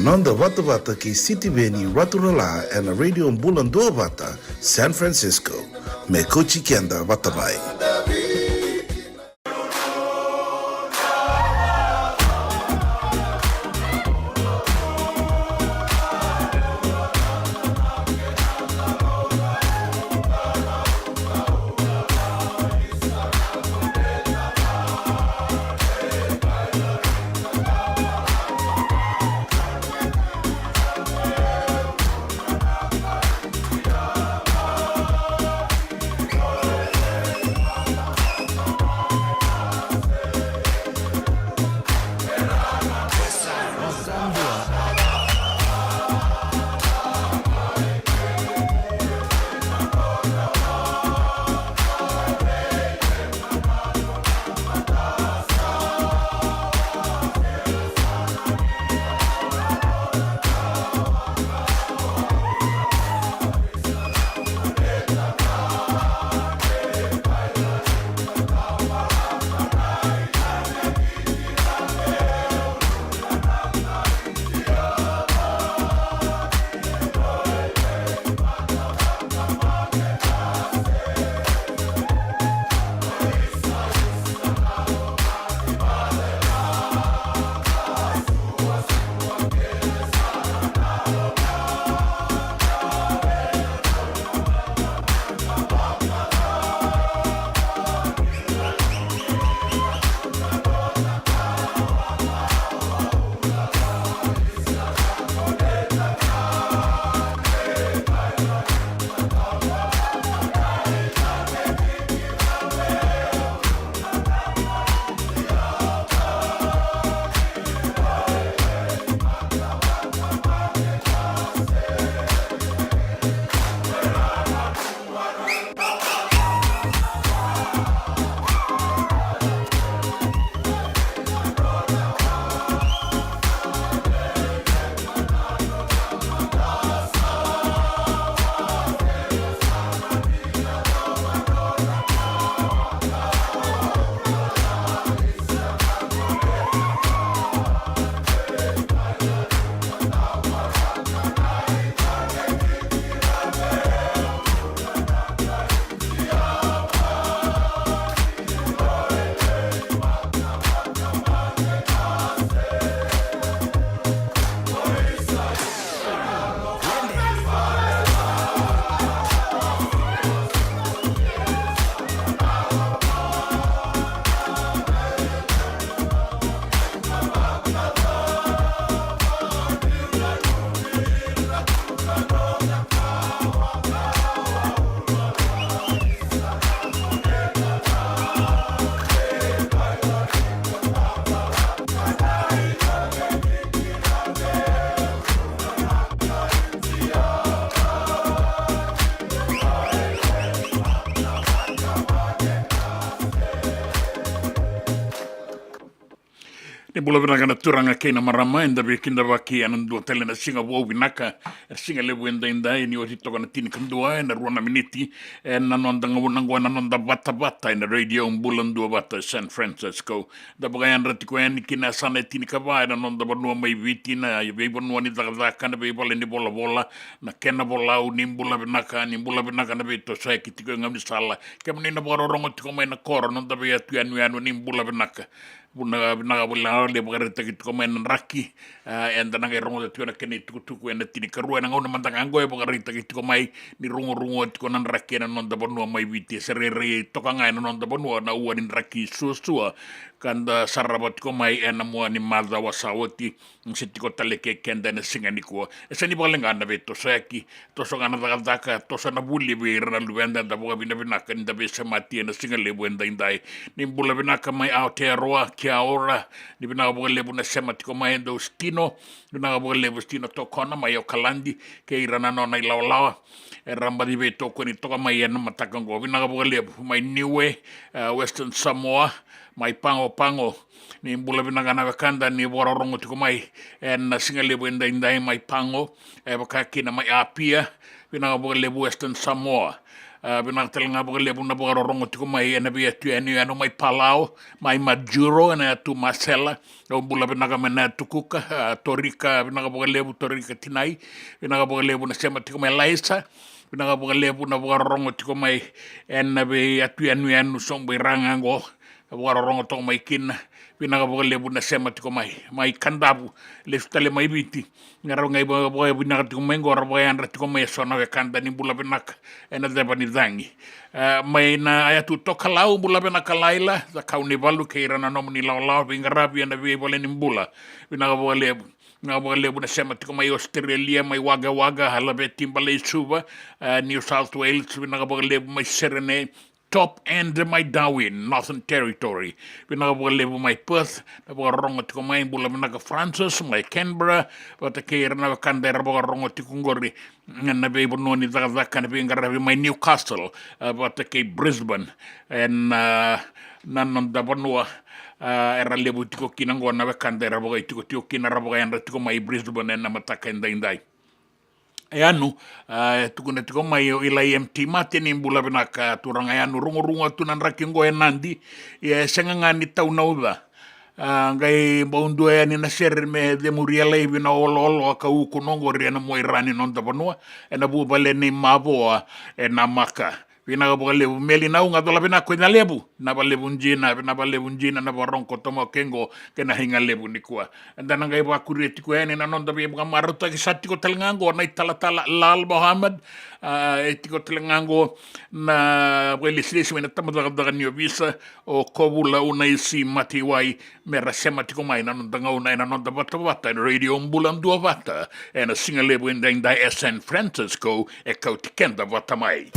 Nonda Wata Wata ki City Veni Raturala and a Radio Mbulando Wata, San Francisco. Me Kochi Kenda Watamai. Bula vinaka na turanga keina marama enda bekinda waki anandu tele na singa wo vinaka singa lebu enda ni oti toka na tini kandua na ruana miniti na nonda ngawunangwa na nonda bata ina radio mbulandu bata San Francisco da bagayan ratiko yani kina sana tini kawai na nonda banua mai viti na yabei banua ni zakazaka na bei bala ni bola na kena bolau ni mbula vinaka na beto saya kitiko ngamni sala kemni na bagarongo tiko mai na koro nonda bei atu yanu ni mbula vinaka buna bula le bagareta ki ko men raki enda nanga rongo tu na keni tuku enda tini karua na ngona mantanga ngo e bagareta ki ko mai ni rungo ko nan raki na non da bonu mai viti serere toka ngai na non da bonu na uani raki susua kanda sarabat ko mai ena mo ni malda wasawoti siti ko tale ke kenda na singani ko esani balenga na beto saki to so ngana daka to so na bulli be rana luenda da boga bina kan da be samati na singale buenda indai ni bula bina mai aoteroa kia ora ni bina boga lebu na samati ko mai ndo stino bina boga lebu stino to kona mai o kalandi ke irana no na ilawa ramba di beto ko ni to mai ena mataka ngo bina boga lebu mai niue Western Samoa mai pango ni mbula vinagana wakanda ni wararongo tiko mai na singa lebu indai mai pango baka kina mai apia vinaga boga lebu Western Samoa Binang telenga lebu na rongo tiko mai ena bi atu anu mai Palau, mai Majuro ena atu Masela, o bula binaga mena tukuka, Torika binaga lebu Torika tinai, binaga lebu na sema tiko mai Laisa, binaga lebu na rongo tiko mai ena bi atu anu sombo rangango, rongo tiko mai kina, binaga lebu na sema tiko mai Kandabu, le stale mai biti. Ngaro ngai boy binaga tiko mai ngora boy andra tiko mai sona we kanda ni bula binaka ena deba ni dangi mai na aya tu tokalau bula binaka laila za kauni balu keira na nomni law bingarabi ena we bole ni bula binaga boy lebu na sema tiko mai Australia mai waga halabe timbale suba New South Wales binaga boy lebu mai Serene Top End mai Darwin, Northern Territory. Binaga lebu mai Perth, na rongo tiko mai bula binaga Francis, mai Canberra, wata keira na kandera rongo tiko ngori, na be bononi zaka na be ngarabi mai Newcastle, wata ke Brisbane, and nanon da bonua, era lebu tiko kinango na kandera boga tiko kina raboga yanda tiko mai Brisbane na mataka indai. Anu tukuna tiko mai ila MT mate ni bula binaka turanga anu rungo tunan rakingo enandi ya senga ni tau nauda ngai boundu ni na ser me de muriala ibina olo ka u kunongo riana mo irani non da banua ena bu bale ni mabo ena maka vina ga lebu meli na unga dola bina ko na lebu na lebu njina na baronko tomo kengo kena hinga lebu ni kwa ndana ngai ba kureti ko ene na nonda be ga maruta ki satiko telengango na tala lal Muhammad etiko telengango na wele sisi mena tamada ga ni visa o kobula una isi mati wai mera sema tiko mai na nonda ngauna na nonda bata radio mbulando bata ena singa lebu ndai San Francisco e kautikenda bata mai.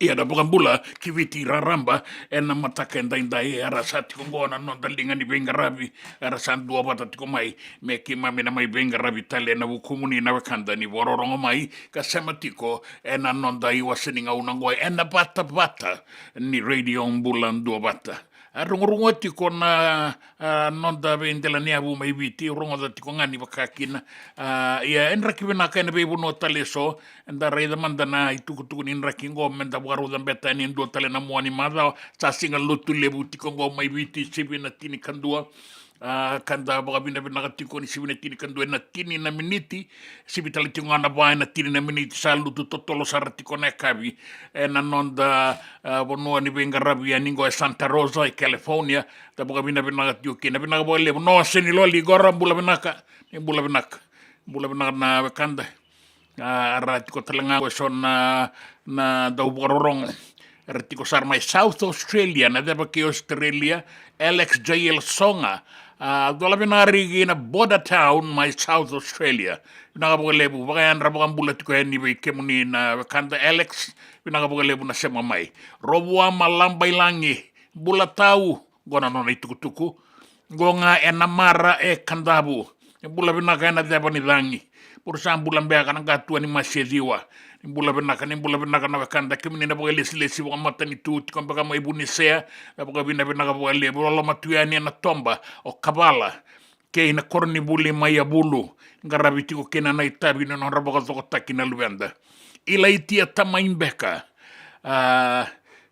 ia da bula kiviti raramba na mataka ndai ara sa tiko ngona no dalinga ni benga rabi ara san dua bata tiko mai me ki mami na mai benga rabi tale na wukumuni na wakanda ni wororongo mai ka sema tiko na non dai waseninga unangoa na bata ni radio mbula dua bata rongo tiko na non da vendela ni abu mai viti rongo da tiko ngani wakakina ia enra kivena ka na bebu no tale so enda reida mandana itukutuku ni nra kingo menda waru da beta ni ndo tale na moani mada sa singa lutu lebu tiko ngo mai viti sibina tini kandua kanda baga bina tiko ni sibina tini kandua na tini na miniti sibitali tiko ngana bae na tini na miniti sa lutu totolo sa tiko na kabi na non da bonoa ni benga rabi aningo Santa Rosa California da baga bina tiko kina bina baga lebu no seni loli gora bula binaka na kanda ratiko talanga son na dau bororong ratiko sar mai South Australia na deba ki Australia Alex JL Songa dola binari na border town my South Australia binaga lebu bagayan rabang bulat ko ni be kemuni na kanda Alex binaga lebu na sema mai robwa malambay langi bulatau gona no itukutuku gonga enamara kandabu bula binaga na deba ni langi Pursan bulan bea kana gatua ni masediwa bula benaka na kanda kemini na boga lesi boga mata ni tuti kon baka mai bunisea na boga benaka boga le boga matuani na tomba o kabala ke ina korni buli mai bulu ngarabiti ko kena na itabi no raboga to takina lubenda ila itia tamaimbeka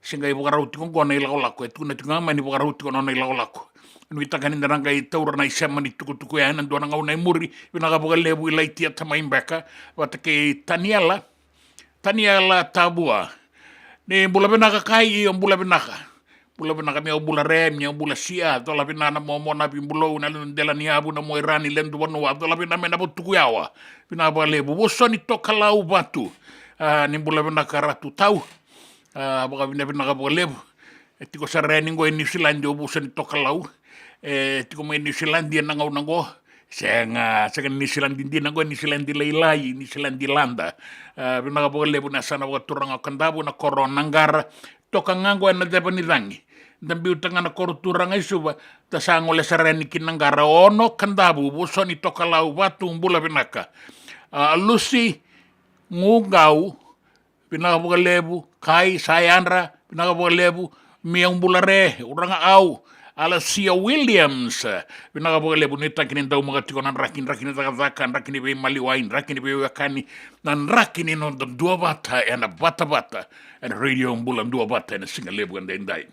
singa boga rauti kon gona ila olako etuna tunga mani boga rauti kon ila olako nuita kanin daranga i taura na isema ni tukutuku ya hanan duana ngau na imuri winaga boga lebu ila itia tamaimbeka wata ke Taniela tabua ni bula benaka kai i bula benaka mi bula rem mi bula sia dola benana mo na bimbulo na dela ni abu na moirani lendu wanu wa dola benana mena botuku yawa binaga boga lebu bosoni toka lau batu ni bula benaka ratu tau boga benaka boga lebu tiko sareni ngo New Zealand jo bosoni toka lau tiko mai New Zealand dia nango senga New Zealand dia nango New Zealand leilai New Zealand landa binaga boga lebu na sana wa turanga kandabu na korona ngara toka ngango na deba ni dangi dambi utanga na koru turanga isuba ta sango le sareni kinangara ono kandabu bosoni toka lau batu mbula binaka Lucy ngugau binaga boga lebu kai sayandra binaga boga lebu miang bulare uranga au Alasia Williams binaga boga lebu nita kini ndau mga tiko nan rakin tagazakan rakin be maliwain rakin be wakani nan rakin no dua bata ena bata and radio mbulan dua bata ena singa lebu ndai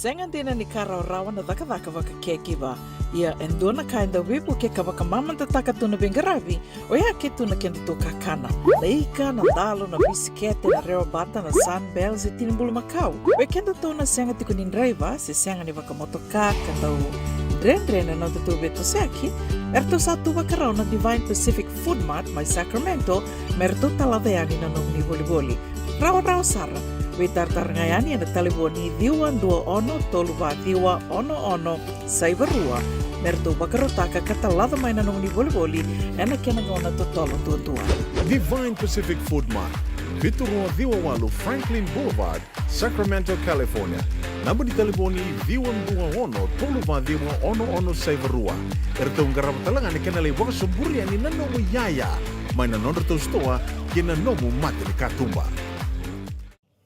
Senga dina ni kara rawa na daka waka kekiwa. Ia endona ka enda wipu ke kawaka mamanta taka tuna bengaravi o ia ke tuna kenda to kakana. Na ika, na dalo, na bisikete, na reo bata, na sunbells e tinimbulu makau. O kenda to na senga tiko ni driver se senga ni waka motoka kandau dren na tutu beto seki. Erto satu wakarau na Divine Pacific Food Mart mai Sacramento merto taladeani na nong ni boli. Rawa sara. We tartarngayani na taliboni diwa 21 saivarua. Merto bakarotaka katalada mai na nong ni boli ena kenangona totolo tua. Divine Pacific Food Mart, Viturua Diwawalu Franklin Boulevard, Sacramento, California. Namba di taliboni Diwan 21 saivarua. Erto ngarabatalangan kenale wakasuburi ani nanomu yaya. Mai na nonderto stoa kina nomu mate ni katumba.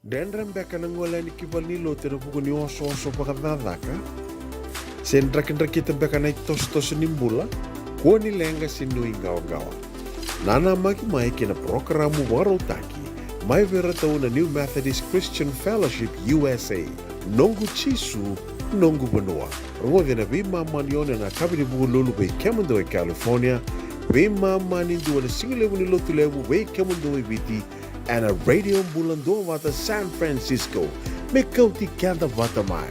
Dendram beka nangola ni kibalilo tero buku ni oso pakadadaka. Sen kita beka na tos nimbula. Ko ni lenga sinui gawa. Nana maki mai kina programu warotaki. Mai vera tau na New Methodist Christian Fellowship USA. Nongu chisu, nongu benua. Rua na bima manione na kabini buku lulu be Kemando California. Bima mani dua na singilewu ni lotu lewu be Kemando biti. And a radio bulando wata San Francisco. Me kauti kanda wata mai.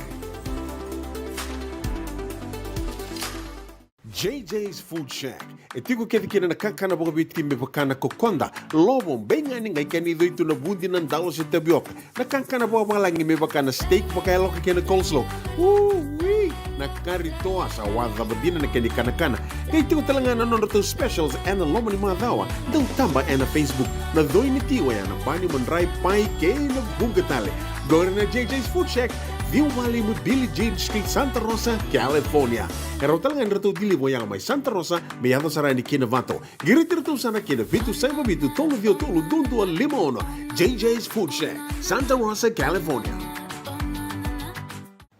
JJ's Food Shack. E tiku kena na kakana boka biti me bakana kokonda. Lobo benga ni ngai kani doitu na bundi na ndalo se tapioca. Na kakana boka malangi me bakana steak baka eloka kena coleslaw. Wee! Na karitoa sa wadha badina na keni kana. Kay tiku talanga na nonroto specials and lomo ni madawa. Dau tamba na Facebook. Na doi ni tiwa ya na bani mandrai pai kena bungatale. Gore na JJ's Food Shack. Viu Valley mo Billie Jean Street, Santa Rosa, California. Karo talagang rato dili mo yang may Santa Rosa, may yato sarani kinavato. Giritirto sana kinavitu sa mabitu tolo vio tolo dundu al limono. JJ's Food Shack, Santa Rosa, California.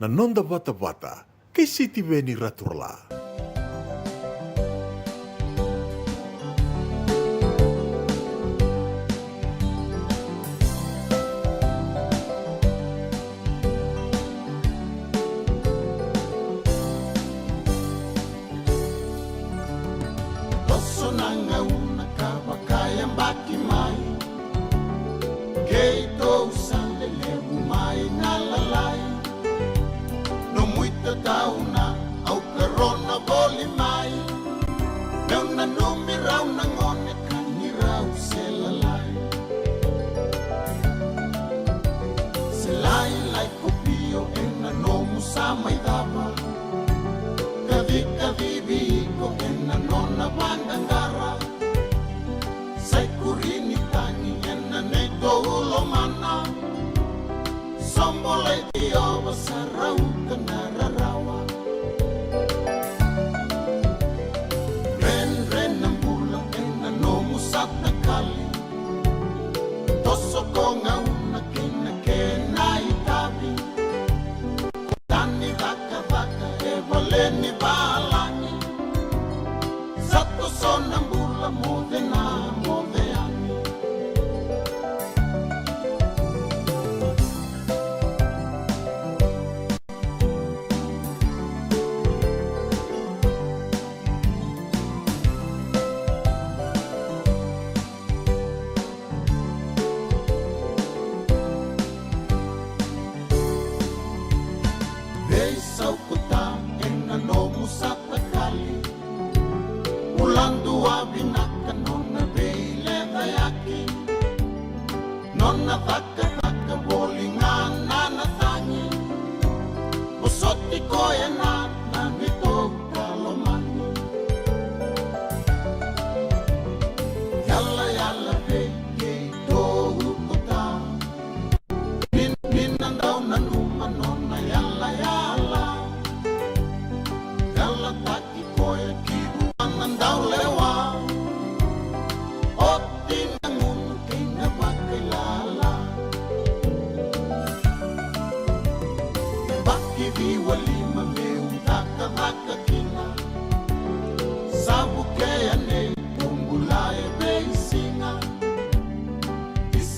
Nanonda bata kay City Beni Raturla.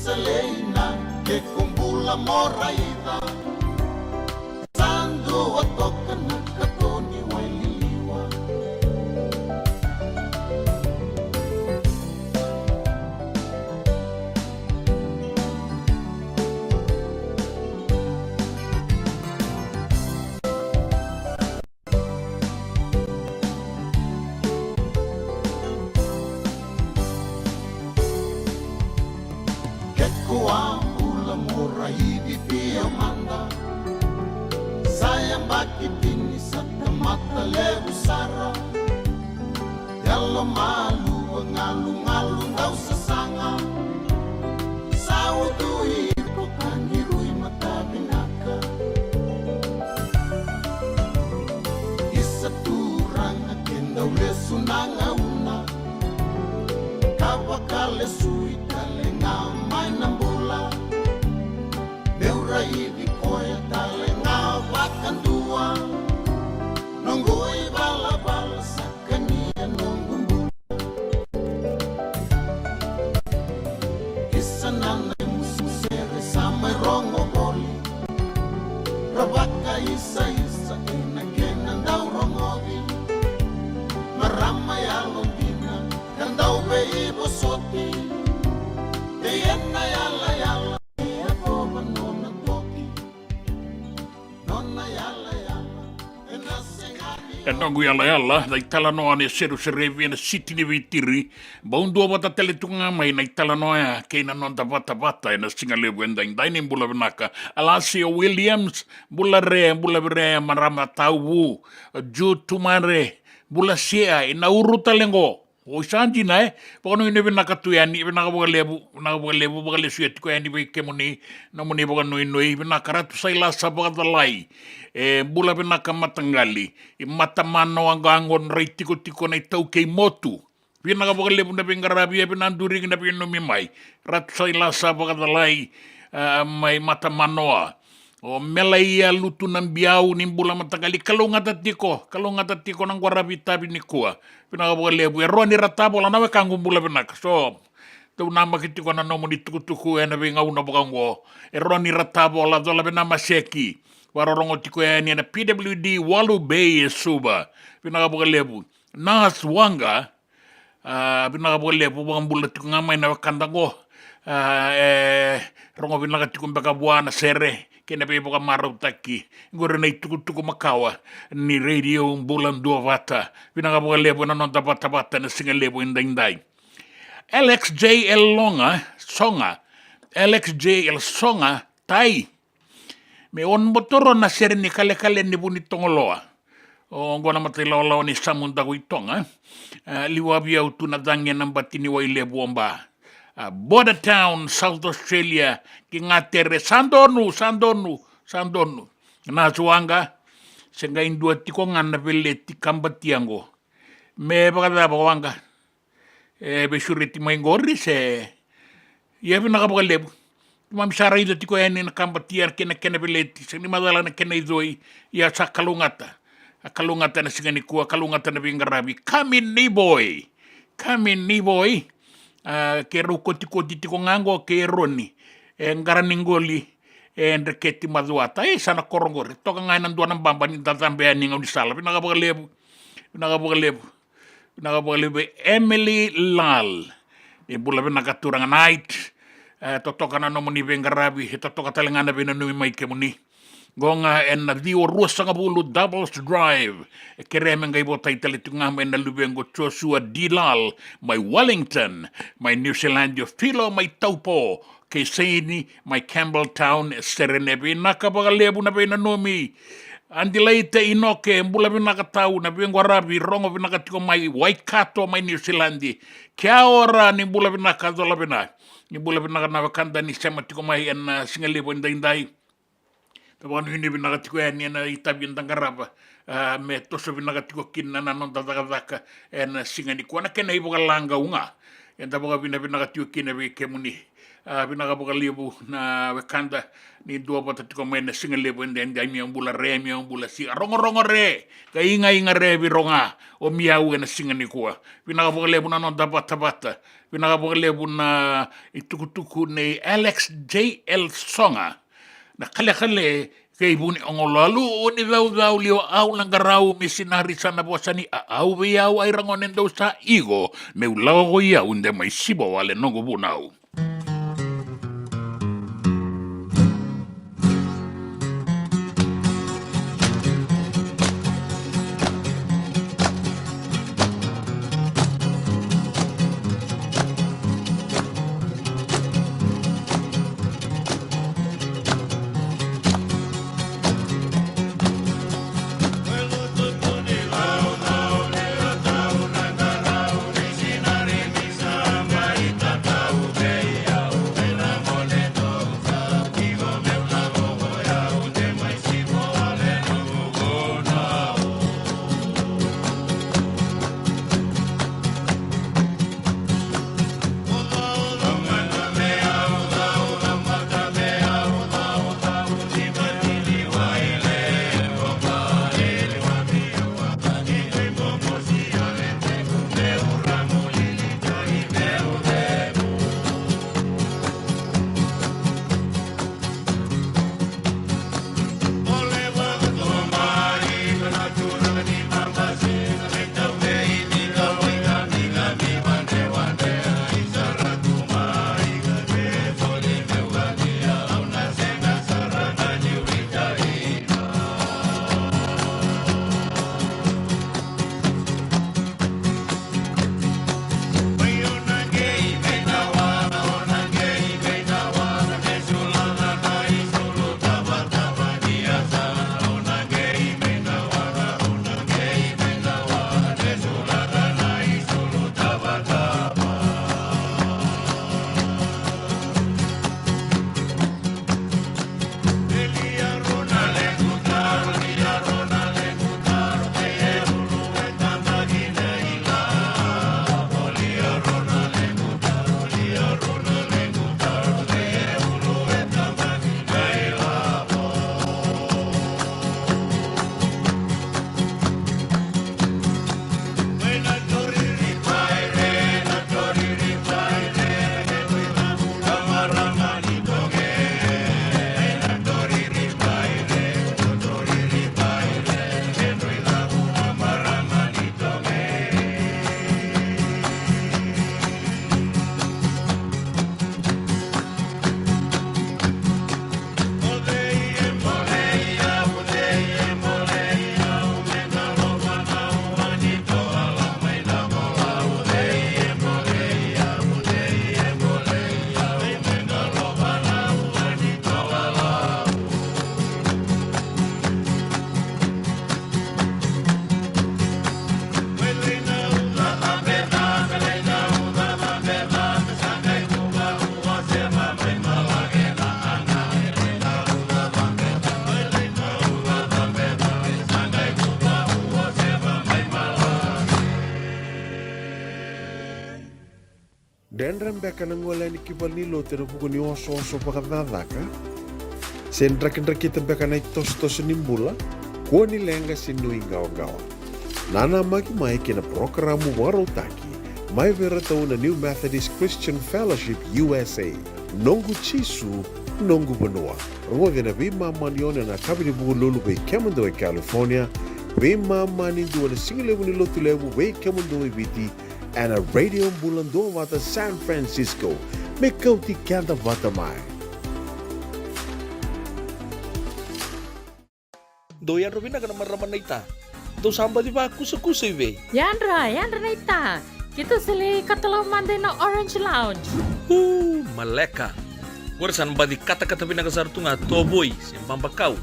Saleina que kumbula moraida levu sara Yalo malu ngalu daw sasanga Sawo tuhi Kanirui mata binaka Isa turang Kenda ulesu nanga una Kawakale sui Talenga mai nambula Neura hivi koya Talenga wakandua Nongoi bala bala Sakania nongumbu Isa nana mususere Sama rongo boli Rabaka isa Ina kena ndau rongovi Marama ya londina Kandau beibo soti Deyena yala yala Ya boba nona toki Nona yala yala Ena sengani E nongu yala, nai tala noa ne seru se revi na siti ni vitiri. Baundua wata tele tunga mai nai tala noa keina nonta vata vata e na singa lebu enda indaini mbula vinaka. Alasio Williams, bula re marama tau Jude Tumare, bula sea e na uruta lengo. O sanji na pono ine vinaka tuyani, vinaka boga lebu, boga lesu e tiko yani vei kemuni, na muni boga nui, vinaka ratu saila sa boga dalai. E bula vinaka matangali, i matamano angangon rei tiko nei tau kei motu. Vinaka boga lebu na vingarabi e vinanduri na vinumi mai. Ratu saila sa boga dalai, mai matamanoa. O mela ia lutu ng biau ni bula matagali kalungata tiko nang warabi tabi ni kuwa pinaka lebu ero ni ratabo la nawe kangu bula pinaka so tu nama kitiko na nomo ni tuku na binga una bakango ero ni ratabo la dola bina maseki warorongo tiko ni na PWD Walu Bay suba pinaka lebu nas wanga pinaka lebu bang bula tiko ngamay na kandango rongo pinaka tiko mbaka buana sere kena pe boka marau taki ngore nei tuku makawa ni radio bulan dua vata pinanga boka lebu na nonta bata na singa lebu indai LXJL Songa tai me on motoro na sere ni kale ni buni tongoloa o ngona matila ni samunda kuitonga liwabi au tuna dange nambatini wa lebu omba Border Town, South Australia, ki ngatere Sandonu. Na suanga, senga indua tiko ngana vele tikambatiango. Me bakada bawanga. Besuriti maingori se. Ia vinaka baka lebu. Mam sara ida tiko ene na kambatiar kena vele ti. Seni madala na kena idoi. Ia sa kalungata. Kalungata na singa nikua, kalungata na vingarabi. Come in ni boy. Ke ruko tiko ngango ke roni ngaraningoli ndreketi maduata sana korongore toka ngai nan duana bamba ni tatambe ani ngau sala pinaka lebu Emily Lal e bula pinaka turanga night totoka na nomoni vengarabi totoka talengana bina numi mai kemuni gonga en dio ruasanga bulu Doubles Drive kereme ngai bota itali tunga me na lubengo Joshua Dilal my Wellington my New Zealand Philo my Taupo ke Sydney my Campbelltown Serenebi nakabaga lebu na bena nomi andilaite inoke mbula binaka tau na bengo arabi rongo binaka tiko my Waikato my New Zealand kia ora ni mbula binaka dola bina ni mbula binaka na wakanda ni sema tiko my en singalebo indai Tapano hindi binakatiko yan na itabi yung tangarapa. Me toso binakatiko kina na nung tataka na singa ni kuwa na kena ibo ka langgaw nga. Yan tapaka binakatiko kina kemuni. Binakabuka libo na wakanda ni dua patatiko may na singa libo and then gay miyang bula si rongo re. Kainga re bironga o miyaw na singa ni kuwa. Binakabuka libo na nung tabata. Binakabuka libo na itukutuku ni LXJL Songa. Na kale kay buni ongolalu ni daw liwa au langarau misinari sana bosani au biau ay rangonen daw sa igo me ulaw ko ya unde may sibo wale nongo bunau Dendran beka nangola ni kibalnilo tena buku ni oso pakadadaka. Sen drakin-drakitan beka na itos-tos nimbula. Kuo ni lenga sinui gawa-gawa. Nana magi mai kina programo warotaki. Mai vera tau na New Methodist Christian Fellowship USA. Nongu chisu, nongu banua. Rungo vina vima manione na kabini buku lulu bei kemundo e California. Vima mani dua na singilewu ni lotu lewu bei kemundo e viti. And a radio bulando wata San Francisco. Me kauti kanta wata mai. Do yan Robina kana maraman na ita. Do samba di ba kusa-kusa iwe. Yandra na ita. Kita sili katalaw Monday na Orange Lounge. Maleka. Gurasan ba di kata-kata pinakasar tu nga toboy simpang bakaw.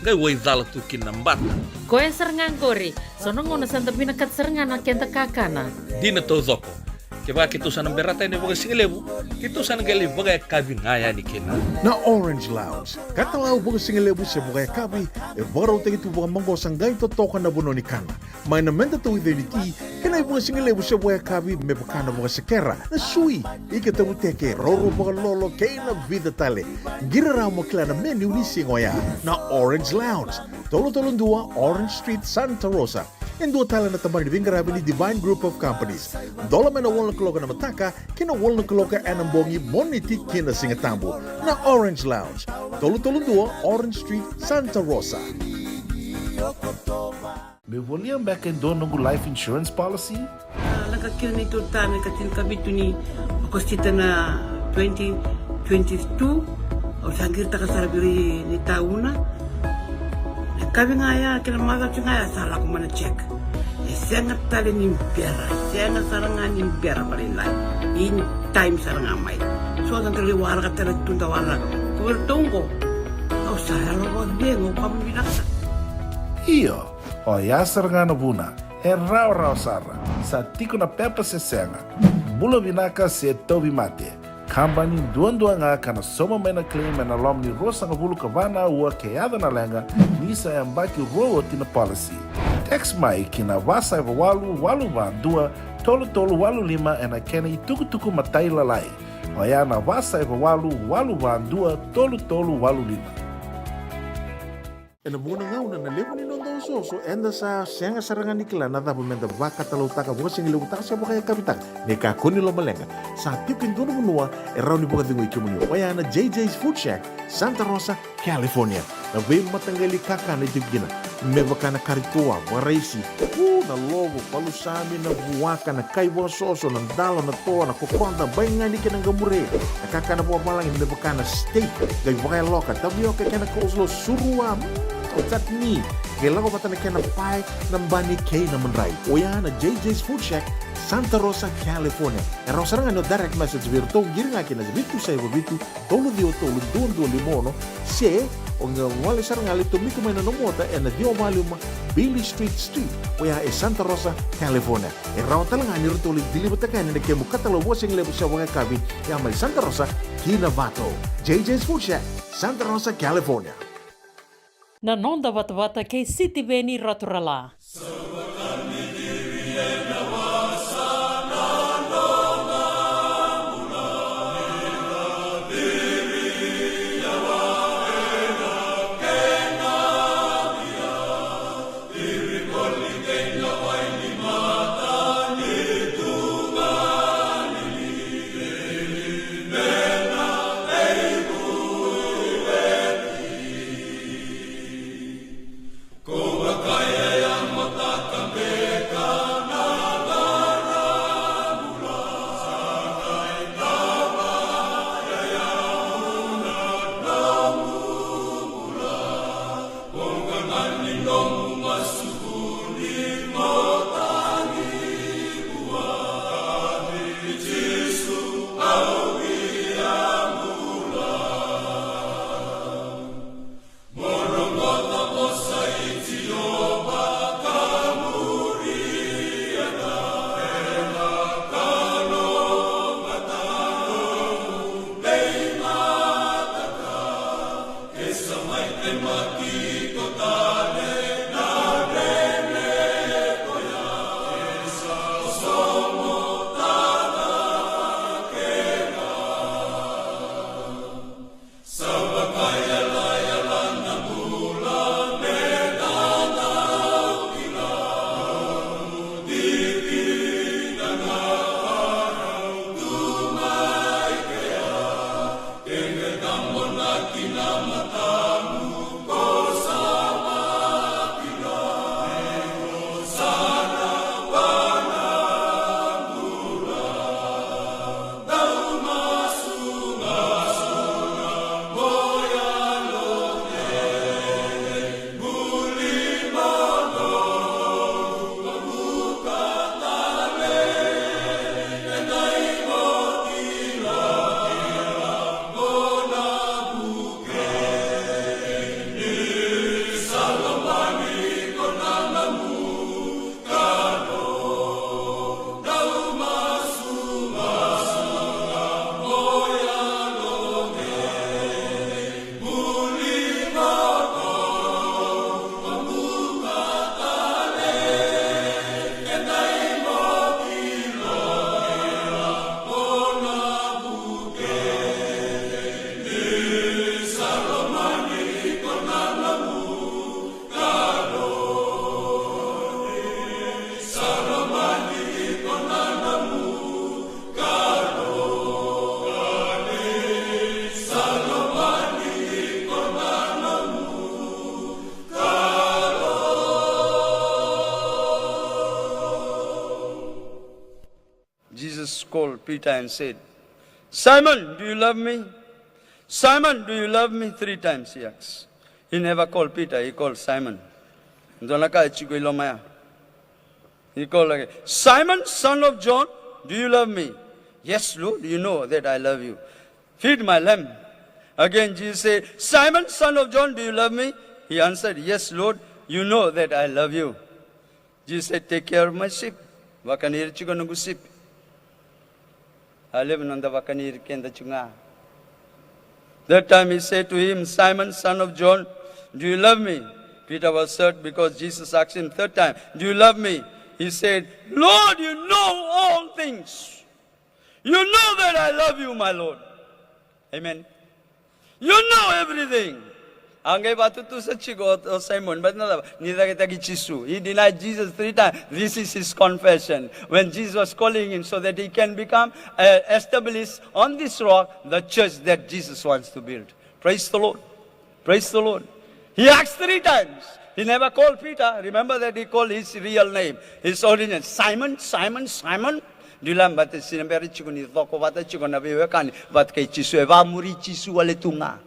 Gay way dala tu kinambat. Ko yang serengan kori. Sono ngono santa pinakat serengan na kenta kakana. Di na to zoko. Kaya kita sana berata ni bagai singilebu. Kita sana gali bagai kabin ngaya ni kena. Na Orange Lounge, katalaw buka singalebu siya buka kabi, e baro tagi tu buka manggo sanggay to toka na buno ni kana. May namenta to identity, kena buka singalebu siya buka kabi, me buka na buka sekera, na sui, ikata buteke, roro buka lolo, kay na vida tale. Giraraw mo kila na menu ni singoya, na Orange Lounge, tolo-tolong dua, Orange Street, Santa Rosa. Yung dua tala na tamang nibingarabi ni Divine Group of Companies. Dola may na walang kaloka na mataka, kina walang kaloka anambongi moniti kina singatambo na Orange Lounge. Tolo-tolong dua, Orange Street, Santa Rosa. Me voliam back in doon ng life insurance policy? Nakakil nito tayo katil kabito ni makostita na 2022 o sagir ta kasarabiri ni tauna. Kami nga ya, kinamaga siya nga ya, sala ko man check. Siya nga tali ni pera, siya nga sarangan ni pera pa rin lang. In time sarangan may. So, ang kaliwara ka talaga tundawara. Kuwertong ko. O, saya lo wag din, o pamibinaksa. Iyo, o yasar nga na buna, e raw sara, sa tiko na pepa se senga. Bula vinaka se tobi mate. Kambani duan nga kana soma may na claim na lom ni rosa nga bulu kavana ua keada na lenga nisa e ambaki roa tina policy. Text mai kina wasa eva walu ba dua tolu walu lima e na kena i tuku matai lalai. Oya na wasa eva walu ba dua tolu walu lima. E na muna nga una na levo ni nondo so enda sa senga sarangan nikla na dapat menda baka talau taka buka singi lebu taka siya buka kapitang ne ka kuni lo malenga sa tipin dono munua e raw ni buka dingo ikimuni waya na JJ's Food Shack Santa Rosa California na vei matanggali kaka na tigina me baka na karitua waraisi na lobo palusami na buwaka na kaibo soso na dalo na toa na kukonda bainga ni kinang gamure na kaka na buwa malang me baka na steak gai buka loka tabio ka kena kuslo surua Otat ni, kailan ko pata na kaya na pie ng bani kay na manray. O yan na JJ's Food Shack, Santa Rosa, California. E raw sarang ano direct message virto, giri nga kina bitu sa iba bitu, tolo duon limono, siya, o nga wali sarang ali tumiko may nanomota, e na diyo maluma, Billy Street. O yan e Santa Rosa, California. E raw talang ani rito ulit dilibot na kaya na kaya mukatalaw wasing lebo sa mga kabin, yan may Santa Rosa, Kinabato. JJ's Food Shack, Santa Rosa, California. Na nonda wata kay City Beni Raturala. Kaya yang mata Jesus called Peter and said, Simon, do you love me? Simon, do you love me? 3 times he asked. He never called Peter, he called Simon. He called again, Simon, son of John, do you love me? Yes, Lord, you know that I love you. Feed my lamb. Again, Jesus said, Simon, son of John, do you love me? He answered, yes, Lord, you know that I love you. Jesus said, take care of my sheep. Vakanir chuga nungu sheep. I live in the vakanir kenda chunga. That time he said to him, Simon, son of John, do you love me? Peter was hurt because Jesus asked him 3rd time, do you love me? He said, Lord, you know all things. You know that I love you, my Lord. Amen. You know everything. Simon, but he denied Jesus 3 times. This is his confession. When Jesus was calling him so that he can become established on this rock, the church that Jesus wants to build. Praise the Lord. Praise the Lord. He asked 3 times. He never called Peter. Remember that he called his real name, his origin. Simon, Simon, Simon. Dilam bate sinamberi chikuni thoko bate chikona bewekani bat kay chisu eva muri chisu wale tunga.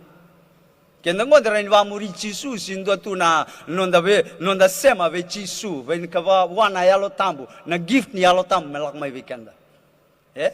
Kenda ngodra ni va muri chisu sindo tuna nonda sema ve chisu ven kava wana yalo tambu na gift ni yalo tambu melak mai weekenda. Eh?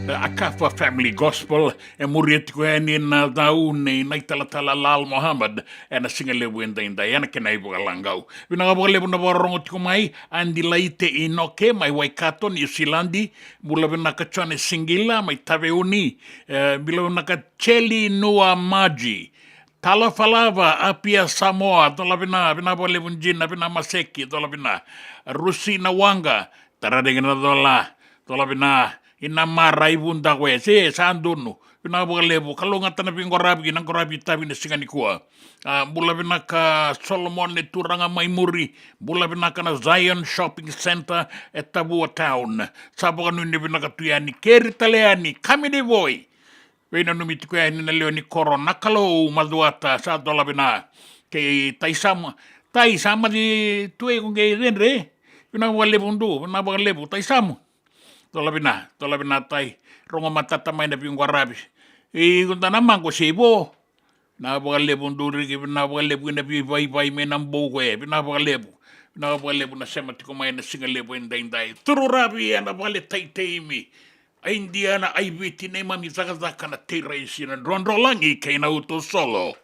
Akafa Family Gospel e murieti ko ni na daune na talatala lal Muhammad e na singa lebu enda ena ke nai boga langau vina boga lebu na borongo tiko mai andi laite inoke mai Waikato New Zealandi bula vina ka chane singila mai taveuni bila vina ka cheli nua maji Tala falava apia Samoa tola vina boga lebu njina vina maseki tola vina Rusi na wanga taradengena tola vina ina marai bunda we se sandunu ina boga lebu kalonga tana pingorabi nang korabi tabi na singani kuwa bula bina ka Solomon ne turanga maimuri bula bina ka na Zion Shopping Center e Tabua Town saboga nuni bina ka tuyani keri taleani kami de voi weina numiti ko ni na leoni korona kalo maduata sa dola bina ke taisama di tuwe kung kay renre ina boga lebu ndu ina boga lebu taisama tola bina tai rongo matata mai na pingo arabi kunta naman ko sebo na boga lebu nduri ki na boga lebu na pi vai me nambo ko na boga lebu na sema tiko mai na singa lebu indai turu rabi na boga tai mi Indiana ai viti ne mami zaka na tira isina rondolangi kay na uto solo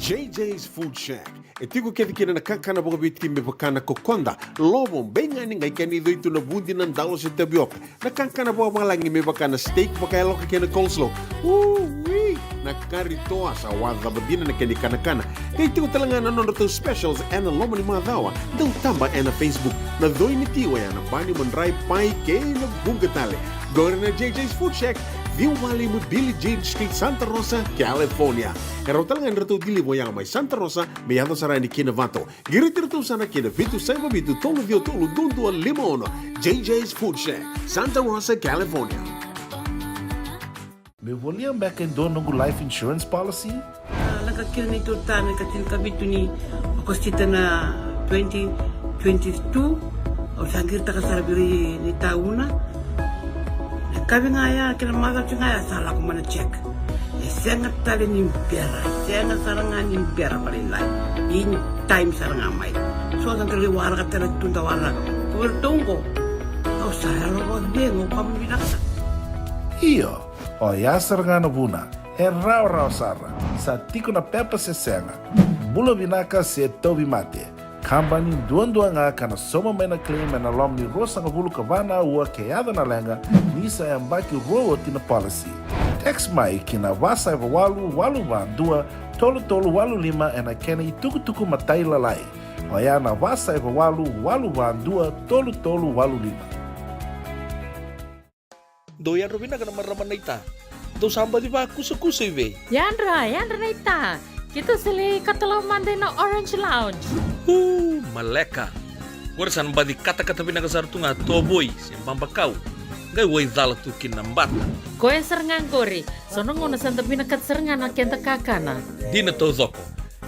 JJ's Food Shack. E tiku kete kina na kakana boga biti me bakana kokonda. Lobo benga ni ngai kani doitu na bundi na ndalo se tabioka. Na kakana boga malangi me bakana steak baka loka kena coleslaw. Wee! Na kari toa sa wadha badina na kani kana. Kay tiku talanga na to specials and the lomo ni madawa. Dau tamba na Facebook. Na doi ni tiwa ya na bani mandrai pai ke na bungatale. Go na JJ's Food Shack. Viu Valley mo Billy Jean Street, Santa Rosa, California. Pero talagang rito dili mo yang may Santa Rosa, may yato sarani kinavato. Girit-rito sana kinavitu sa mabitu tolo dio tolo dundo al limono. JJ's Food Shack, Santa Rosa, California. Me volia back in dono ng life insurance policy? Nagkakil nito tayo katil kabitu ni akostita na 2022 o sangir ta kasarabiri ni tauna. Kami nga ya, kinamata siya nga ya, sala ko man check. Sengat tali ni pera, sengat sarangan ni pera palinlay. In time sarangan may. So, ang kaliwara ka talaga tundawara. Kuwertong ko. O, sayang ako din, o pamibinaksa. Iyo, o yasar nga na buna, e rao sara, sa tiko na pepa se senga. bula vinaka se tovi mate. Kambani duan nga kana soma mena claim na lomni rosa nga vulu kavana ua keada na lenga nisa e ambaki roa tina policy. Text mai kina vasa eva walu dua tolu walu lima e na kena i tuku matai lalai. Oya na vasa eva walu dua tolu walu lima. Doyan Robina kana marama naita. Do samba di ba kusa iwe. Yandra naita. Kita sili katalau mande na Orange Lounge. Maleka. Warasan badi kata-kata pinagasar tunga toboy sembang bakau. Gai wai dala tu kinambat. Koe serengan gori. Sono ngona santa pinakat serengan na kenta kakana. Dina to zoko.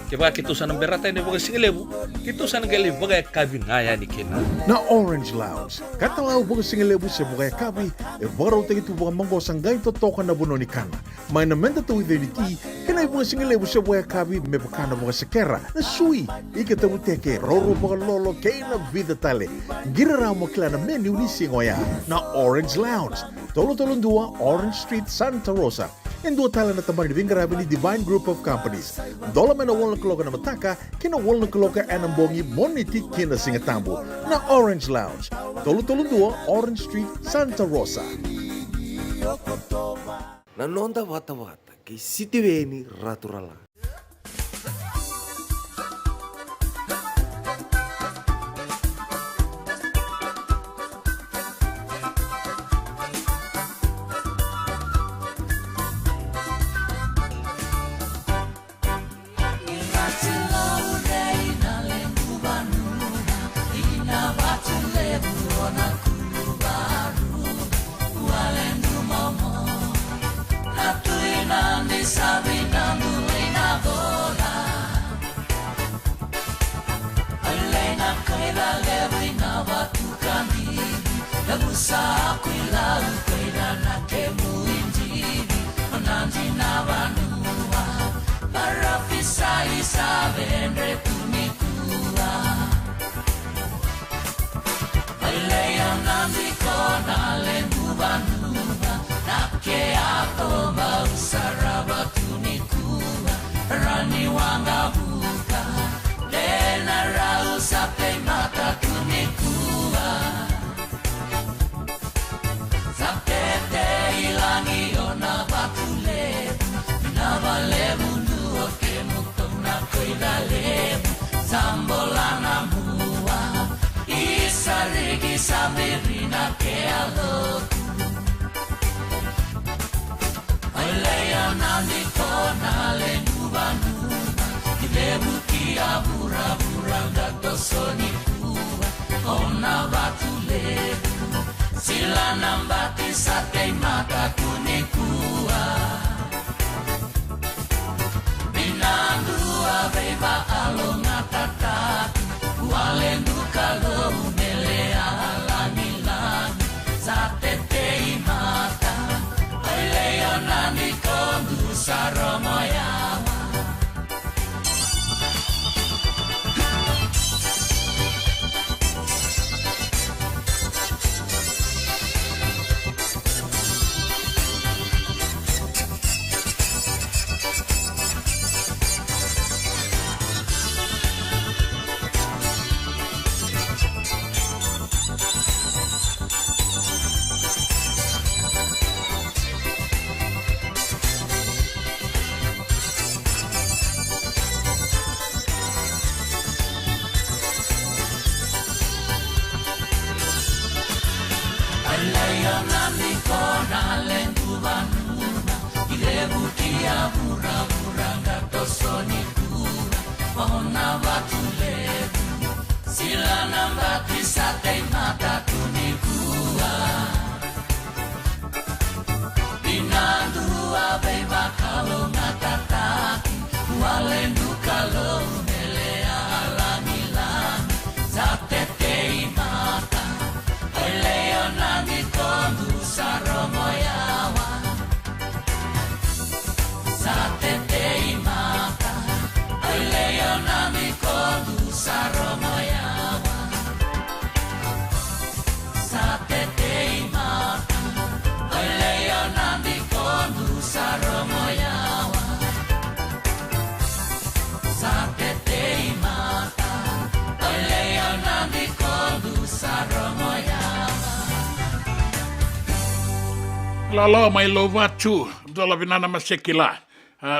Keba kitu sana berata ini boga singelebu. Kitu sana gali boga kabi ngaya ni kena. Na Orange Lounge, katalau boga singelebu se boga kabi, e baro te tu boga mango sangai to toka na bono ni kana. Mai na menda tu ide ni ti, kena boga singelebu se boga kabi me bakana boga sekera. Na sui, ike te uteke roro boga lolo ke na vida tale. Gira ra mo klana menu ni singoya. Na Orange Lounge, tolo dua Orange Street, Santa Rosa. En dua tala na tamari ni vingarabi ni Divine Group of Companies. Dola mena wala kaloka na mataka, kina wala kaloka anambongi moniti kina singatambo. Na Orange Lounge, tolo dua Orange Street, Santa Rosa. Nanonda wata ke sitiweni raturala. Sa Lalo mai lo vatu, dola vinana masekila.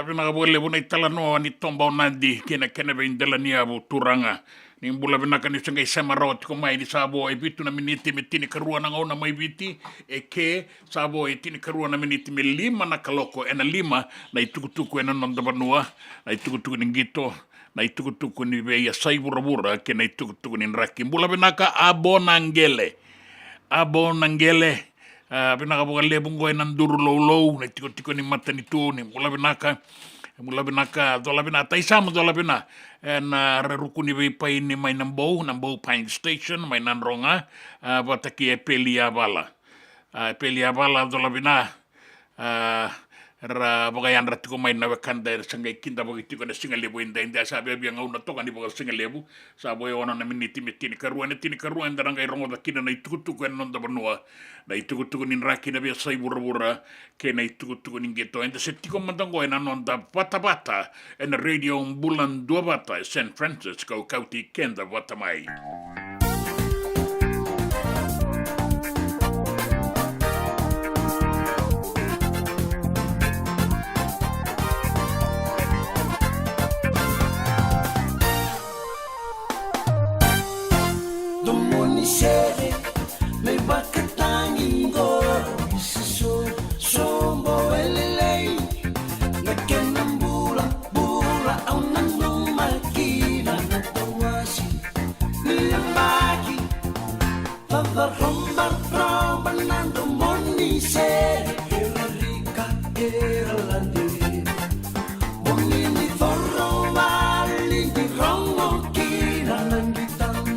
Vina wale wuna itala noa ni tomba onandi kena indela ni abu turanga. Ni mbula vina kani senga isema rawa tiko mai ni sabo e bitu na miniti me tini karua na ngauna mai biti e ke sabo e tini karua na miniti me lima na kaloko ena lima na itukutuku ena nondabanua na itukutuku ni ngito na itukutuku ni veia saibura ke na itukutuku ni nraki. Mbula vina ka abonangele. Binaka buka lebungo e nanduru low na tiko ni mata ni tu ni mula binaka dola binata isama dola bina na rarukuni vei pai ni mai nambou Pine Station mai nanronga bataki e pelia bala dola bina ra bagayan ratiko mai na wakanda sangai kinda bagi tiko na singa lebu inda sabe bia ngau na toka ni baga singa lebu sabo e ona na miniti metini karua inda rangai rongo da kina na itukutuku en nonda banua na itukutuku ni raki na bia sai bura ke na itukutuku ni geto inda se tiko mandango en nonda bata en radio bulan dua bata San Francisco kauti kenda bata mai. Sere me bakatangi go sombo elelei na kenambula au nanu makina na tawasi ni maki pava romba nando moni sere era rica era landi moni ni forro vali di rongo kina nangitana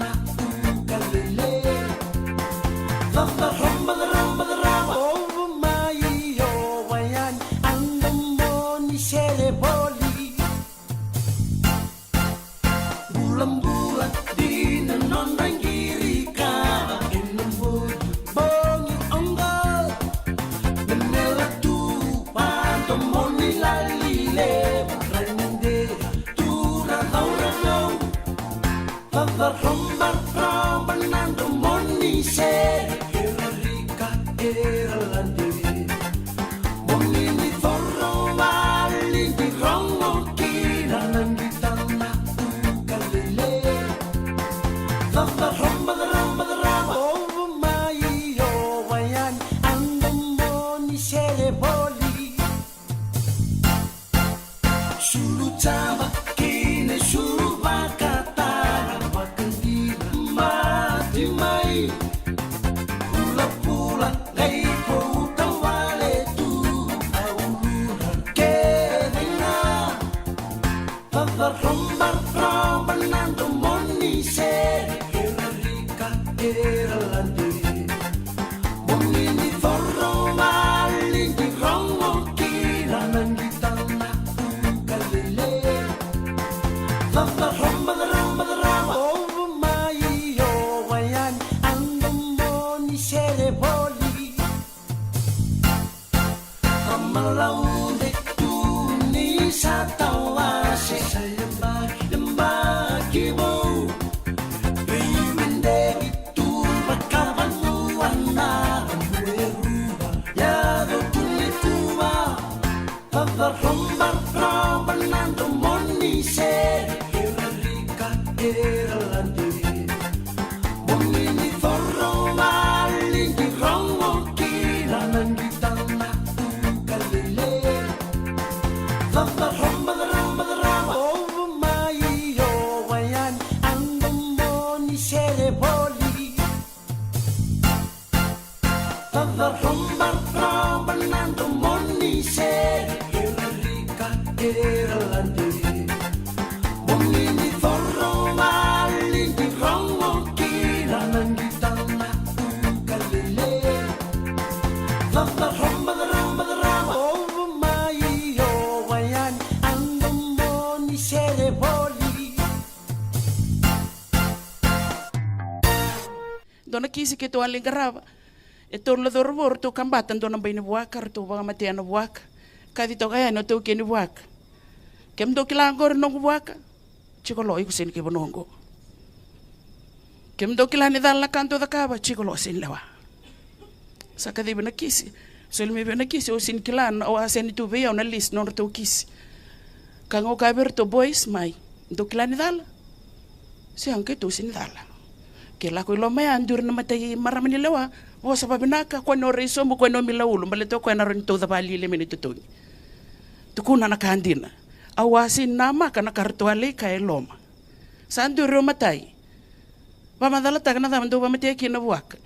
Dona kisi ke to aling garava. E to la dorvor to kambatan dona baina buaka to ba mate ana buaka. Kadi to kaya no to ke ni buaka. Kem do kila ngor no buaka. Chiko lo iku sen ke bonongo. Kem do kila ni dalla kanto da kaba chiko lo sen lewa. Saka di bana kisi. So le me bena kisi o sin kilan o aseni tu vea na list non to kisi. Kango ka ver to boys mai. Do kilani dala. Se anke tu sin dala. Ke la ko lo mai andur na matai maramani lewa. O sa babinaka ko no reso mo ko no milaulu male to ko na ron to da bali le meni to. Tukuna na kandina. Awasin nama kana kartuale ka eloma. Sandu ro matai. Ba madala ta kana da ndo ba mate ki na buaka.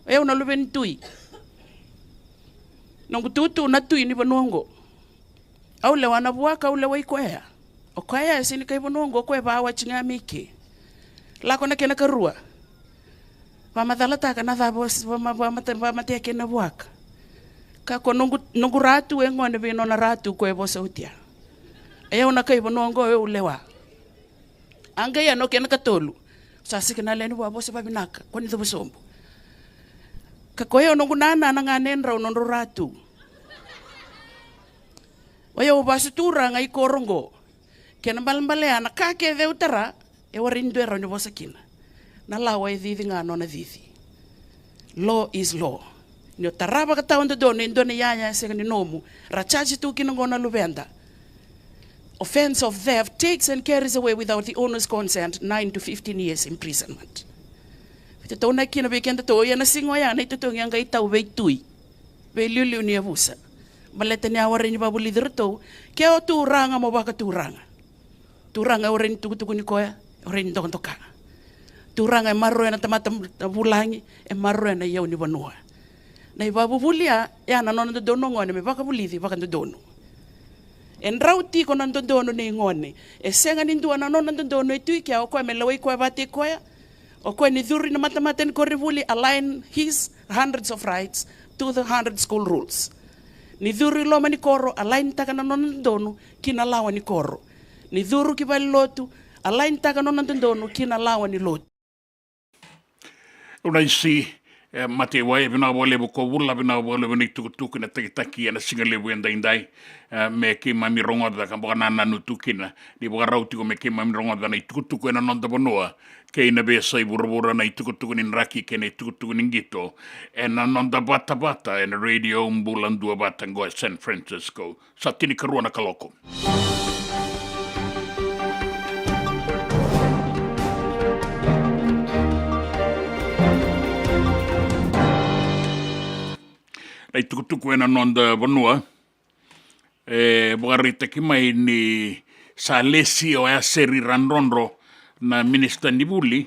Eu na luben tui. Nongu tutu na tui ni bonongo. Au le wana buaka au le wai koea. O koea sini kai bonongo koe ba wa chinga miki. La kona kena karua. Ba madala ta kana da ba mate ki na buaka. Ka ko nongu ratu e ngone be nona ratu koe bo sautia. Eu na kai bonongo eu lewa. Anga ya no kena katolu. Sasi kena leni wa bo se ba binaka. Koni do sombo. Kakoyo nongu nana nanganen raw nondo ratu. Oyo basu turanga i korongo. Kena balambale ana kake de utara e warindu era ni bosakina. Na lawa e didi nga nona didi. Law is law. Ni taraba ka taonda dono indone yaya se ni nomu. Rachaji tu kinongona lubenda. Offense of theft takes and carries away without the owner's consent 9 to 15 years imprisonment. Ito na kina bekenda to ya na singo ya na ito yang kay tau be tui. Be liu ni abusa. Baleta ni awari ni babuli dirto. Kaya o turanga mo baka turanga. Turanga oren tukutuku ni koya. Oren tokon toka. Turanga e marro na tamata bulangi e marro na yaw ni banua. Na ibabu bulia ya na nono dono ngone me baka bulithi baka dono. En rauti ko nan dono ni ngone. E senga ni ndua na nono dono e tui kya o ko me lawai ko bate koya. O ko ni dhuri na matamaten ko rivuli align his hundreds of rights to the 100 school rules. Ni dhuri loma ni koro align taka na nonon dono kina lawa ni koro. Ni dhuru kibali lotu align taka nonon dono kina lawa ni lotu. Una isi mate wai bina wale ko wula bina wale bina tukutuku na taki na singa lebu enda indai me ke mami rongo da ka bana nanu tukina ni bora rauti ko me ke mami rongo da na tukutuku na nonda bonoa ke ina be sai burubura na tukutuku ni raki ke na tukutuku ni ngito na nonda bata bata na radio mbulandua bata ngo San Francisco sa tini karuana kaloko. Ai tukutuku ena nonda bonua bukarita ki mai ni sa lesi o ya seri ranronro na minister ni buli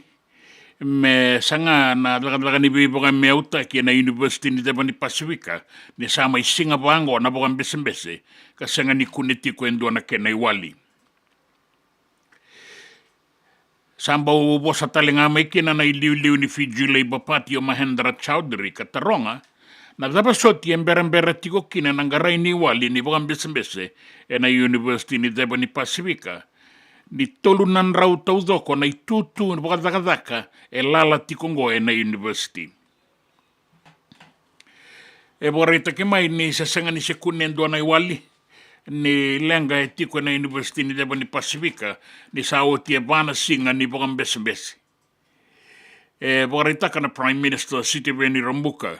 me sanga na daga ni biboga meuta ki na university ni deba ni Pasifika ni sama i singa bango na boga mbese ka sanga ni kuneti ko endo na kena iwali samba o bosa talenga mai kina na iliu ni Fiji Labour Party o Mahendra Chowdhury ka taronga na daba soti embera tiko kina nangarai ni wali ni boga mbese na university ni deba ni Pasifika ni tolu nan rau tau doko na itutu ni boga daka lala tiko ngo na university borita ke mai ni sasanga ni sekunen do na wali ni lenga tiko na university ni deba ni Pasifika ni saoti bana singa ni boga mbese borita kana prime minister Siti Veni Rambuka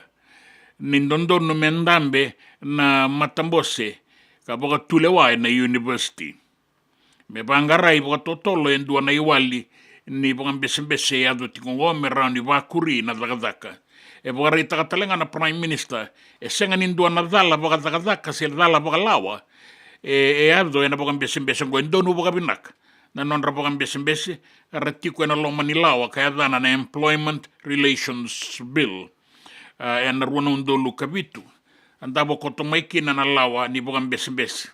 Nindondo mendambe na matambose ka boga tulewa na university. Me bangarai boga totolo endua na iwali ni boga mbese ya do tikongo mera ni wakuri na dagadaka. Boga rita katalenga na prime minister senga nindua na dala boga dagadaka se dala boga lawa ado na boga mbese ngo endonu boga binak. Na nonra boga mbese ratiko na loma ni lawa kaya dana na employment relations bill. Na ruana undolu kabitu andabo koto maiki na lawa ni boga mbese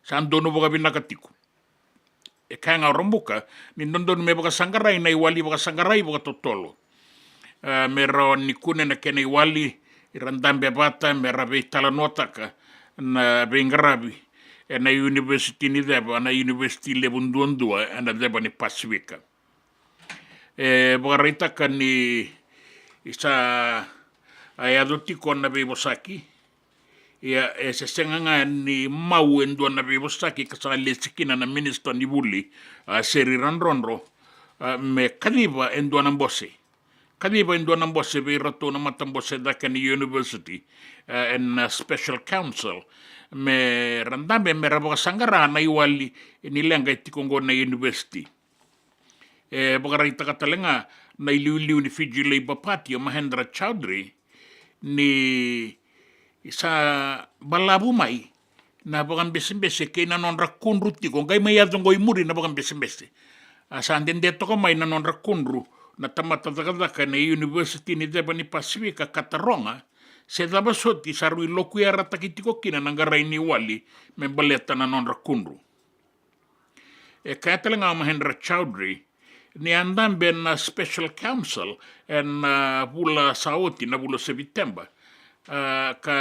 san dono boga binakatiku kanga rombuka ni ndondon me boga sangarai na iwali boga sangarai boga totolo mero ni kune na kene iwali irandambe bata mera be talanotaka na bengarabi na university ni deba na university lebundundua na deba ni Pasifika boga ritaka ni isa ai adoti kona be bosaki ya se senganga ni mau endo na be bosaki ka sa lesikina na minister ni buli seri ranronro me kaliba endo na mbose Kadiba in duan ambose be rato na matambose daka ni university and special council me randambe me rabo sangara na iwali ni lenga itikongo na university. Baka rai takatalenga na iliuliu ni Fiji Labour Party o Mahendra Chaudhry ni sa balabu mai na bakan bese-bese kay na non rakundru tiko kay may yadong goy muri na bakan bese-bese. Sa andende to may na non rakundru na tamatadakadaka na University ni Deba ni Pasifika Kataronga se daba soti sarui lokuya ratakitiko kina nangaray ni wali membaleta na non rakundru. Kaya talaga Mahendra Chaudhry ni andambe na special council en bula sauti na bula September. Ka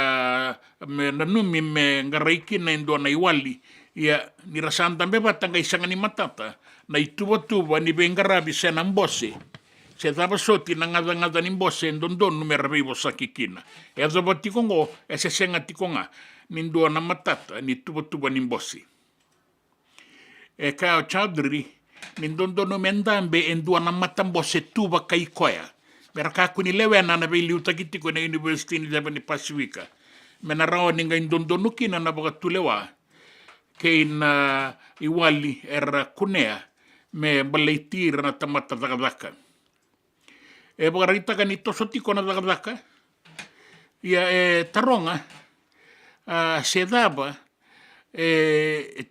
me nanumi me ngaraiki na indo na iwali ya ni rasan tambe batanga isanga ni matata na ituba-tuba ni bengarabi sa ng bose sa taba soti na ngada ni bose ndondon numerabibo sa kikina e zaba tikongo e sesenga tikonga nindo na matata ni tuba-tuba ni bose e ka Chaudhry nindondon numendambe endua na matambose tuba kay koya Mereka kuni lewe na na beli utakiti ko na University ni Deba ni Pasifika. Menarawa ni ngayon dondonuki na nabaga tulewa kay na iwali kunea me balaitir na tamata dakadaka. Baga rita ka nito soti ko na dakadaka. Ya taronga sedaba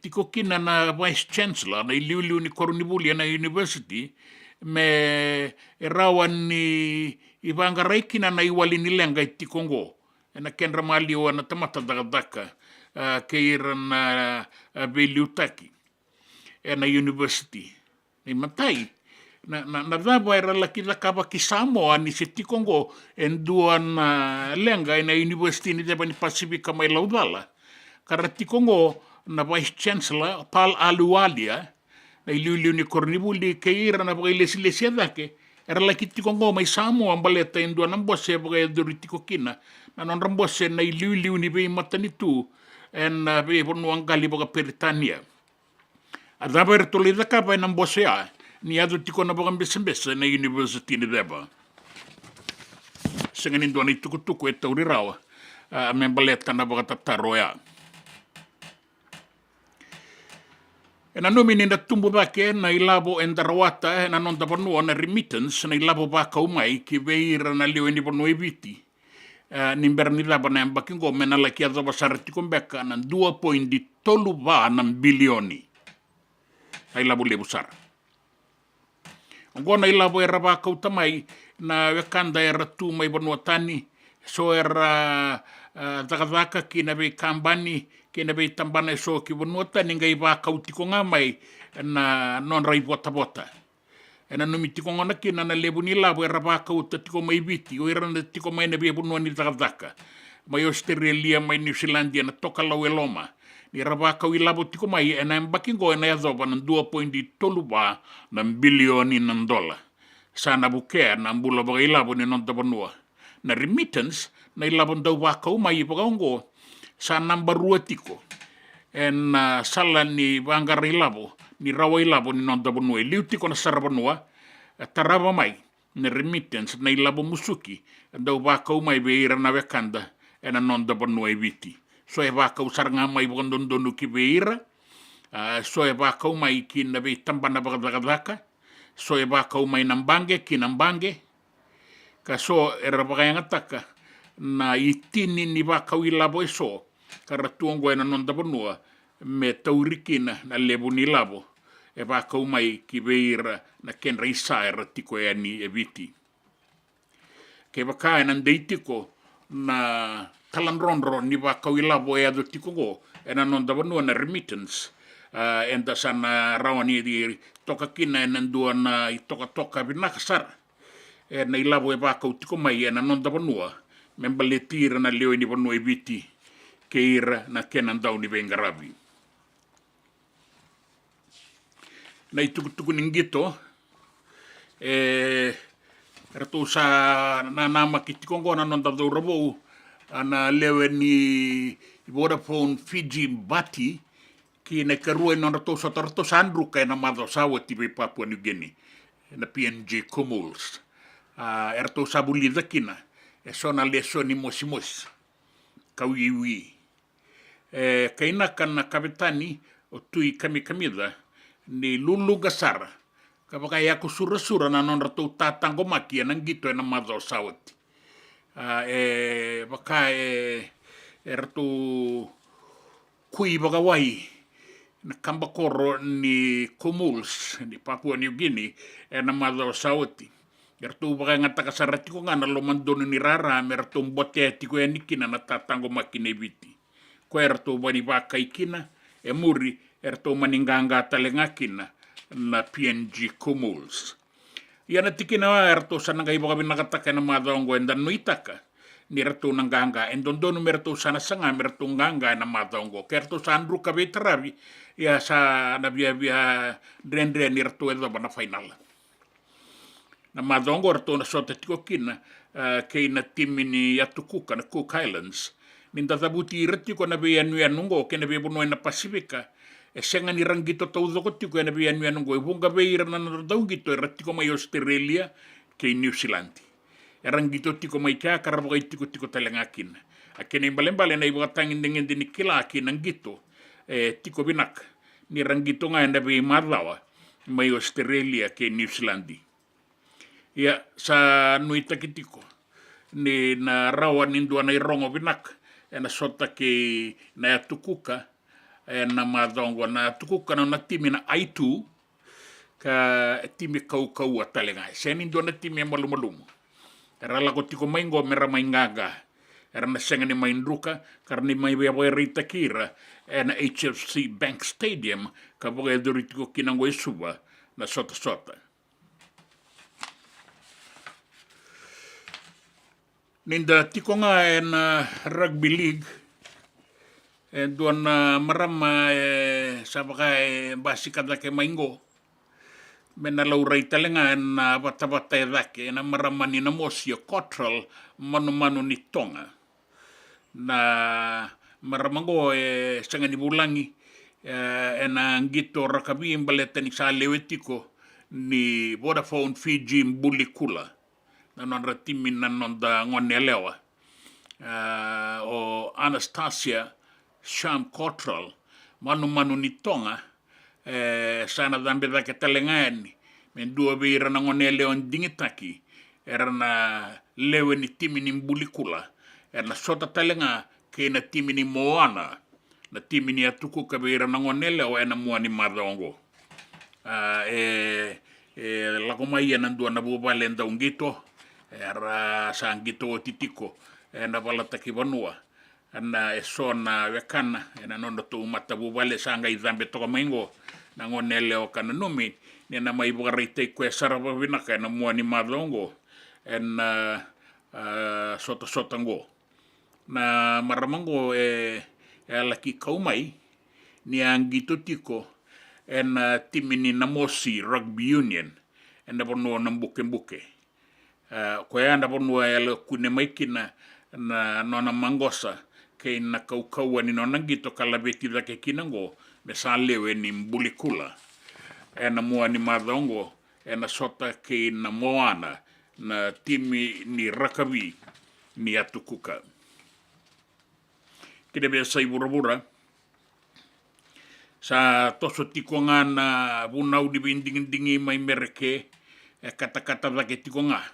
tiko kina na Vice Chancellor na iliuliu ni Koronibulia na University me rawan ni ibangaray kina na iwali nilenga itikongo na kenra maliwa na tamata dakadaka kairan na beliutaki na university ni matai na dabo era laki lakaba kisamo ani sitikongo enduan lenga na university ni Deba ni Pasifika may laudala karatikongo na Vice Chancellor Pal Aluwalia na iliuliu ni Kornibuli kaira na baka ilesi-lesi adake era lakiti ko ngo may samo ang baleta indua ng bose baka duriti ko kina na non rambose na iliuliu ni bay mata nitu en bay pono ang gali baka Peritania at dapat tuloy na ka pa ng bose ni ado tiko na baka besa-besa na University ni Deba sa nganin doon ay tukutuko ito urirawa may baleta na baka tataro na numini na tumbo bake na ilabo endarawata na non tapanua na remittance na ilabo baka umay ki veira na liwe ni pano eviti nimber ni laba na yambaking go menalaki ato basarati kumbeka na 2.3 ba ng bilioni na ilabo lebusar. Ang na ilabo era baka utamay na wekanda era tumay panuatani so era takadaka kinabe kambani kinabe tambana so kibunuata ningai ba kauti ko ngamay na non rai bota ena numiti ko ngona kina na lebu ni labo era ba kauta tiko mai biti o era na tiko mai na be bunu ni takadaka mai Australia mai New Zealandia na toka laweloma ni raba ka labo tiko mai ena mbakingo ena yazoba na 2.3 ba na bilioni ng dola sana buke na mbula ba ilabo ni non tabanua na remittance na ilabon daw wakaw may ipagongo sa number 2 tiko en sala ni bangar ilabo ni rawa ilabo ni non dabonua liuti ko na sarabonua taraba mai na remittance na ilabo musuki daw wakaw may beira na wekanda en non dabonua viti so e wakaw saranga mai bondondonu ki beira so e wakaw mai kin na be tambana bagdagdaka so e wakaw mai nambange kinambange kaso era bagayang ataka na itini ni bakaw ilabo iso karatuongo na non dabanua me taurikina na lebu ni labo e bakaw mai kibeira na ken reisaira tiko ni eviti ke baka nan deitiko na talanronro ni bakaw ilabo e ado tiko go na non dabanua na remittance enda sana rawani di toka kina nandua na itoka binakasar na ilabo e bakaw tiko mai na non dabanua membaletir na leo ni pano eviti keira na kenan daw ni bengarabi na itukutuku ninggito rato sa nanama kitikongo na non daw rabo ana leo ni Vodafone Fiji Bati ki na karua non rato sa Andrew kay na mado sawa tibe Papua New Guinea na PNG Comols Erto sabuli dakina sona leso ni mosimos kauiwi kaina kana kapitani o tui kamida ni lulu gasara kapaka ya kusura na non ratu tatango maki nang gito na mazo sawati baka ertu kui baka wai na kambakoro ni Comoros ni Papua New Guinea na mazo sawati ertu baka ngata kasarati ko ngana lo mandono ni rara mertu mbote tiko enikina na tatango maki neviti ko ertu bani baka ikina muri ertu maninganga talengakina na PNG Comoros yana tikina wa ertu sana ngai baka binakataka na madongo enda nuitaka ni ertu nanganga endondono mertu sana sanga mertu nganga na madongo kertu sandru kabetarabi ya sa na bia drendre ni ertu edo bana final na madongo ertu na sota tiko kina keina timini yatukuka na Cook Islands ninda tabuti retiko na bia nuanungo kena bia buno na Pasifika senga ni rangito tau doko na bia nuanungo bunga beira na daugito retiko mai Australia ke New Zealand rangito tiko mai ka karabo tiko talengakin akene balembale na ibu tangin dengan dini kilaki nang gitu tiko binak ni rangito nga na bia madlawa mai Australia ke New Zealand ya sa nuita kitiko ni na rawa nindua na irongo binak na sota ke na tukuka na madongo na tukuka na timi na aitu ka timi kau atalenga senin do na timi malumalumo era la tiko maingo mera maingaga era na senga ni mainruka karni mai bia rita kira na HFC Bank Stadium ka boga doritiko kinango isuba na sota ninda tiko nga na rugby league doon marama sabaka basikada ke maingo menalaurai talenga na bata dake na marama ni namosio Cottrell manu ni tonga na maramango sanga ni bulangi na ngito rakabi imbaleta ni sa lewetiko ni Vodafone Fiji mbulikula na non ratimin na non da ngonelewa o Anastasia Sham Cottrell manu ni tonga sana dambe da ketalengani men dua beira na ngonelewa dingitaki era na lewe ni timini mbulikula era na sota talenga ke na timini moana na timini atuku ka beira na ngonelewa ena muani madongo lakomai na dua na bubale ndaungito era sangito titiko na balataki vanua na esona wekana na nondo tu matabu vale sanga izambe to maingo na ngonele o kana numi ni na mai bugarite ko saraba vinaka na muani madongo en sotango na maramango laki kaumai ni angito tiko en timini namosi rugby union en bono nambuke ko anda bono ele kune maikina na nona mangosa ke na kau ni nona ngito kalabeti da ke kinango me salewe ni mbulikula na mua ni madongo na sota ke na moana na timi ni rakabi ni atukuka kide be sai burabura sa toso tikonga na bunau di binding-dingi mai mereke kata-kata da ke tikonga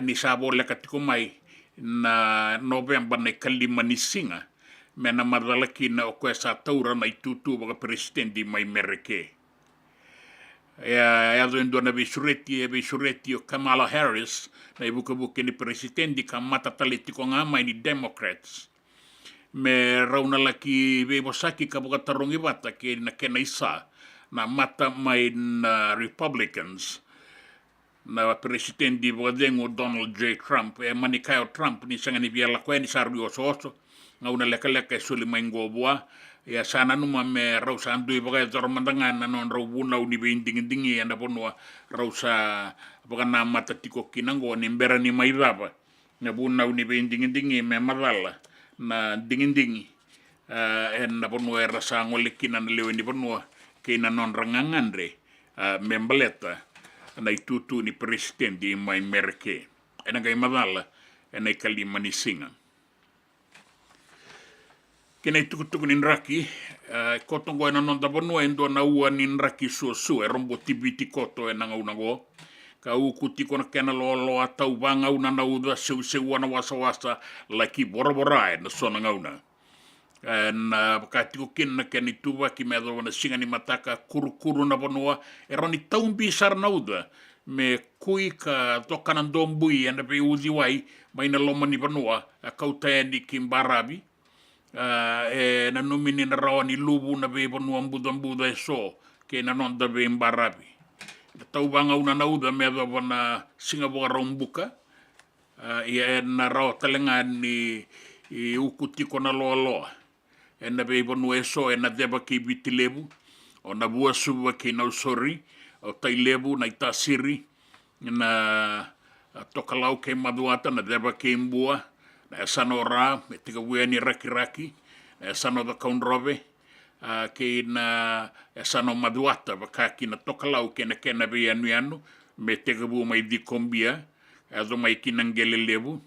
ni sabole ka tikomai na November na kalima ni singa mena madalaki na o sa taura na itutu baka presidenti mai mereke ya do na bisureti o Kamala Harris na ibuka-buka ni presidenti ka mata taliti ko nga mai ni Democrats me rauna laki bebosaki ka buka tarungi bata ke na kena isa na mata mai na Republicans na presidenti bodengo Donald J. Trump manikayo Trump ni sanga ni biala ko ni sarbi oso nga una leka suli maingo bua ya sana numa me rausa andu ibaga zormandanga na non raubuna uni binding-dingi anda ponwa rausa baga na mata tiko kinango ni mbera ni mairaba na buna uni binding-dingi me malala na dingin-dingi en na ponwa rasa ngolekina na lewe ni ponwa kina non rangangandre membaleta na itutu ni presidenti mai merke e na gai madala e nei kalima ni singa. Kena tukutuku nin raki, kotongo e nanonda vanua endo na ua nin raki sua e rombo tibiti koto e nangaunango. Ka uku tiko na kena lo atau vanga una na uda seu ana wasa laki bora e na sona ngauna. Na pakatiko kin na kena tuwa ki mea wana singa ni mataka kuru na vanua e rani taumbi sar na uda me kui ka tokana dombui e na pe uzi wai mai na loma ni vanua a kauta ni kimbarabi. E na numini na rawa ni lubu na ve vanua mbuda e so ke na nonda ve mbarabi. Tau vanga una na uda mea wana Singapore raumbuka e na rawa talenga ni uku tiko na loa e na ve vanua e so e na deba ki biti lebu o na vua suwa ki na usori o tai lebu na itasiri na tokalau ke maduata na deba ki mbua na sano ra me tika ni raki na sano da kaunrove ke na sano maduata vakaki na tokalau ke na kena ve anu me tika bu mai di kombia do mai kinangele lebu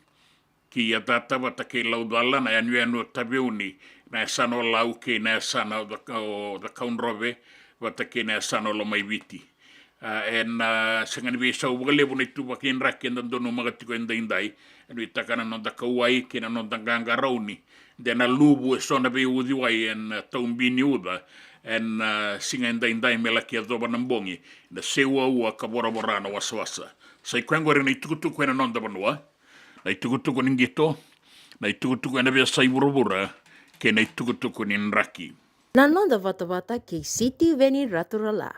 ki atata vata ke laudala na anu tabeuni na sano lau ke na sano da kaunrove vata ke na sano lo mai viti sangani ve sau lebu na tu vakin raki and dono magatiko indai e takana no da kauai ke na no da gangarauni de na lubu e sona ve uzi wai en taumbini uda en singa indai mela ki adoba nambongi na seua ua ka bora na wasa sai kwangore na tukutuku na nonda banua na tukutuku ningito na tukutuku na ve sai burubura ke na tukutuku nin raki na nonda vata ke City Veni Raturala.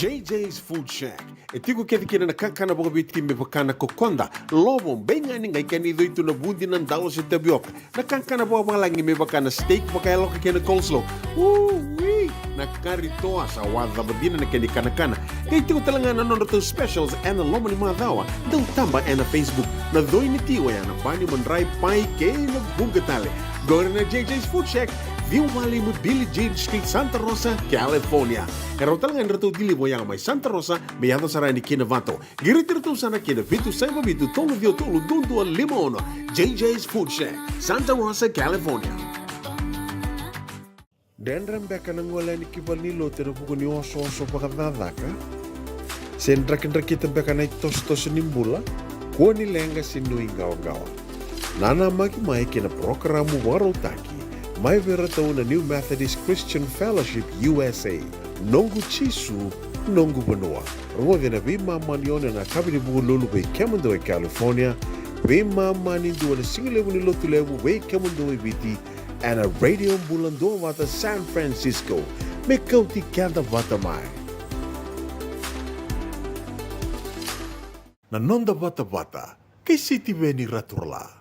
JJ's Food Shack. E tigo ke kina na kankana boga bitki me bakana kokonda. Lobo benga ni ngai kani do itu na bundi nan dalos e tabiok. Na kankana boga malangi me bakana steak baka elo ke kena coleslaw. Wee! Na karitoa sa wadha badina na kani kana. Kay tigo talanga na nono to specials and the lomo ni madawa. Dau tamba na Facebook. Na doi ni tiwa ya na bani mandrai pai ke na bungatale. Go na JJ's Food Shack. Viu Valley mo Billy Jane Street, Santa Rosa, California. Karo talagang rato dili mo yang may Santa Rosa, may ato sarani kinavato. Giritirto sana kina vitu sa vitu tolo dio tolo dundu al limono. JJ's Food Shack, Santa Rosa, California. Dendram beka nang wala ni kibal ni lote na puko ni oso pakadadaka. Sen kita beka na tos nimbula, kuo ni lenga sinuingaw-gawa. Nana magi mai kina programo warotaki. Mai vera tau na New Methodist Christian Fellowship USA. Nongu chisu, nongu banoa. Rongo na vi mamanione na kabini bugu lulu bei Kemando e California. Vi mamani dua na singilewu ni lotu lewu bei Kemando e viti. And a radio bulando wata San Francisco. Me kauti kanda wata mai. Na nonda wata, kay City Veni Raturla.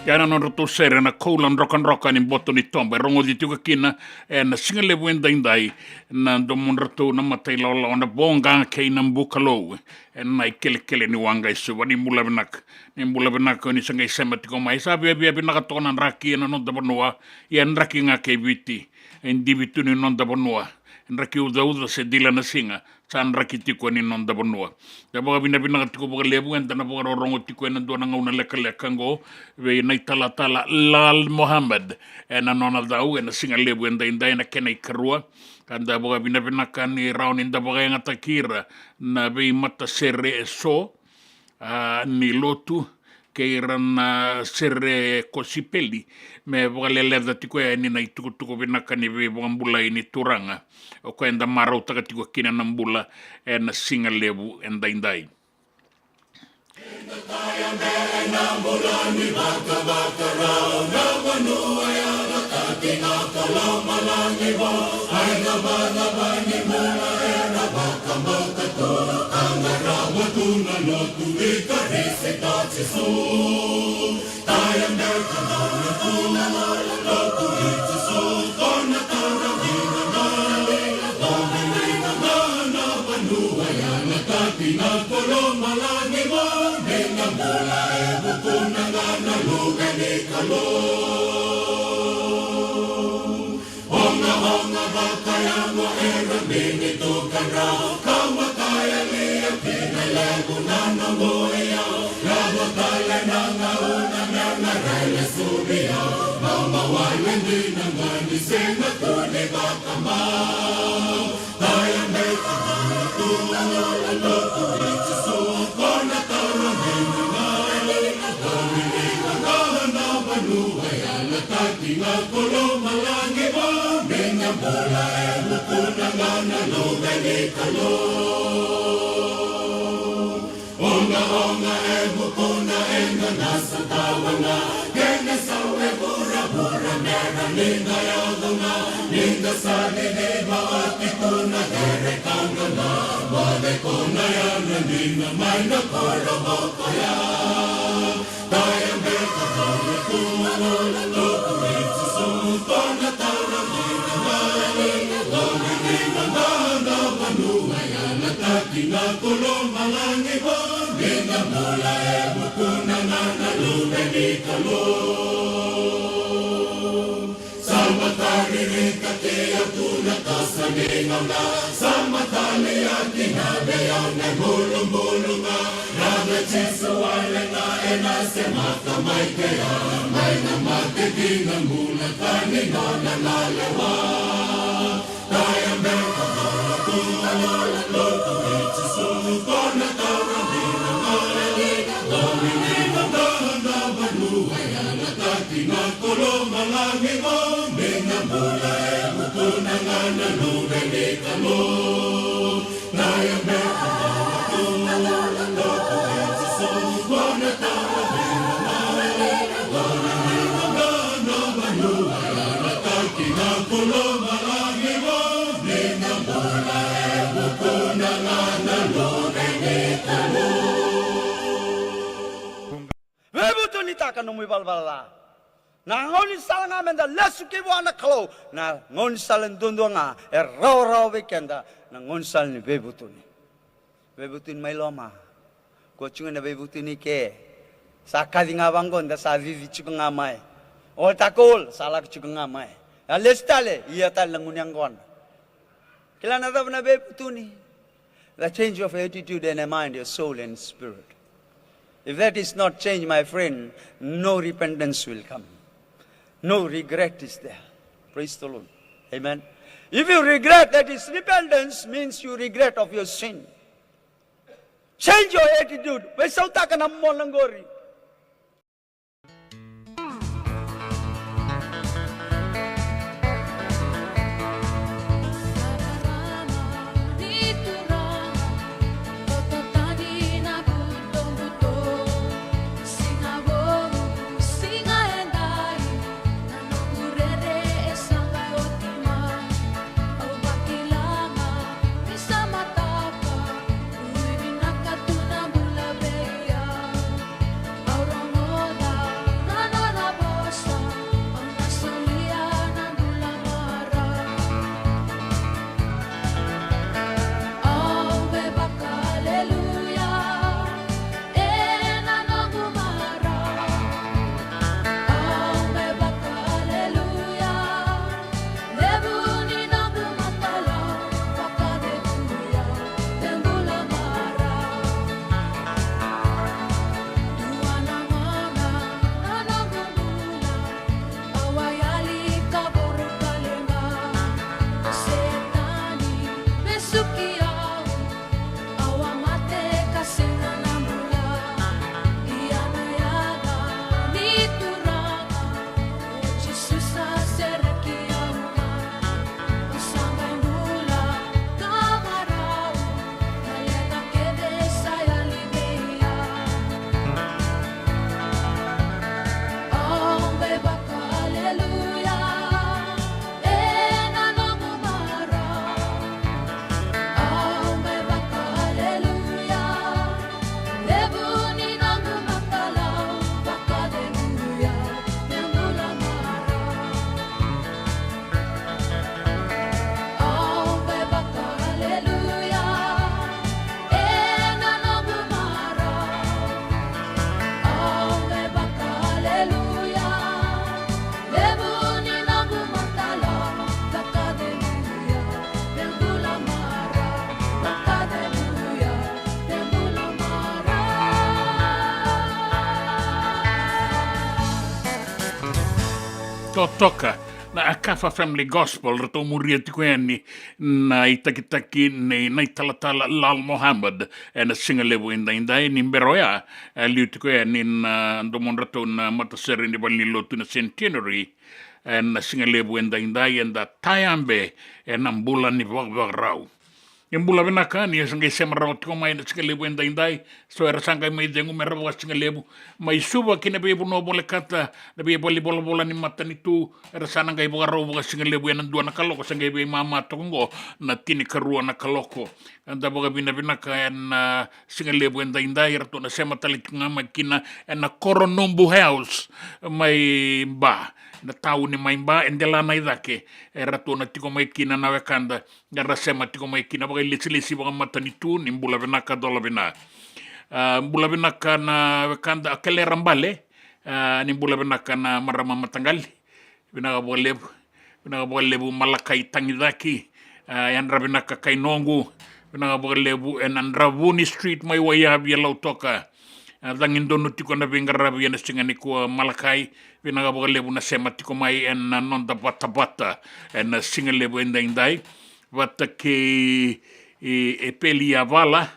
Yana no roto sere na koulan rokan ni boto ni tomba. Rongo di tuka kina na singa lebu indai na domon roto na matai lau na bonga kei na mbukalo. Na kele ni wanga isu wani mula benak. Ni mula benak ni sanga isema tiko mai. Sabi abi nakatona raki na nonda banua. Ian raki nga kei viti. Individu ni nonda banua. Raki uda se dila na singa. San raki tiko ni nonda banua. Ya boga bina tiko boga lebu enta na boga rongo tiko ena dua nanga una leka ngo ve nai tala Lal Mohammed ena nona dau ena singa lebu enda ena kena ikarua kanda boga bina ni raun inda boga yang atakira na ve mata sere so ni lotu keira na sere kosipeli me boga leleda tiko ni nai tuku binaka ni ve boga mbula ini turanga o ko enda marau taka tiko kina na mbula ena singa lebu enda indai. Na ngoni sala nga menda lesu ki wana kalo na ngoni sala ndondo nga raw weekenda na ngoni sala ni bebutuni mai loma ko chunga na bebutuni ke sakadi nga bangon da sa vivi chunga mai o takol sala chunga mai ya lestale iya tal nguni angon kila na na bebutuni the change of attitude and mind, your soul and spirit. If that is not changed, my friend, no repentance will come. No regret is there. Praise the Lord. Amen. If you regret, that is repentance, means you regret of your sin. Change your attitude. Besauta ka na mo lang gori. toka na Akafa Family Gospel rato muria tikueni na itakitaki na italatala Lal Mohammed na singa lebu inda ni mberoya liu tikueni na ndomon rato na mataseri ni balilo tu na centenary na singa lebu inda and tayambe na mbula ni wagrau Imbula vinaka ni sangai semara tiko mai na singa lebu inda so era sangai mai dengu mera wa singa lebu mai suba kina be no bole kata na be boli bola ni mata ni tu era sana ngai boga ro boga singa lebu na dua na kaloko sangai be mama tongo na tini karua na kaloko anda boga bina vinaka na singa lebu inda era to na sema tali ngama kina na koronombu house mai ba na tau ni mai ba endela na idake era to na tiko mai kina na wekanda era sema tiko mai kina boga lisi boga mata ni tu ni mbula vinaka dola vina mbula vinaka na wekanda akele rambale ni mbula vinaka na marama matangali vinaka boga lebu malakai tangidaki yandra vinaka kainongu vinaka boga lebu Ravuni Street mai wayabi lau toka dangin dono tiko na vingarabi na singani ko malakai vinaka boga lebu na sema tiko mai na nonda bata na singa lebu indai vata ke peli avala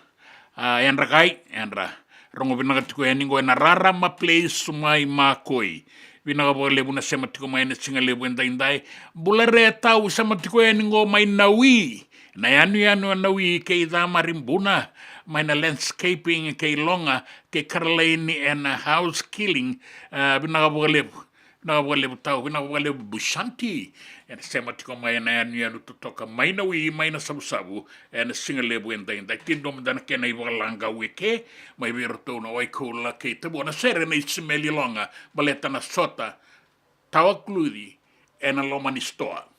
yandra kai yandra rongo vinaka tiko yaningo na rara ma place mai makoi vinaka boga lebu na sema tiko mai na singa lebu indai bulare tau sama tiko yaningo mai nawi na yanu nawi ke marimbuna mai na landscaping ke longa ke karlaini and house killing vinaka boga lebu tau vinaka boga lebu bushanti and sema tiko mai na yanu toka mai nawi mai na sabu and singa lebu indai tindo mdana kena iwa langa wike mai virto na waikula ke tabo na sere na ismeli longa baleta na sota tawa kludi and lomani stoa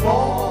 Oh,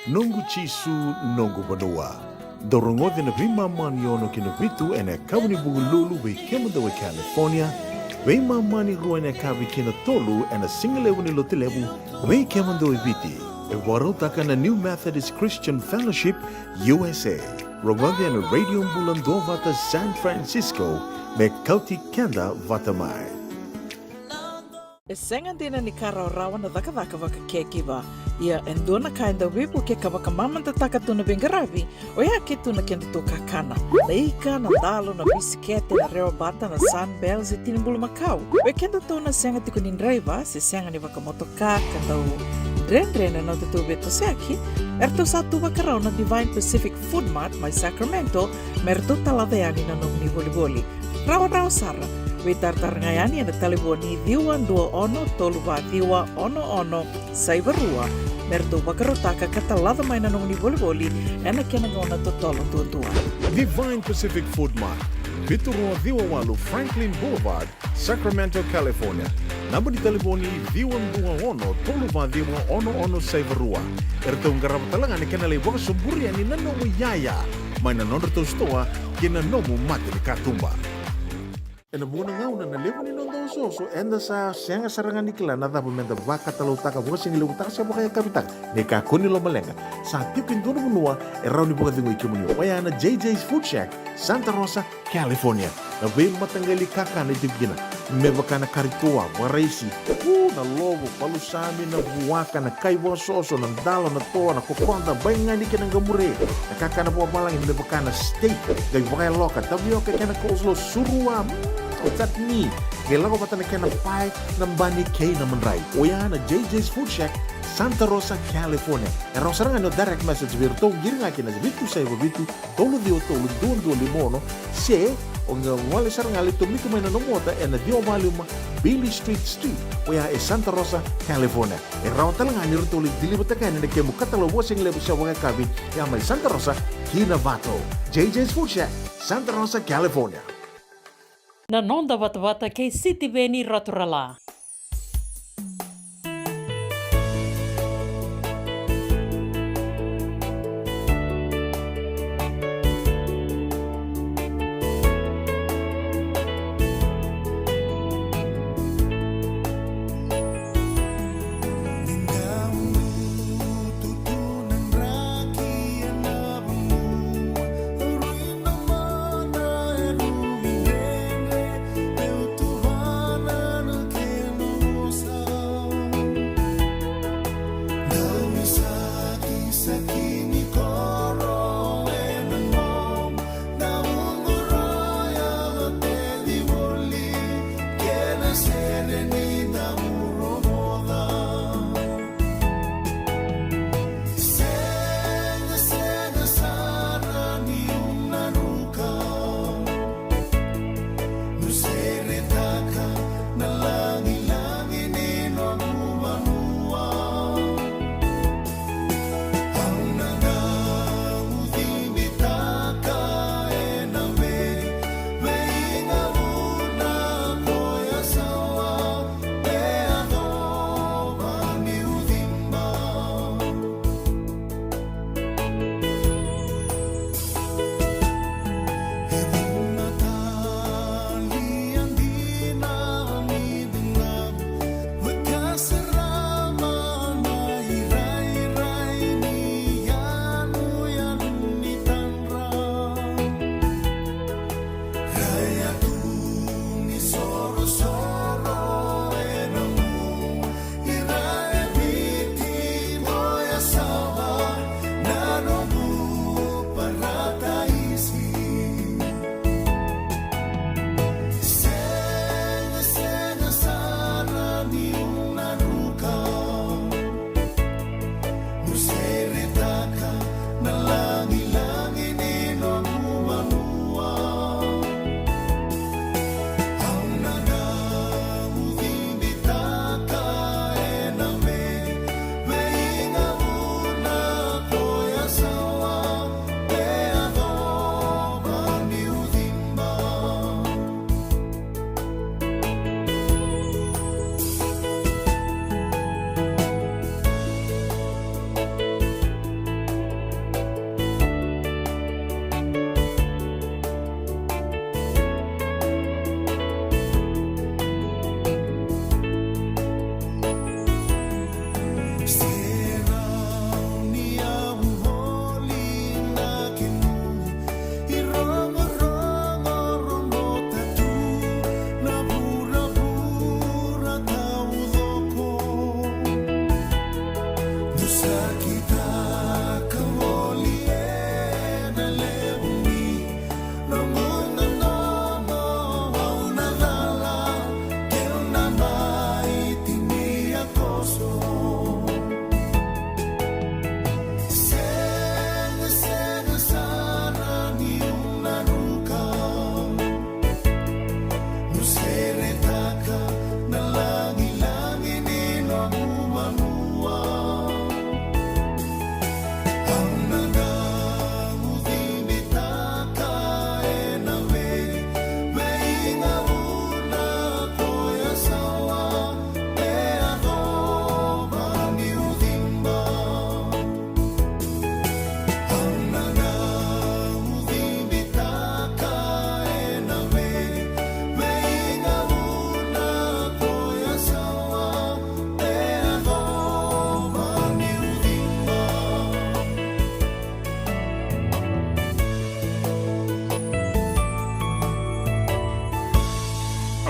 Nungu chisu nungu banua. Dorongo na vima mani ono kina vitu ene kawani bugu lulu we kemada we California. Vima mani rua ene kawi kina tolu ene singalewu ni lotilewu we kemada we viti. E warotaka na New Methodist Christian Fellowship USA. Rongode ene radio mbulan do vata San Francisco me kauti kenda vata mai. E senga dina ni kara rawa na daka waka kekiwa. Ia endona kainda wipu ke kawaka mamanta taka tuna bengaravi o ia ke tuna kenda to kakana. Leika na dalo na bisikete na reo bata na sunbells e tinimbulu makau. We kenda to na senga tiko ni driver se senga ni waka motoka kanda u drendre na te tu beto seaki. Erto satu wakarao na Divine Pacific Food Mart mai Sacramento merto talaveani na nong ni voliboli. Rawa sara. We tartarangayani na taliboni diwa dua ono toluwa diwa ono saivarua merto wakarotaka katalada mai na nong ni voliboli ena kena ngona totolo tua. Divine Pacific Food Mart. Viturua Diwa Walu Franklin Boulevard, Sacramento, California. Namba di telefoni Diwa Dua Ono Toluwa Diwa ono saivarua. Erto ngarap talangan ni kena lewak suburi ani nanomu yaya. Mai na nondor tostoa kena nomu mati ni katumba. E na buona ngauna na lewa ni nondo soso enda sa senga sarangan nikla na dapat menda vaka talutaka buka singi lewutaka siya buka ya kapitaka ne kakuni lo malenga sa tipin dono munua e rauni buka dingo ikimunio waya na JJ's Food Shack Santa Rosa, California na vei matangali kaka na itigina me baka na karitoa waraisi na lobo palusami na buwaka na kaiwa soso na dalo na toa na kokonda bainga ni kinang gamure na kaka na buwa malang me baka na steak gai baka loka tabioka kena coleslaw surua That's me. Kailan ko pata na kaya na pie ng bani kay na manray. O yan na JJ's Food Shack, Santa Rosa, California. E raw sarang ano direct message virto giri nga kina bitu sa iba bitu tolo dio tolo duon limono se o nga wala sarang ali tumiko may nanumota e na dio maluma Billy Street. O yan e Santa Rosa, California. E raw talang ani rito ulit dilibata kaya na kaya mukatalo wasing lebo siya wanga kabi ya may Santa Rosa, Kinavato. JJ's Food Shack, Santa Rosa, California. Na nonda wata kei City Veni Raturala.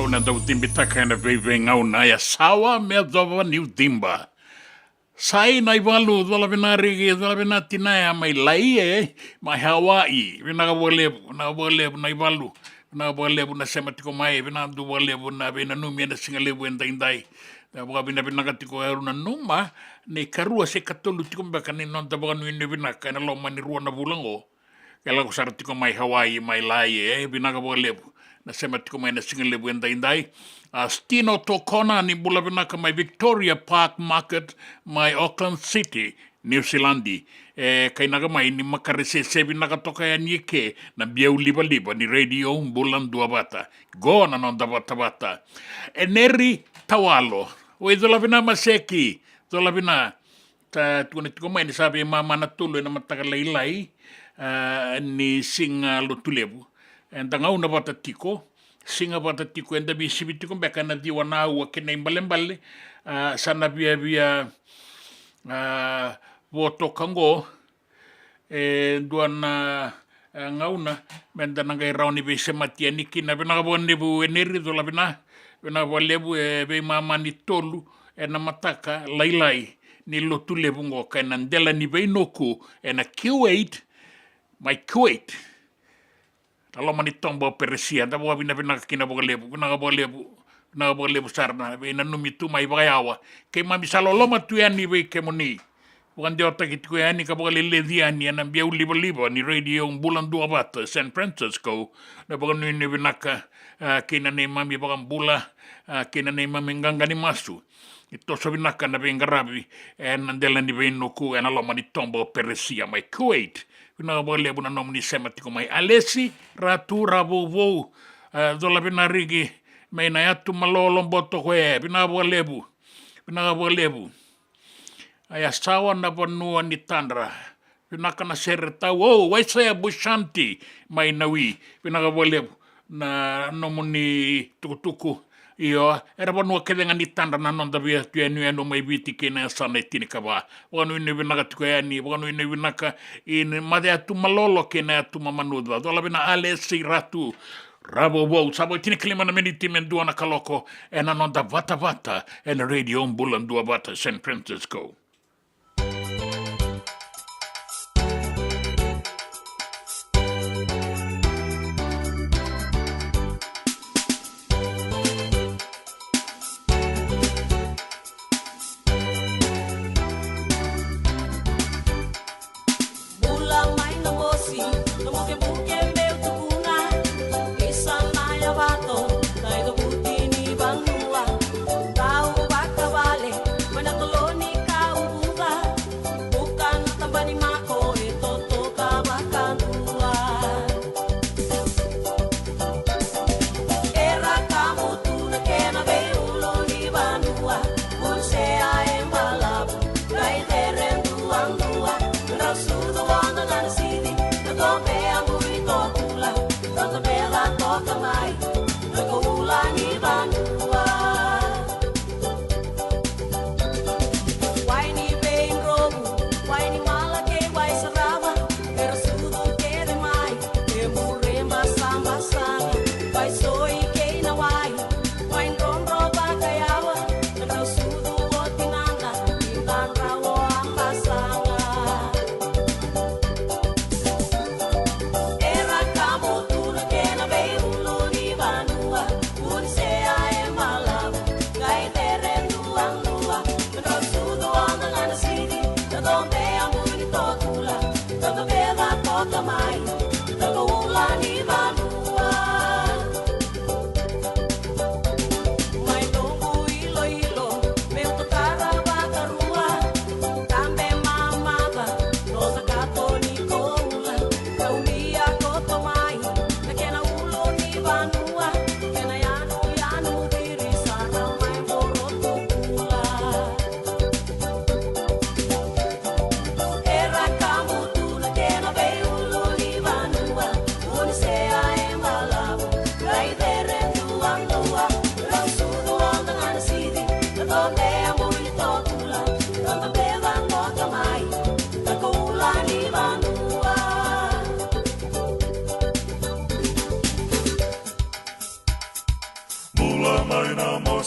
una da utimbita kana veve ngauna ya sawa me dova new dimba. Sai nai walu dola bina rigi dola bina tinaya mai lai mai Hawaii bina walebu nai walu na walebu na sematiko mai bina du walebu na bina numi na singalebu endai na bina katiko na numa ne karua se katolu tiko mbaka ni non da banu ni bina kana lo mani ruo na bulango kala ko sartiko mai Hawaii mai lai bina walebu na sematiko mai na singalebu endai Stino Tokona ni bula binaka mai Victoria Park Market mai Auckland City, New Zealandi. Kai naga mai ni makarese se binaka toka ya nieke na biau liba ni radio bulan dua bata. Go na non da bata. Neri Tawalo. Oi dola bina maseki. Dola bina ta tuane tiko mai ni sabi mama na tulu na mataka lailai ni singa lotulebu. Ndanga una bata tiko. Singa bata tiko enda bi sibiti ko beka na diwana wa kena imbalembale sana bia voto kango duana ngauna menda nanga rauni be sematia niki na bena bonne bu eneri do la bena bolebu be mama ni tolu na mataka lailai ni lotule bungo kana ndela ni be noku na Kuwait my Kuwait Kalau mani tombo Persia, da bo bina kina bolebu sarna, bina numi tu mai bagayawa. Ke mami saloloma tu yani be kemoni. Bukan dia otak itu yani ka bogale dia ni ana biau liba ni radio bulan dua bata San Francisco. Da bukan ni binaka kina ne mami bukan bula kina ne mami nganga ni masu. Ito so binaka na bengarabi en andela ni benoku en aloma ni tombo Persia mai Kuwait. Bina boleh buna nom ni sematiko mai alesi ratu rabovo dola bina rigi mai na yatu malolom boto kwe bina bolebu aya sawa na bonua ni tandra bina kana serta wo waisa bushanti mai nawi bina bolebu na nomuni tukutuku Iyo, era bonua kedenga ni tanda na nonda bia tu enu mai biti kena sana tini kaba. Wanu inu binaka tu yani, wanu inu binaka in made atu malolo kena atu mamanudwa. Dola bina alesi ratu rabo wo sabo tini klima na meniti mendua na kaloko ena nonda vata ena radio bulan dua vata San Francisco. Tau baka vale, when a coloni cow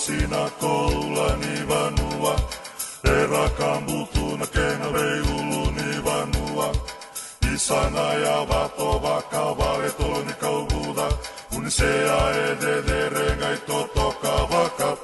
sina koula ni vanua. Era kambutu na kena veulu ni vanua. Isana ya vato vaka vale tolo ni kaubuda. Unisea e de renga i toto kavaka.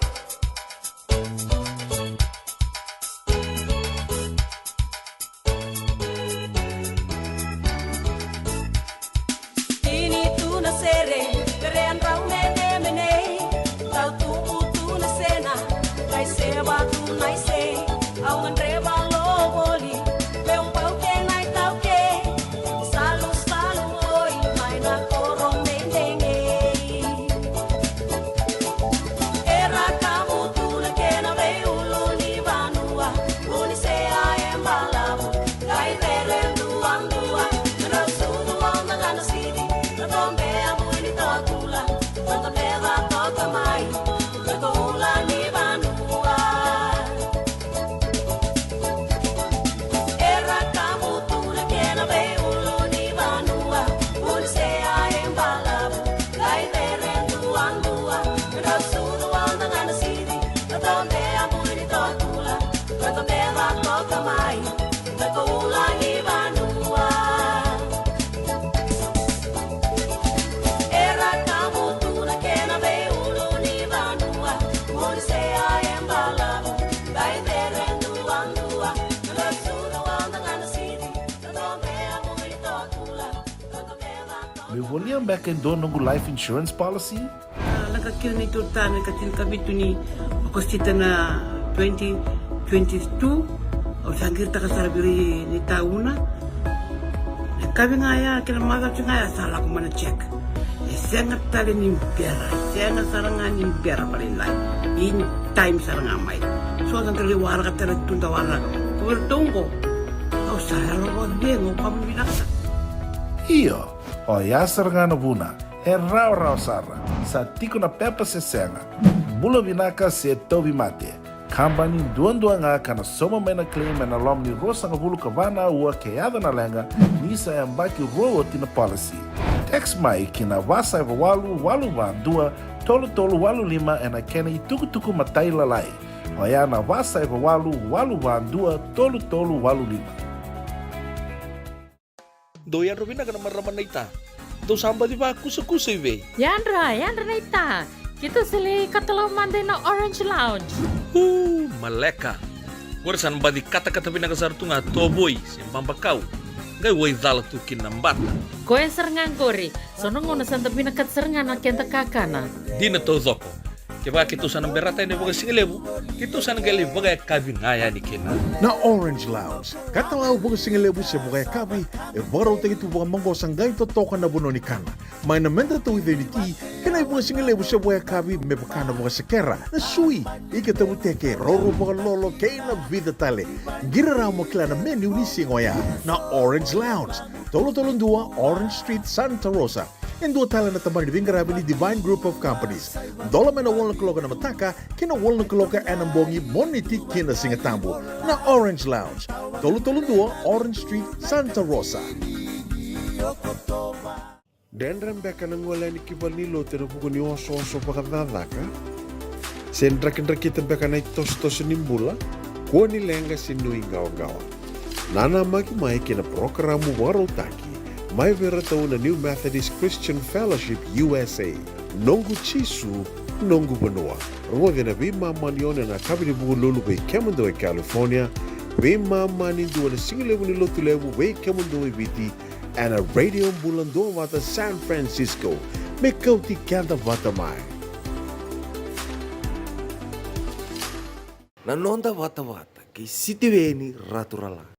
Mevonia back in donongu life insurance policy? Laka kira ni tutana katil kabitu ni makostita na 2022 o sangir takasara biri ni tauna. Kabi ngaya kira maga ngaya salah ko mana check. Sengat tali ni biara, sengat sarangan ni biara balilai. In time sarangan mai. So ang kali wara katara tunda wara. Kubertongo. Au sahara ko dengo pamilaka. Iyo, o yasar nga na buna, e rau sara, sa tiko na pepa se senga, bula vinaka se tobi mate, kambani duan nga kana soma mena claim na lom ni rosa nga bulu kavana ua keada na lenga, nisa e ambaki roa tina policy. Text mai kina wasa eva walu dua, tolu walu lima e na kena i tuku matai lalai, o ya na wasa eva walu dua, tolu walu lima. Doyan Robina kana maraman naita. Do samba di ba kusa iwe. Yandra naita. Kita sili katalaw mande na Orange Lounge. Maleka. Warasan ba di kata-kata pinakasartunga toboy siyang pambakaw. Ngay way dala tu kinambata. Koe serangan kori. Sono ngona santa pinakat serangan na kenta kakana. Di na to zoko. Kaya kita sana berata ini bagai singlebu, kita sana gali bagai kabin ngaya ni kena. Na Orange Lounge, katalaw bagai singlebu siya bagai kabi, e baraw tayo ito bagai manggo sanggay to toka na buno ni kana. May namenda to identity, kena bagai singlebu siya bagai kabi, may bakana bagai sekera, na sui, ikatabu teke, roro bagai lolo, kaya na vida tale. Giraraw mo kila na menu ni singoya, na Orange Lounge, tolo-tolong 2, Orange Street, Santa Rosa. En dua tala na tamang divingarabi ni Divine Group of Companies. Dola na walong kaloka na mataka, kina walong kaloka anambongi moniti kina singatambo na Orange Lounge. Tolo-tolong 2, Orange Street, Santa Rosa. Dendram beka nang wala ni kibal nilo tino puko ni oso pakadadaka. Sen drakin-drakitan beka na itos-tos nimbula, kuwa ni lenga sinuingaw-gawa. Nana magi-mai kina programo warotaki. Mai vera tau na New Methodist Christian Fellowship USA. Nongu chisu, nongu banua. Roge na bima manione na kabini bugu lulu bei kemando e California. Bima mani dua na singilebu ni lotu lebu bei kemando e biti. And a radio bulan doa wata San Francisco. Me kauti kanta wata mai. Nanonda wata kay sitiweni raturala.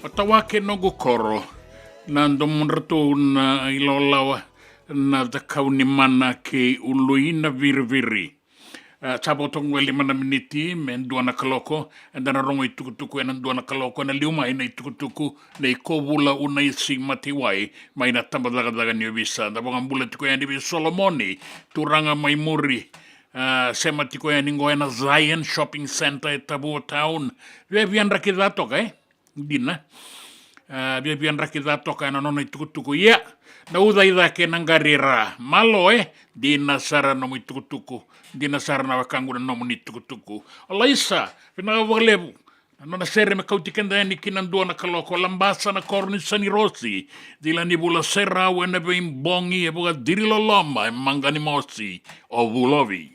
O tawa ke nogu koro, na ndomunratu na ilolawa na takau ni mana ke uluina virviri. Sabotong wali mana miniti men duana kaloko and then rongo tukutuku and duana kaloko na liuma ina tukutuku na ikobula una isi matiwai mai na tambadaga ni visa da bonga bula tuku ya ni Solomoni turanga mai muri sema tiko ya ningo na Zion Shopping Center e Tabu Town via vian rakidato kai dina via vian rakidato kai na nona tukutuku ya na udaida ke nangarira malo dina sara no tukutuku dina sara na wakangu na no tukutuku alaisa vina walebu na sere me kautikenda ni kinandua na kaloko lambasa na korni sani rosi dila ni bula sera wena be mbongi e buga dirilo loma e mangani mosi o bulovi.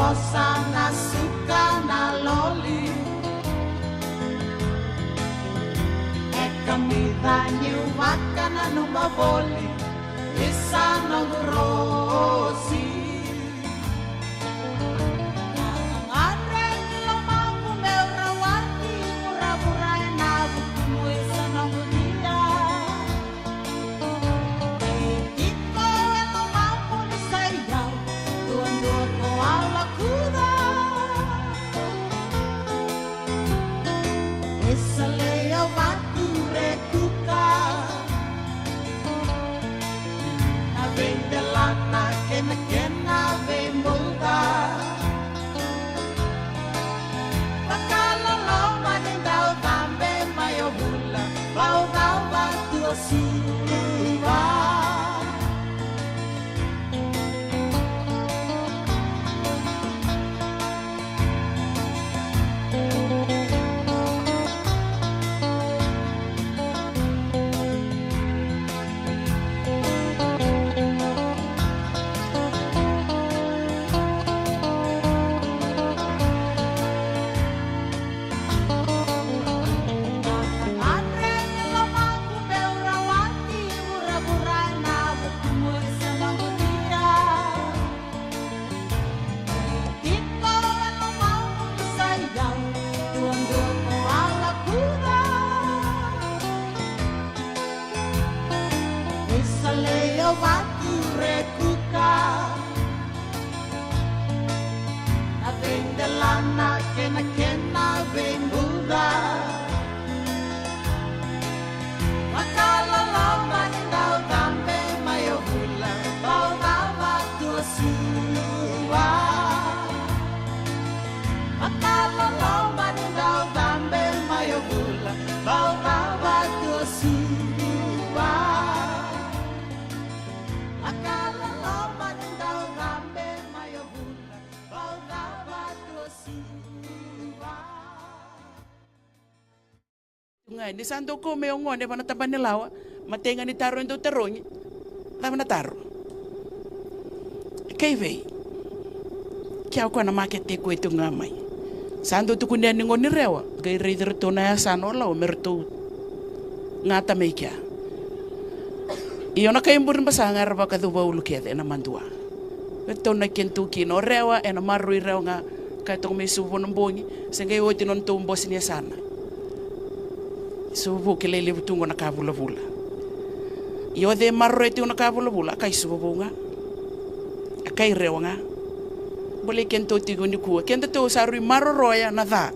Sana suka na loli kamidhanyi wakana numavoli isana rosi Ni santo come ngone bana tabane lawa matenga ni taro ndo terongi lava na taro keve kia ko na market te ko itu ngamai santo tu kunia ni ngoni rewa gai reider tona ya sanola o merto ngata meikia. Iona kai mburin basanga raba ka duwa ulukete na mandua. Ito na kentuki no rewa e na marui rewa nga kai tong may subo ng bongi senga i oti non tumbo sinia sana. Subo kile libutungo na kabula-bula. Iyo de marui iti na kabula-bula kai subo nga. Kai rewa nga. Boleh kentuki ko ni kuwa. Kenta to sarui maroroya na da.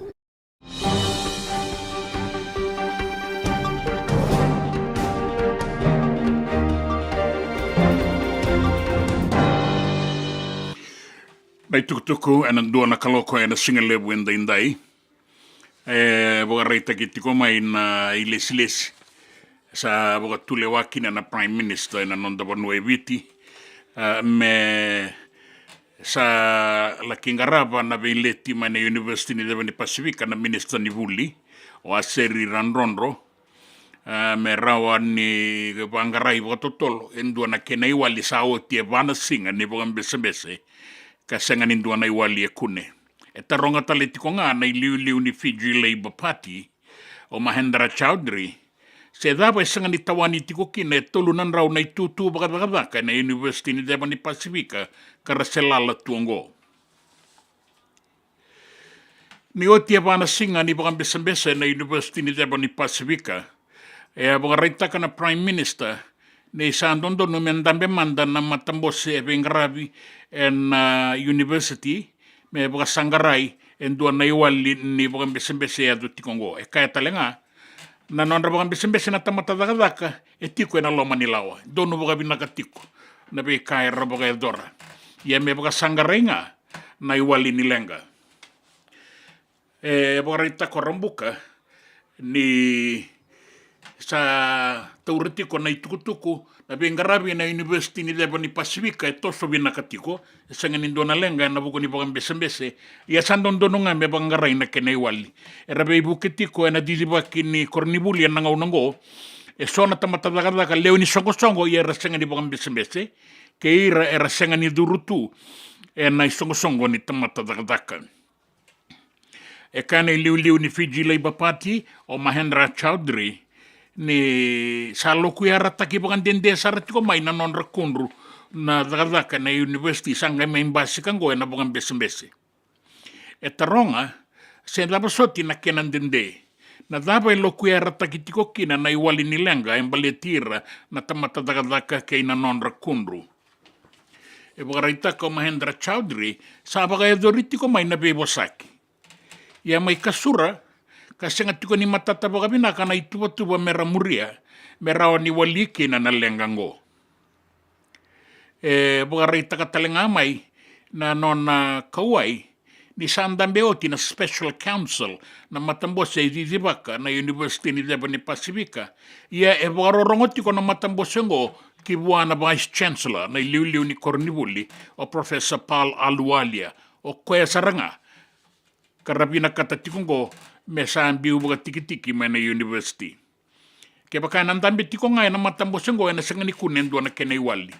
Nai tukutuku ana dua na kaloko ana singalebu enda indai. Boga reita ki tiko mai na ilesi-lesi. Sa boga tule wakina na Prime Minister na nonda banua eviti. Me sa la kingaraba na veileti mai na University ni Devani Pasifika na Minister ni Vuli. O aseri ranronro. Me rawa ni bangarai boga totolo. Endua na kena iwali sa oti e vana singa ni boga mbese-mbese. Kasenga ni ndua na iwali e kune. E taronga taleti ko nga na iliu-liu ni Fiji Labour Party o Mahendra Chaudhry. Se dhaba e sanga ni tawani tiko kina e tolu nan rau na itutu bakadakadaka na University ni Devani Pasifika karaselala tuongo. Ni oti e vana singa ni bakambesa-besa na University ni Devani Pasifika. E bakareitaka na Prime Minister ne sandondo no mendambe manda na matambose e vengravi en university me baka sangarai en dua na iwali ni baka mbese adu tikongo e kaya talenga na nondra baka mbese na tamatadakadaka e tiko na loma nilawa dono baka binaka tiko na be kaya rabaka e dora ia me baka sangarai nga na iwali nilenga e baka rita korambuka ni sa tauretiko na itukutuku na bengarabi na University ni Devani Pasifika e toso binakatiko e sanga nindona lenga na buko ni baka mbese ia sandondo nga me bangarai na kena iwali e rabe ibuketiko e na didibaki ni kornibuli na ngaunango e sona tamatadakadaka leo ni songo-songo ia rasenga ni baka mbese ke ira e rasenga ni durutu e na songo-songo ni tamatadakadaka e kane liu-liu ni Fiji Labour Party o Mahendra Chaudhry ni sa loku ya rataki bakan dende sarati ko mai na non rakundru na dakadaka na university sanga mai mbasi kango na bakan bese e taronga se daba soti na kenan dende na daba loku ya rataki tiko kina na iwali nilenga en baletira na tamata dakadaka kay na non rakundru e bakareita ko Mahendra Chaudhry sa baka edoriti ko mai na bebosaki ia mai kasura kasi nga tiko ni matataba kami na kana ituwa-tuwa mera muria, mera ni waliki na nalengango. Buka reita katalenga mai na nona kawai ni sandambe oti na special council na matambose ididibaka na University ni Devani Pasifika. Ia buka rorongoti ko na matambose ngo kibuwa na Vice Chancellor na iliu-liu ni Kornibuli o Professor Paul Aluwalia o Koya Saranga. Karabina katatikong me sambiu buka tiki-tiki mai na university. Ke baka nandambe tiko nga na matambose ngo na sangani kunen dua na kena iwali.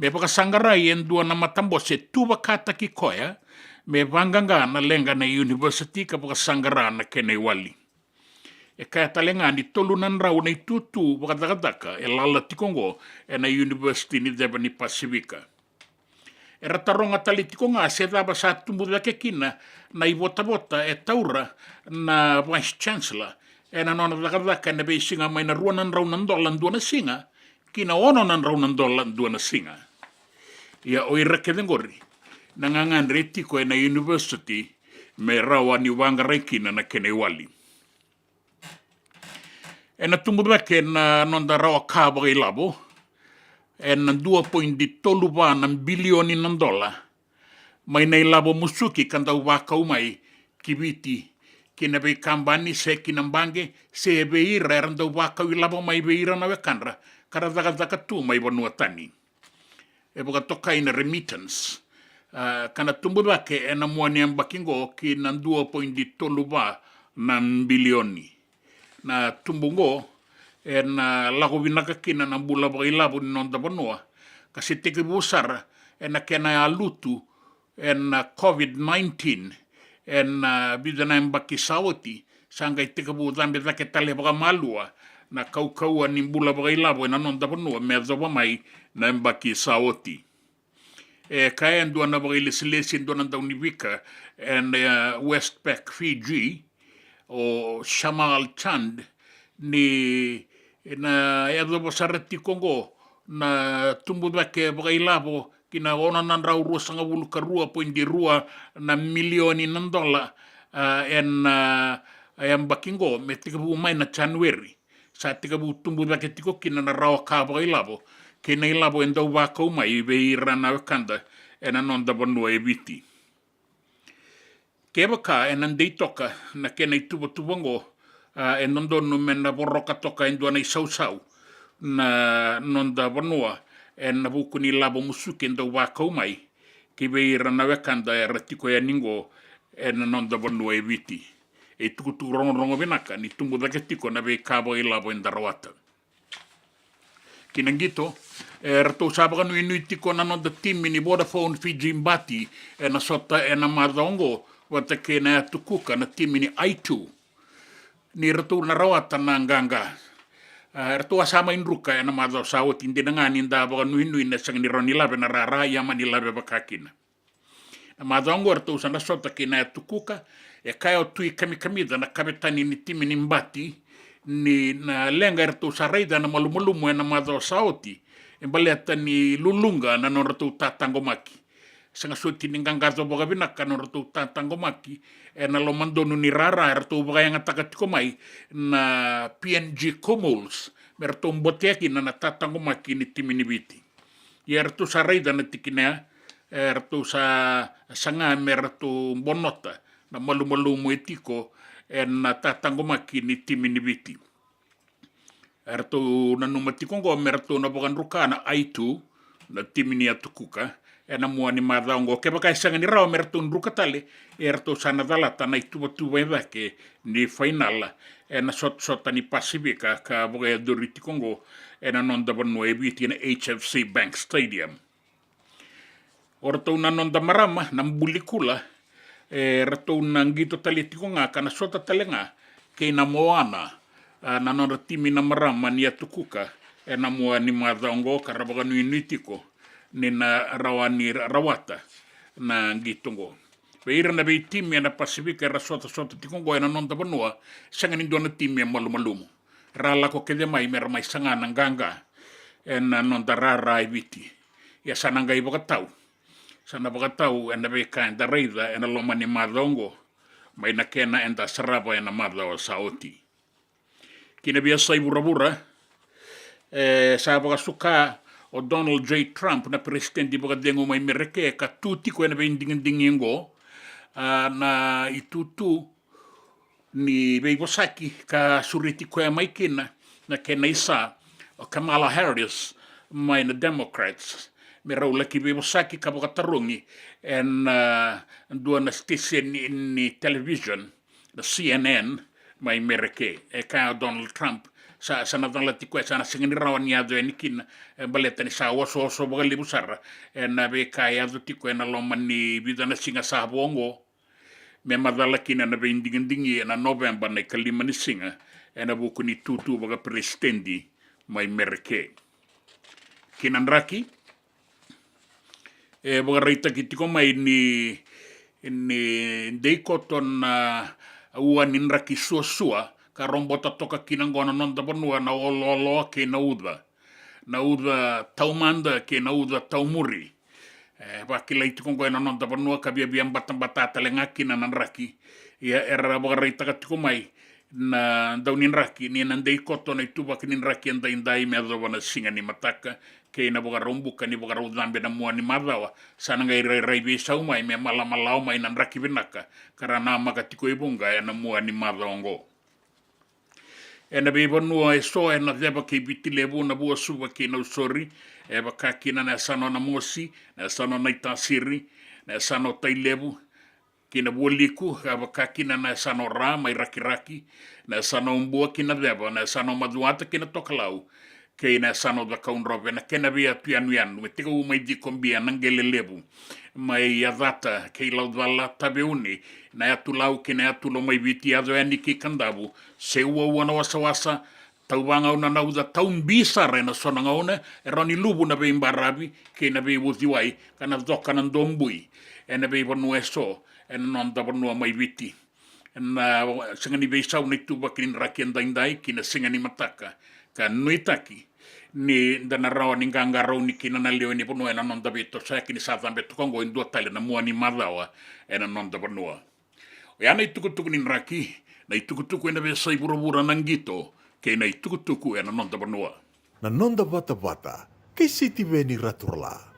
Me baka sangarai en dua na matambose tu baka taki koya me banganga na lenga na university ka baka sangara na kena iwali. E kaya talenga ni tolunan rau na itutu baka dakadaka e lala tiko ngo na University ni Devani Pasifika. E rataronga talitiko nga se daba sa tumbuda ke kina na ibota-bota e taura na Vice Chancellor e na nona dakadaka na be singa mai na ruanan raunan dolan dua na singa kina ononan raunan dolan dua na singa. Ia oira ke dengori nangangan retiko e na university me rawa ni wangarai kina na kene wali. E na tumbuda ke na nonda rawa kaba i labo e na 2.3 bilioni ng dola may nailabo musuki kanda wakau mai kibiti kinabe kambani se kinambange se beira randa wakau ilabo mai beira na wekanra karadaka tu mai banuatani e boga toka ina remittance kana tumbuda ke na muani ambakingo ki na 2.3 bilioni na tumbungo en lago binaka kina na bula bailabo ni nonda banua kasi teke busar en kena alutu en COVID-19 en bidana mbaki sawati Sanga tika bu zambe zake tale baka malua na kaukau ni bula baka ilabo na non tapanua me zawa mai na mbaki saoti. Kaya ndua na baka ilisilesi ndua na dauni wika and Westpac Fiji o Shamal Chand ni na yadobo sarati Kongo na tumbu zake baka ilabo kina ona nan raurua sanga bulu karua poindi rua na milioni nan dola en bakingo me tika bu mai na January sa tika bu tumbu zake tiko kina na rawa ka baka ilabo kina ilabo en dau wako mai be irana wakanda en anonda bonua e viti keba ka en andei toka na kena i tubango en nondo no mena boroka toka en duana i sau na nonda bonua en na buku ni labo musuke en dau wako mai ke be irana wakanda e ratiko ya ningo en nonda bonua e viti e tukutu rongo benaka ni tumbu dake tiko na be kabo i labo en darawata kinangito rato sabaka nui tiko na nonda timi ni Vodafone Fiji Mbati na sota na madongo wata ke na tukuka na timi ni I2 ni rato na rawata na nganga rato asama inruka na madao sawot hindi na nga ninda baka nui na sang ni Ronnie Labe na raraya manilabe bakakina na madongo rato sa na sota ke na tukuka kaya tui kami-kamida na kabitani ni timi ni Mbati ni na lenga rato sa raida na malumulumu na madao saoti baleta ni lulunga na noratu tatangomaki sanga suti ningangazo boga binaka noratu tatangomaki na lomandonu ni rara ratu boga yang atakatiko mai na PNG Comols merto mboteki na tatangomaki ni timinibiti yertu sa raida na tikina ertu sa sanga mertu bonota na malumumu etiko na tatangomaki ni timinibiti erto na numati kongo merto na bokan rukana I2 na timini atukuka na muani madongo ke baka sanga ni raw merto rukatale erto sana dalata na itu vake ni final na sot ni Pasifika ka boga doriti kongo na nonda bonno ebiti na HFC Bank Stadium orto na nonda marama na mbulikula erto na ngito taliti konga kana sota talenga ke na moana na nora timi na marama ni atukuka na mua ni madongo karabaga nui tiko ni na rawani rawata na ngitongo veira na be timi na Pasifika ra sota tikongo na nonta banua sanga ni dona timi malumalumu rala ko kede mai mer mai sanga na nganga na nonta rara ibiti ya sananga iboka tau sana boka tau na be kan da reida na loma ni madongo mai na kena enda saraba na madao saoti kina biasa ibura-bura sa baka suka o Donald J. Trump na presidente baka dengo mai mereke ka tuti ko na bending-dingingo na itutu ni Beibosaki ka suriti ko mai kina na kena isa o Kamala Harris mai na Democrats merau laki Beibosaki ka baka tarungi dua na station ni television na CNN mai mereke ka Donald Trump sa natang latiko sa singin rawan niya do enikin baleta ni sa waso baga libusara na be kaya do tiko na loman ni bidana singa sa bongo me madala kina na be indingi na November na kalima ni singa na buku ni tutu baga presidenti mai mereke kinanraki baga reita kitiko mai ni deikoton uan inraki sua ka rombota toka kinangona nonda bonua na olo ke na uda taumanda ke na uda taumuri bakila itu kongo na nonda bonua ka bia batata talengaki na nanraki ya era bagarita ka tikomai na daunin raki ni nandei koto na itu bakinin raki anda indai me adobana singa ni mataka ke na boga rombuka ni boga rodambe na mua ni madawa sana ngai rai besau mai me malamalau mai nan raki benaka karana maka tiko ibunga na mua ni madongo na be bonua so na deba ke bitilebu na bua suba ke no sori baka kina na sano na mosi na sano na itasiri na sano tailebu kina buoliku baka kina na sano ra mai raki na sano mbua kina deba na sano maduata kina tokalau ke na sano da kaun robe na kena bia tuanuan me tiko mai di kombia nangele lebu mai adata kei lau vala tabeuni na atu lau ke na atu lo mai viti ado ani ki kandavu se ua na wasa tauwanga una na uda taumbisa re na sona ngauna e roni lubu na vei mbarabi ke na vei wuziwai kana doka na ndombui e na vei vanua so e na nonda vanua mai viti e na singani vei sau ni tuba kini raki andaindai ki na singani mataka ka nuitaki ni dana rawa ni ganga rau ni kina na leo ni ponua na nonda beto sa kini sa tambe tukongo indua tale na mua ni madawa e na nonda ponua o ya na itukutuku ni raki na itukutuku ena be sai burabura nangito ke na itukutuku e na nonda ponua Na nonda bata kei siti veni raturla.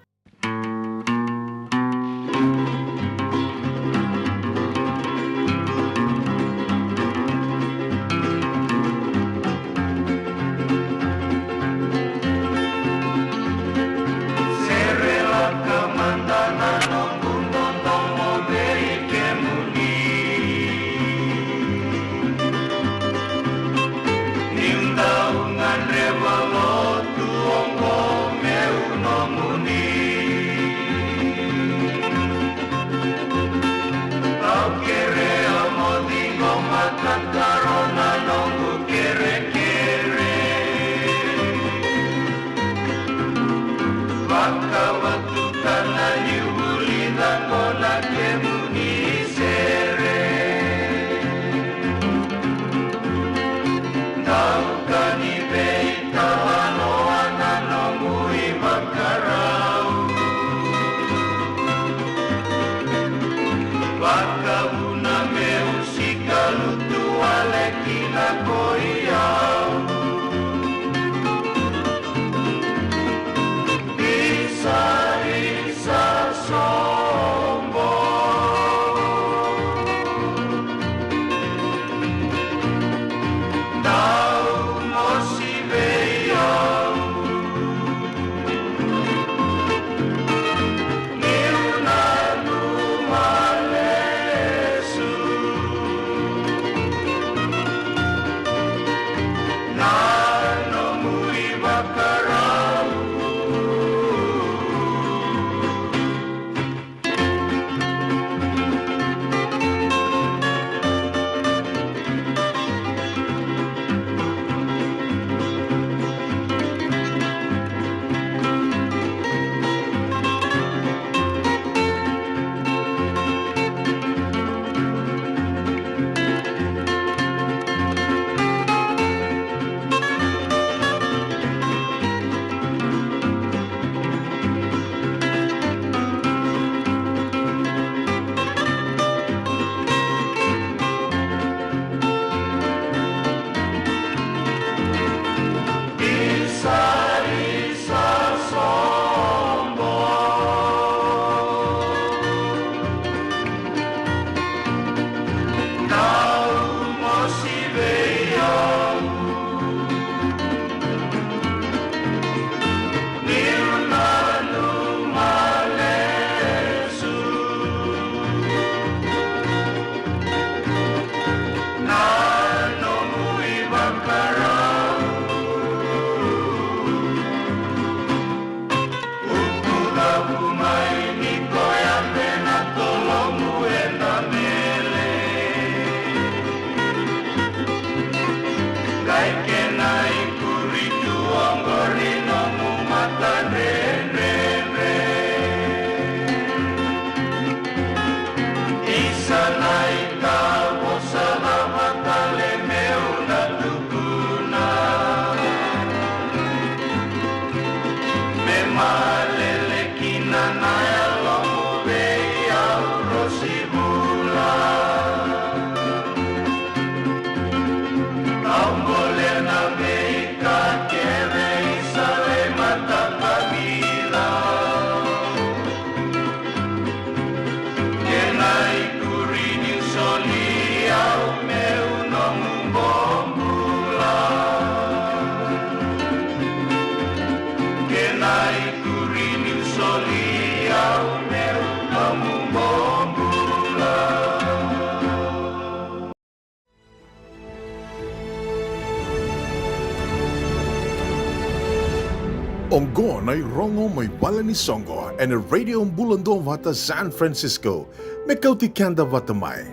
Ongo na rongo may bala ni Songo and a radio bulando vata San Francisco. Mekauti kanda vata mai.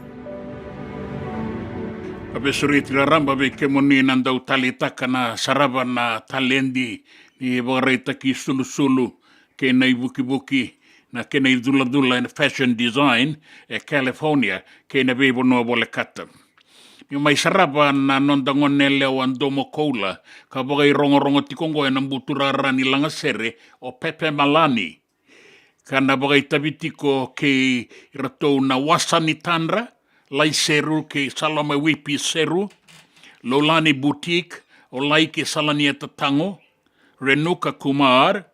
Abe surit ramba be kemoni nandau talita kana saraba na talendi ni bagareita ki sulu ke na ibuki na ke na dula in fashion design California ke na be bono bole kata. Ni mai saraba na nondangonele o andomo koula ka bagai rongo tikongo e nambuturara ni langa sere o Pepe Malani. Kana bagai tabitiko ke ratou na wasani tanra lai seru ke Salome Wipi seru, Lolani Boutique o lai ke Salanieta Tango, Renuka Kumar,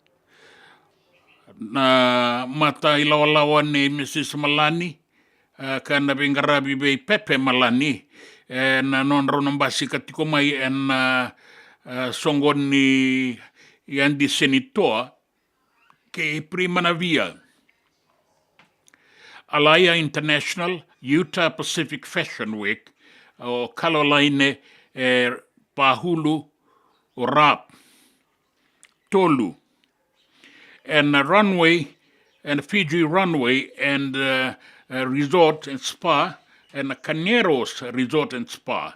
na mata ilawalawa ni Mrs. Malani, kana bingarabi bei Pepe Malani, na non ronambasi katiko mai na songon ni Yandi Senitoa ke prima na via. Alaya International, Utah Pacific Fashion Week, o Caroline Pahulu o Rap, Tolu, and runway, and Fiji Runway, and Resort and Spa, and Caneros Resort and Spa,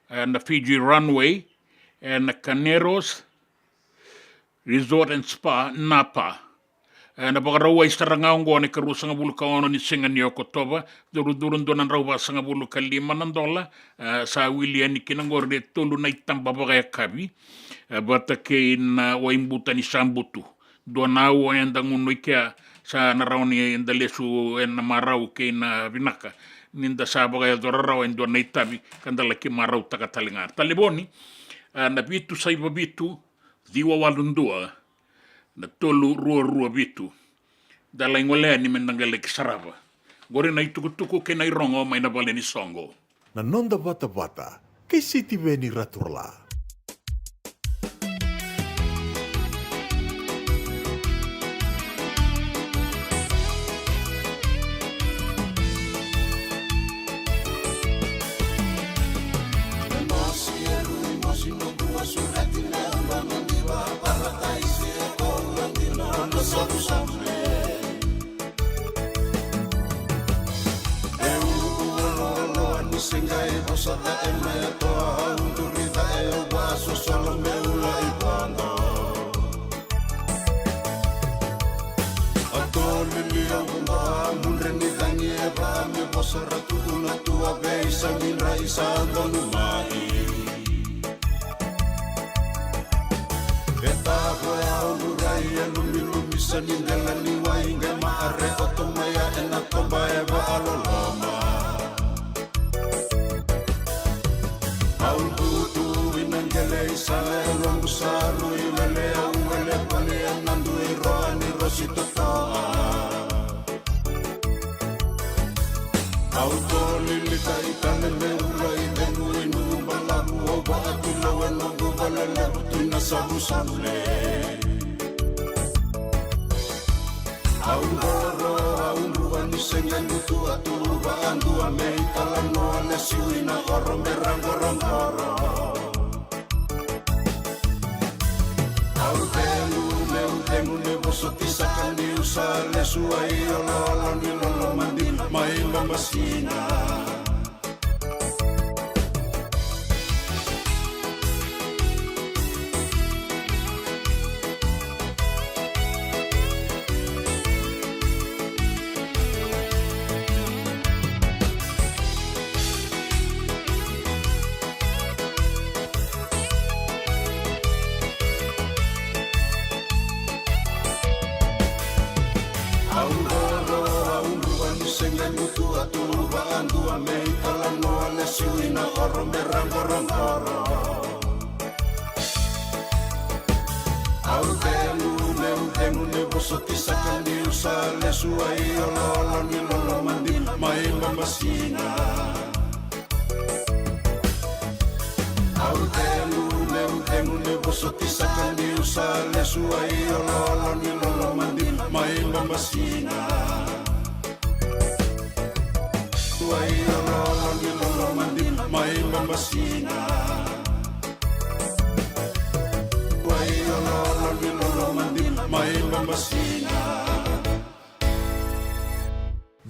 and the Fiji Runway, and Caneros Resort and Spa, Napa. Na bagarawa istarangaongo ni karu sanga bulu kaono ni singa ni Okotoba durun donan rawa sanga bulu kalima nandola sa William ni kinangorde tolu na itamba bagaya kabi bata ke na waimbuta ni sambutu dona wo endanguno ikia sa narawni endalesu en marau ke na vinaka ninda sa bagaya dorarawa en dona itabi kandala ki marau takatalingar taliboni na bitu sa ibabitu diwa walundua na tolu rua bitu. Dala ingolea ni menangale kisarava. Gore na itukutuku ke na irongo may nabale ni Songo. Na nonda bata kay City Veni Raturla. Singai bosata e mai toa undurita e o baso solo meula I bando Atoli lia umba munre ni dangi e ba me bosara tu una tua beisa min raisa donu mai Eta koe au nurai e lumi sanindela ni wainga maare otomaya e na tomba e ba alolama Sale longu salu ilele uele pali anandu iroani rosito toa Auto lilita itane meula idenu inu balabu oba atula wenongu balele butina sabu sale Auroro aundu anisenga nutu atu ba andu ameita lano alesiuina oro merangorongoro Temu ne boso tisaka ni usale suai ololo ni lolo mandi mai masina Suai ololo ni lolo mandi mai masina Au temu ne boso tisaka ni usale suai ololo ni lolo mandi mai masina Suai ololo ni lolo mandi mai masina Suai ololo ni lolo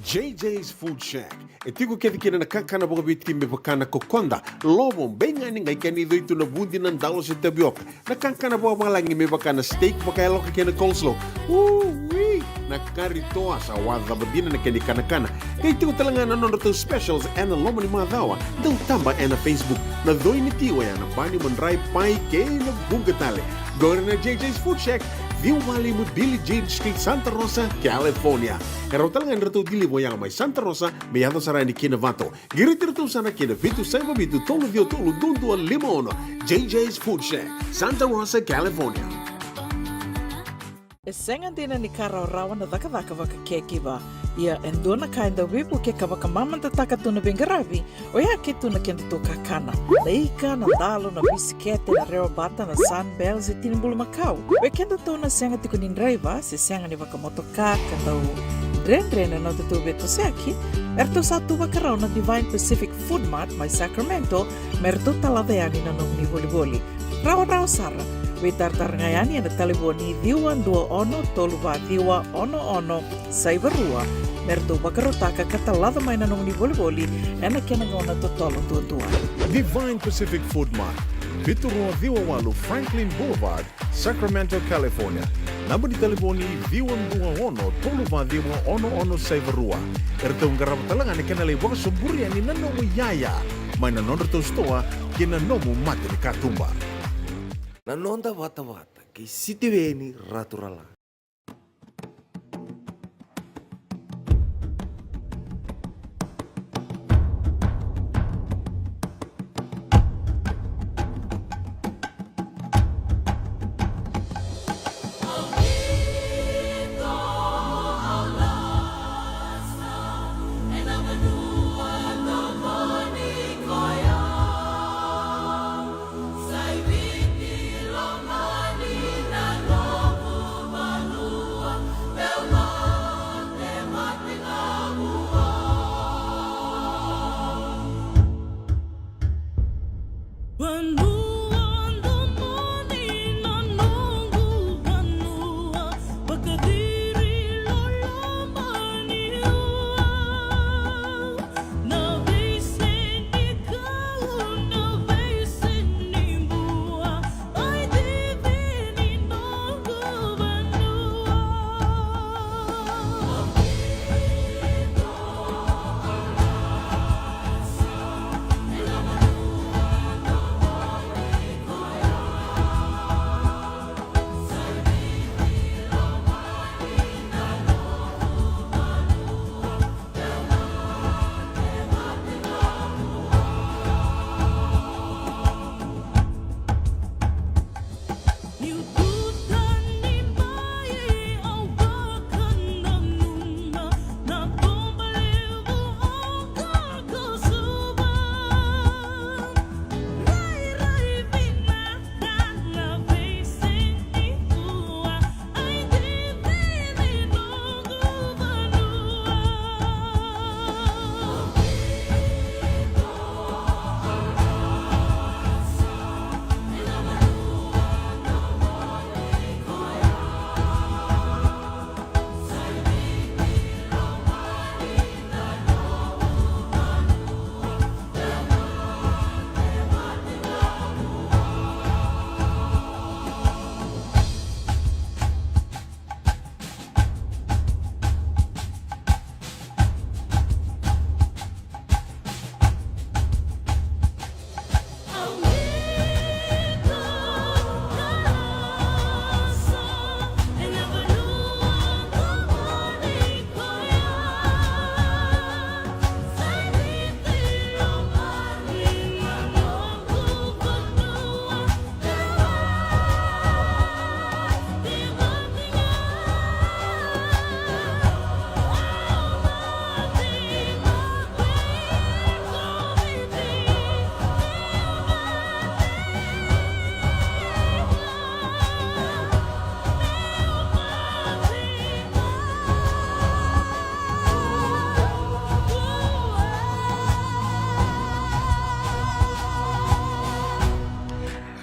JJ's Food Shack. E tiku kethi kina na kakana boka biti me bakana kokonda. Lobo benga ni ngai kani doitu na bundi na ndalo se tapioca. Na kakana boka malangi me bakana steak baka elo ka kena coleslaw. Wee! Na kari toa sa wadha badina na kani kana. Kay tiku talanga na nono to specials and the lomo ni madawa. Dau tamba na Facebook. Na doi ni tiwa ya na bani mandrai pai ke na bugatale. Go na JJ's Food Shack. Viu Valley mo Billy Jean Street, Santa Rosa, California. Pero talaga nito dili mo yang may Santa Rosa, may ato sa rani kinavato. Giritiro sana kina Vitu Saiba Vitu Tolo Dio Tolo Dundu Limono. JJ's Food Shack, Santa Rosa, California. E senga dina ni karaurawa na daka waka keki ba. Ia endona kainda wipu ke kawaka mamanta taka tuna bengaravi, o ia ke tuna kenda to kakana. Na ika, na dalo, na bisikete, na reo bata, na sunbells e tinimbulu makau. O kenda to na senga tiko nindraiva, se senga ni waka motoka, kanda o dren na to beto se aqui. Erto sa tu wakarao na Divine Pacific Food Mart, mai Sacramento, merto talaveani na nong ni voliboli. Rao sara. We tartarngayani na taliboni diwan 21 toluva diwa ono saivarua merto bakarotaka katalada mai na nong ni voliboli ena kenangona totolo tua. Divine Pacific Food Mart, Viturua Viwawalu Franklin Boulevard, Sacramento, California. Namba di taliboni diwan 21 toluva diwa ono saivarua. Erto ngarama talanga ni kenale waka soburi ani nanomu yaya. Mai na nonderto stoa kina nomu mate ni katumba. Nanonda wata-wata kay sitiweni raturala.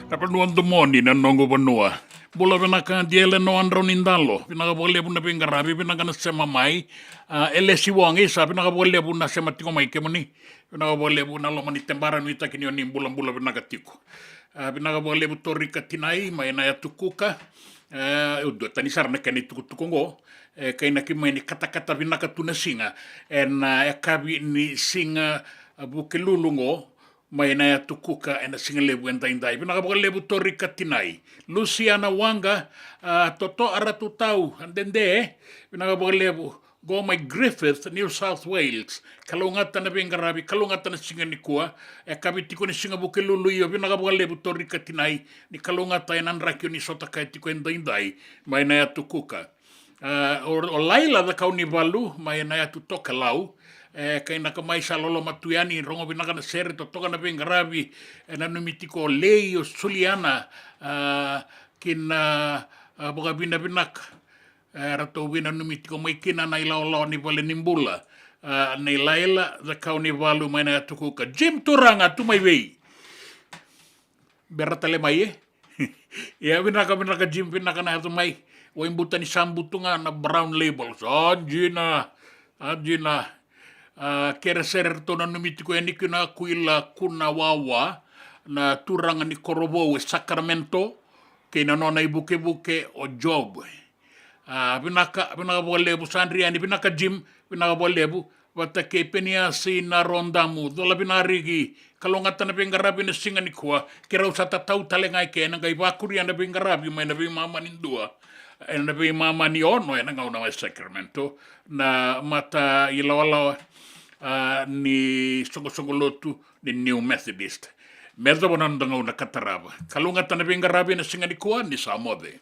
Napanuan tumoni na nongo panua. Bula vinaka diele no andro nindalo. Vinaka bole buna bingarabi, vinaka na sema mai. Ele siwangi sa, vinaka bole buna sema tiko mai kemoni. Vinaka bole buna lo mani tembara nuita kini oni bula vinaka tiko. Vinaka bole bu torika tinai, mai na ya tukuka. Udo tani sarna kani tukutukongo. Kaina ki mai ni kata-kata vinaka tuna singa. E kabi ni singa buke lulungo. Mai na ya tukuka e na singa lebu endai-endai. Vinaka bole lebu torika tinai. Luciana Wanga, Toto Aratu Tau, Andende, Vinagabolebu, Gomai Griffith, New South Wales, Kalungata na Bengarabi, Kalungata na Singanikua, Kabitiko ni Singabuke Luluyo, Vinagabolebu Torika Tinai, ni Kalungata and Andrakio ni Sotakaitiko and Dindai, Mainaya Tukuka. O Laila the Kaunivalu, Mainaya to Tokalau, kaina ka mai sa lolo matuiani rongo binaka na sere to toka na bengarabi na numitiko lei o suliana kina boga bina binak rato bina numitiko mai kina na ila ni vale nimbula nei laila the kauni valu mai na tukuka Jim Turanga tu mai wei beratale mai ya binaka Jim binaka na hatu mai o imbuta ni sambutunga na brown labels Ajina kera serer tona numitiko e nikina kuila kuna wawa na turanga ni korobo e Sacramento ke na nona i buke o job. Binaka bolebu Sandriani, binaka Jim, binaka bolebu wata ke penia si na rondamu dola binarigi kalongata na bengarabi na singa ni kua kera usata tau talengai ke na gai bakuri na bengarabi mai na mama nindua na mama ni ono na ngau na Sacramento na mata ilawalawa ni songo lotu ni New Methodist. Merda bonandanga una kataraba. Kalunga tana bengarabi na singa ni kua ni Samode.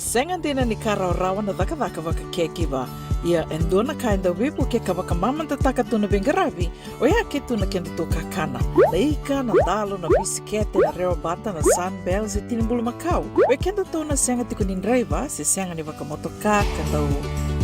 sengan dina ni kara rawa na daka waka kekiwa. Ia endona kainda wipu ke kawaka mamanta taka tuna bengaravi, o ia ke tuna kenda to kakana. Leika na dalo na bisikete na reo bata na sunbells e tinimbulu makau. We kenda to na senga tiku nindraiva, se senga ni waka motoka kandau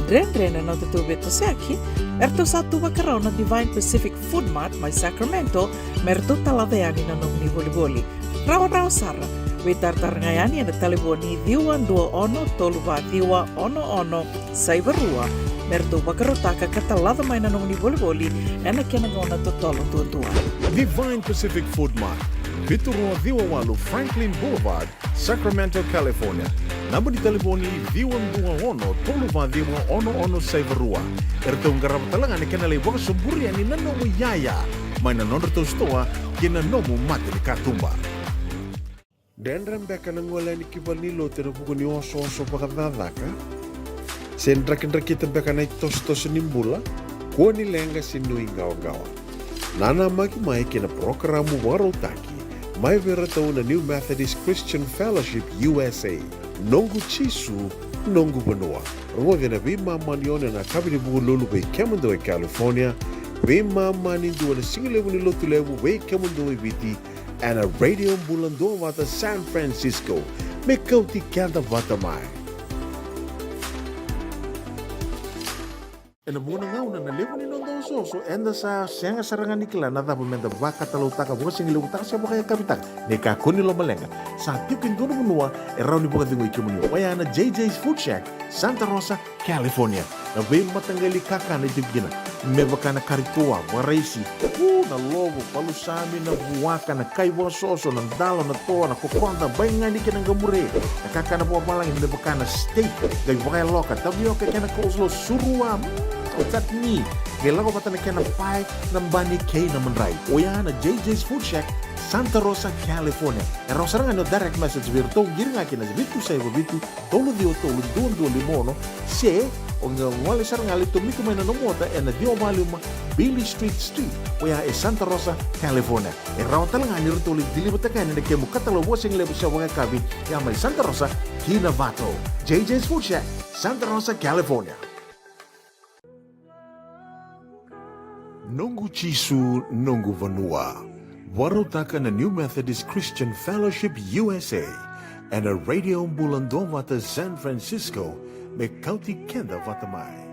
Dren na tutu beto seaki, erto satu wakarau na Divine Pacific Food Mart mai Sacramento, merto talaveani na nomni boli-boli. Rawa sara, we tartarngayani na taliboni diwa dua ono toluwa diwa ono saibarua, merto wakarotaka katalada mai na nomni boli-boli, ena kenagona totolo tua. Divine Pacific Food Mart, Vitorua Viwawalu Franklin Boulevard, Sacramento, California. Namba di telefoni Viwan 21 Toluva Diwa ono Saivarua. Ertong garap talangan ni kenalay waka suburi ani nanomu yaya. May nanonor to stoa kina nomu mati ni katumba. Dendram beka nang wala ni kibalilo tira buko ni oso pakadadaka. Sendrakin-rakita beka na itos-tos nimbula. Kuha nilenga sinui gawa-gawa. Nana magi-mai kina programo warotaki. May veratao na New Methodist Christian Fellowship USA. Nongu Chisu, Nongu Banua. Ruwaga na bima mani na kabini buko lulu bay Kemundo e California. Bima mani duwa na singilewu ni lotulewu bay Kemundo e Viti. And a radio bulando wata San Francisco. May kauti kanda wata mai. E na muna ngau na nalewa ni nondo soso enda sa senga sarangan nikla na dapo menda waka talau taka buka singi lewu taka siapa kaya kapitak ne ka kuni lo malenga sa tipin dono menua e rau ni buka tingu ikimuni waya na JJ's Food Shack Santa Rosa, California na wei matangali kaka na itipgina me baka na karitua waraisi na lobo palusami na buwaka na kaiwa soso na dalo na toa na kokonda bainga ni kinang gamure na kaka na buwa malang me baka na steak gai baka loka tabioka kena coleslaw surua Otat ni, kailangan ko na kaya pie ng bani kay na manray. O yan na JJ's Food Shack, Santa Rosa, California. E raw sarang ano direct message virto, giri nga kina bitu sa iba bitu, tolo duon limono, se, o nga wali sarang ali tumiko may nanomota, e na diyo maluma, Billy Street, o yan e Santa Rosa, California. E raw talaga ni rito ulit dilibot na kaya na kaya mukatalaw wasing lebo siya mga kabi, yan may Santa Rosa, Kinavato. JJ's Food Shack, Santa Rosa, California. Nongu Chisu, Nongu Vanua. Warotaka na New Methodist Christian Fellowship USA. And a radio bulando wata San Francisco. May County Kenda Watamai.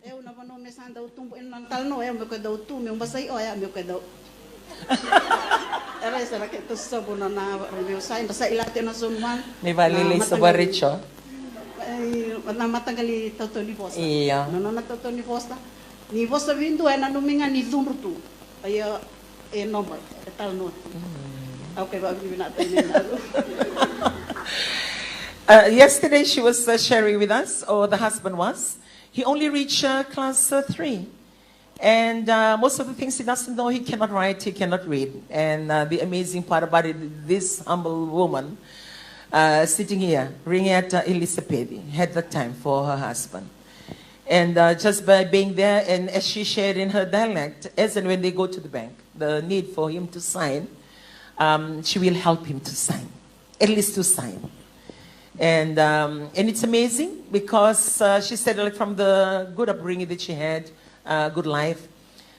Eu na vano me sanda utumbo en nantal no eu me ko daw tu me basay o ya me ko daw era esa que to sabo na review sign basta ilate na sunman may valilay sa baricho ay na matagali toto ni posta iya no na toto ni posta vindo na numinga ni dunrutu ay e number tal no okay ba binata ni yesterday she was sharing with us, or the husband was. He only reached class 3. And most of the things he doesn't know, he cannot write, he cannot read. And the amazing part about it, this humble woman sitting here, Ringetta Elizabeth, had the time for her husband. And just by being there, and as she shared in her dialect, as and when they go to the bank, the need for him to sign, she will help him to sign, at least to sign. And it's amazing because she said, like, from the good upbringing that she had, good life,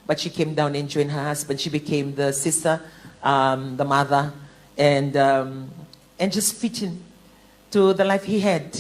but she came down and joined her husband. She became the sister, the mother, and just fitting to the life he had.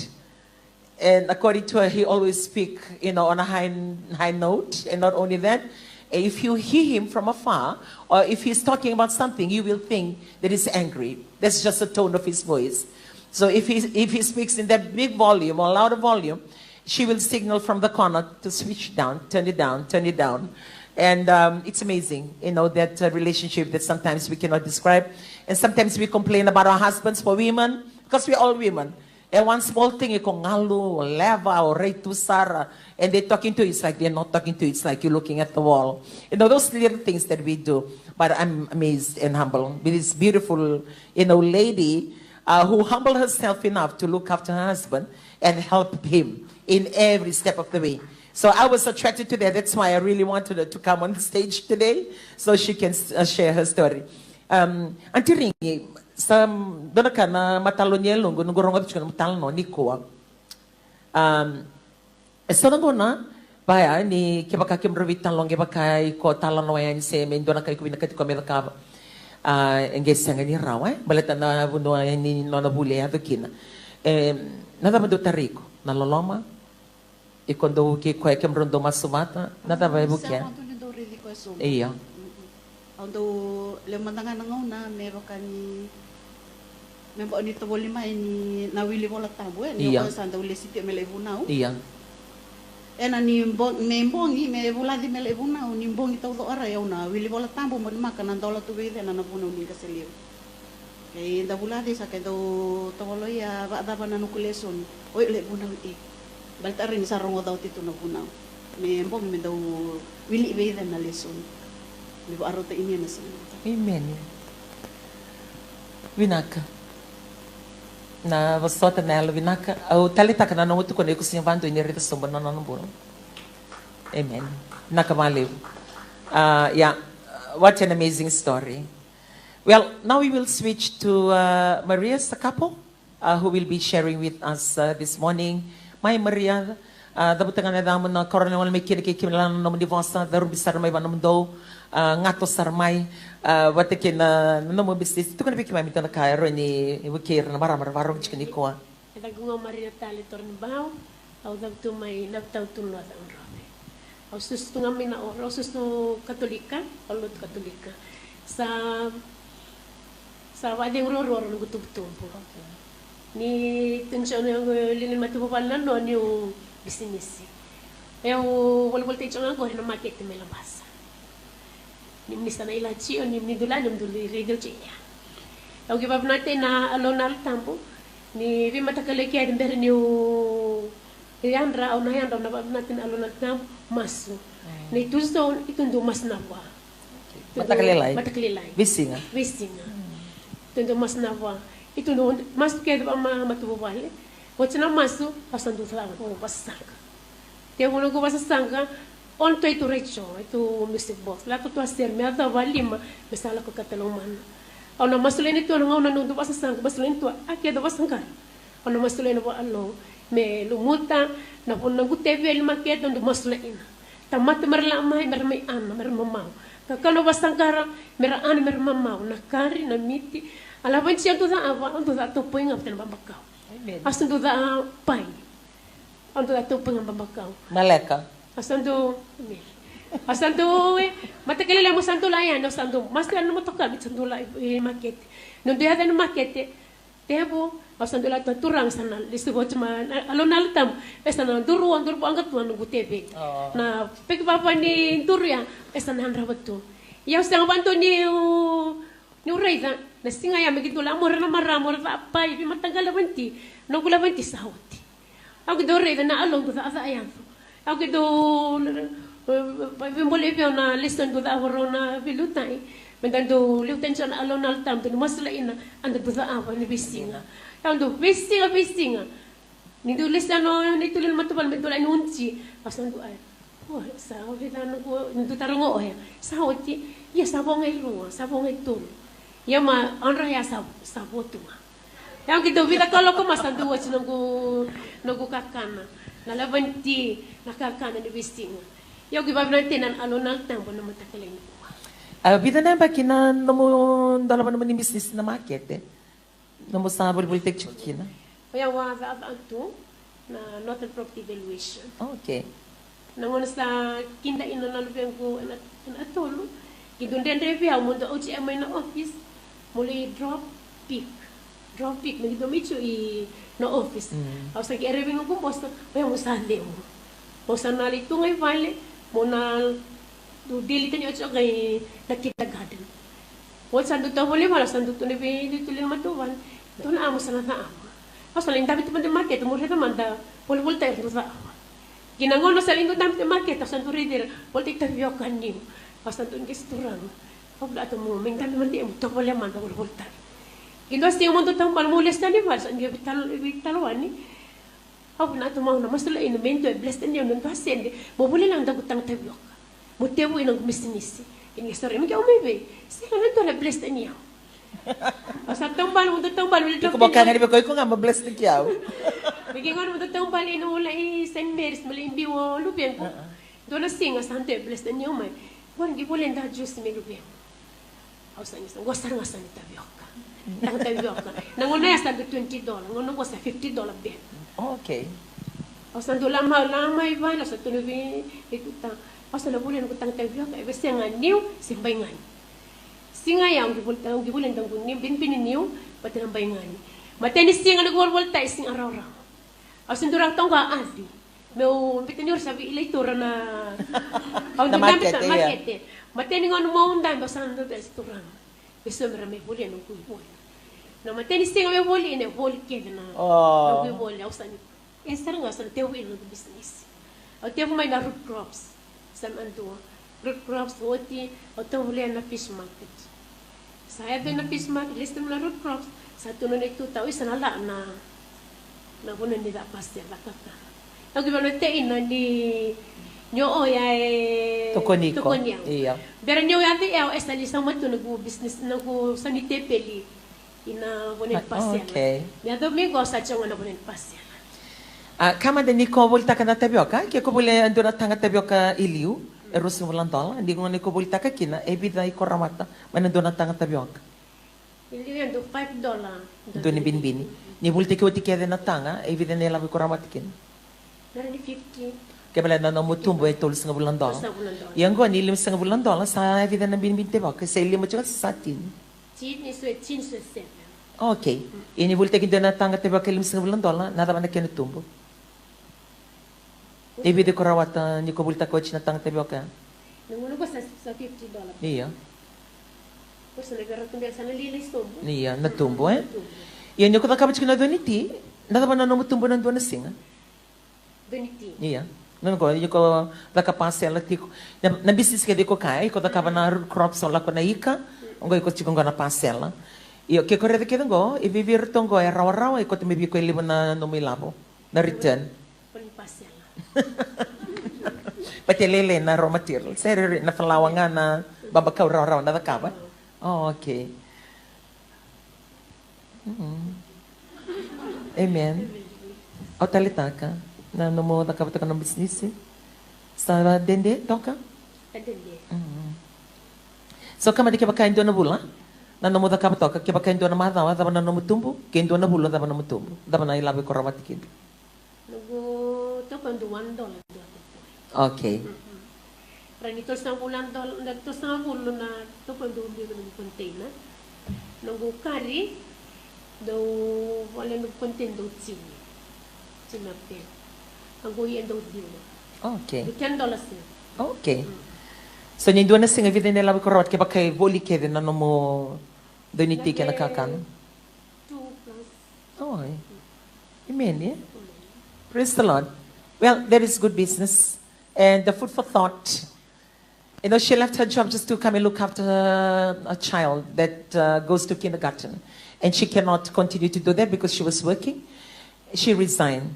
And according to her, he always speak, on a high note. And not only that, if you hear him from afar, or if he's talking about something, you will think that he's angry. That's just the tone of his voice. So if he speaks in that big volume or louder volume, she will signal from the corner to switch down, turn it down, turn it down. And it's amazing, that relationship that sometimes we cannot describe. And sometimes we complain about our husbands for women, because we're all women. And one small thing, ngalu, or leva, or reitu sara, and they're talking to you, it's like they're not talking to you, it's like you're looking at the wall. Those little things that we do. But I'm amazed and humbled with this beautiful, lady who humbled herself enough to look after her husband and help him in every step of the way. So I was attracted to that. That's why I really wanted her to come on the stage today so she can share her story. Anti ringi sa dona ka na matalonya lungo nungurong at matalo ni ko. So na baya ni kibaka kimrovitan long kibaka ko talano yan se men dona kay kubina kati komela ka engesanga ni rawa baleta na buno ni nona bule ato kina. Nada mando tariko na loloma. E quando o que é que me rondou uma somata, nada vai buquer. Iya. Ando lemandangan ngona mebakan membo ni to boleh main na wili bola tabu ni ko sanda ule siti melevu nau. Iya. Ena ni membongi me bola di melevu nau ni mbongi to do ara ya una wili bola tabu mo makan andola tu vide na na puno ni kaseliu. E da bola di sa ke do to bolo ya ba da bana no kuleson. Oi le bunau Balta rin sa rongo daw tito na punaw. May empong may daw wili ibay na lesson. May po arota inya na sa Amen. Vinaka. Na vasota nela vinaka. Au talita ka na nung utu ko na ikusin vanto inirita sumba na nanamburo. Amen. Nakamaliw. Yeah. What an amazing story. Well, now we will switch to Maria Sakapo, who will be sharing with us this morning. Mai Maria, dapat tengah nadam na korang wal mekir ke kimlan nom divorce daru bisar mai banam do ngato sarmai wate ke na nom bisnis tu kan pikir mai mitana kaya ro ni wikir na maramar warung chikni ko. Eda gunga Maria tali torn bau au dag tu mai nak tau tu no ta rome. Au sus tu ngami na oro sus tu katolika, alut katolika. Sa wade ro ngu tup ni tension yang lilin matu papalan no ni bisnis. Eu wal te chonga ko na market me la basa. Ni minista na ilachi o ni dula ni duli regel chiya. Au ki babna te na alonal tampo ni vi mata kale ki adem ber ni o yandra au na yandra na babna te alonal tam masu. Ni tuzo itundu mas na wa. Mata kale lai. Visinga. Tundu mas na wa. Itu no mas que é uma matubale você não masu passando do lado o passanga tem um lugar passanga onto itu recho itu music box lá que tu acer me ada valima me sala com catalomana ao na masulene tu não não do passanga masulene tu aqui do passanga ao na masulene bo allo me lumuta na pun nagu tv el maket do masulene tamat merla mai mermai ana mermamau kakalo passanga mera ana mermamau na kari na miti ala banci yang tu dah apa, tu dah tu pengen apa dengan bambakau. Asal tu dah pai, tu dah tu pengen bambakau. Maleka. Asal tu mata kali lama santu layan, asal tu masih ada nama tokal di santu layan market. Nanti ada nama market, tebo asal tu lah tu turang sana, listu bocman, alon altam, sana turuan angkat tuan nunggu TV. Nah, pergi bapa ni turuan, sana handra betul. Yang sedang bantu ni uraida. Nasi ngaya begitu lah, murah apa? Ibu matanggal levanti, nunggu levanti sahut. Aku tu reda na along tu tak ayam. Aku tu boleh pion na listen tu tak warna bilutai. Mentan tu liutan sana along altam tu masalah ina anda tu tak apa ni bisinga. Yang tu bisinga. Ni tu listen ni tu lil matubal betul ni unci. Pasal tu ay. Oh, sahut kita nunggu ni tu tarungo ya. Sahut ya sabong ay ruang, sabong ay tul. Ya ma anra ya sabotu ma. Yang kita vida kalau ko masandu wa nunggu kakana. Na levanti na kakana ni bistinga. Yang kita nanti nan alonal tambo na matakaleng. Vida na ba kina namo dalawa naman ni business na market namo sa bulbultek chikina. Yang wa tu na not a property valuation. Okay. Nangon sa kinda ina na lupeng ko na atolo. Kidunden review mo do OGM na office. Mulai drop pick begitu micu no office. Aku sakit review aku post, saya mau sande mo. Post nali tu ngai file, mo na do delete ni ojo ngai nakita garden. Post sandu tu boleh malah sandu tu ni tulil matuan. Tu na amo sana na amo. Pasal yang tapi tu pada market, mo reda manda boleh tayo tu sa. Ginangon sa linggo tapi market, sandu reader, boleh tayo kan ni. Pasal tu ngis turang. Pabla tu mo mengkan mandi mo to boleh manda boleh voltar. Indo asti mo to tampal mo les tani pas ang bital wani. Ako na tumaw na mas tula inumento e blessed niyo nun pasende. Bobuli lang dagutang tabiok. Mutewo inang gumisinisi. Ini story mo kaya umibe. Sila na to na blessed niyo. Asa tambal mo tambal mo Iko baka nga ko nga ma-bless ni kiyaw. Bigyan ko mo tambal ino wala Saint Mary's mali imbiwo lubyan ko. Do na singa sante blessed niyo may. Wan gi bolen da juice me lubyan. Asa ni sang gostar nga san tabiok. Tang tabiok. Nanguna ya sa $20. Ngono ko sa $50 ben. Okay. Asa do lama iba na sa tunubi ikuta. Asa na bolen ko tang tabiok e bese nga niu simbay nga. Singa yang gibulan dang kunim bin niu pati nang bayngani. Mateni singa nagwalwal tay sing araw-araw. Asin durang tong ka adi. Meu bitinyor sabi ilaytura na Na market, market. Mateni ngon mo undan basan do restaurant. Beso merame boli no kuibol. Na mateni singa me boli ne boli kede na. Oh. No kuibol ausan. Estar nga sa tewi no business. Au tewi may na root crops. San antua. Root crops oti au tewi na fish market. Saya doon na fish market, list mo na root crops. Sa tunon na ito tao, isa nala na puno nila pasya, lakata. Nag-iba na tain na nyo ay Tukoniko. Iya. Pero nyo yan di esa lisang mato nag-business, nag-sanitepeli. Ina puno pasya. Okay. Yan domingo, sa tiyong na puno pasya. Kama din ni ko bulta ka na tapioca, kaya ko bule ando na tanga tapioca iliu. Eros ng walang hindi ko nga nikubulita ka kina, ebida ikoramata, manando na tanga tapioca. Hindi yan, do $5. Doon ni binbini. Ni bulti ko tikia na tanga, ebida nila ikoramata kina. Meron ni 50. Kaya pala na namutumbo ay tulos ng $1. Yang ko, nilim sa $1 sa ebida na binbini tapioca, sa ilim mo tsaka sa satin. Chin is 7. Okay. Ini bulti ko na tanga tapioca ilim sa $1, nada man na kinutumbo. Ebida ko rawat ni ko bulta ko na tanga tapioca. Nanguno ko sa $50. Iya. Tapos nagkaroon din sa nalilis tumbo. Iya, natumbo eh. Yan yung kutakabat ko na doon iti, nada ba na namutumbo ng doon na singa? Doniti. Iya. Noon ko, yung ko nakapasel at ko, na business ka di ko kaya, ko nakaba na crops o lako na ika, ang ko chikong ko na pasel. Iyo, kaya ko reda kita ngo, ibibir tong ko, raw-raw, ko tumibi ko iliman na numilabo, na return. Pasel. Pati lele na raw material. Seri na falawangan na babakaw raw-raw na nakaba. Oh, okay. Amen. O talita ka na mo nakabata ka ng business eh. Sa dende, toka? Dende. So kama di kibakain doon na bula? Na mo nakabata ka, kibakain doon na madawa, dapat na namutumbo? Kain doon na bula, dapat na mutumbo? Dapat na ilabi ko ramatikin? Nag-$1. Okay. Ranito sa bulan nagto sa bulo na to pando hindi ko ng container. Nang kari do wala ng container do chini. Sinabi. Ang guyan do dilo. Okay. $10 na. Okay. So nindo na singa vida nila ko rawat kaya kay boli kaya na mo doniti ka nakakan. 2 plus. Oh. Amen. Yeah. Praise the Lord. Well, there is good business and the food for thought. You know, she left her job just to come and look after a child that goes to kindergarten. And she cannot continue to do that because she was working. She resigned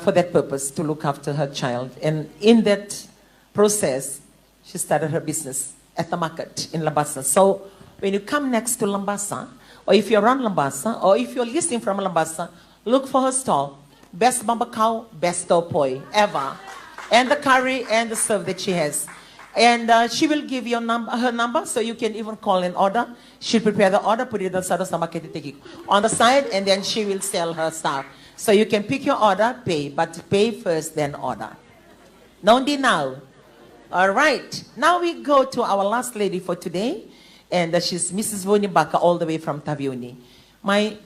for that purpose, to look after her child. And in that process, she started her business at the market in Lambasa. So when you come next to Lambasa, or if you're around Lambasa, or if you're listening from Lambasa, look for her stall. Best bambakao, best topoy ever. And the curry and the serve that she has. And she will give you her number, so you can even call and order. She'll prepare the order, put it on the side, and then she will sell her stuff. So you can pick your order, pay, but pay first, then order. Nondi now. All right. Now we go to our last lady for today, and she's Mrs. Voni Baka, all the way from Taviuni. My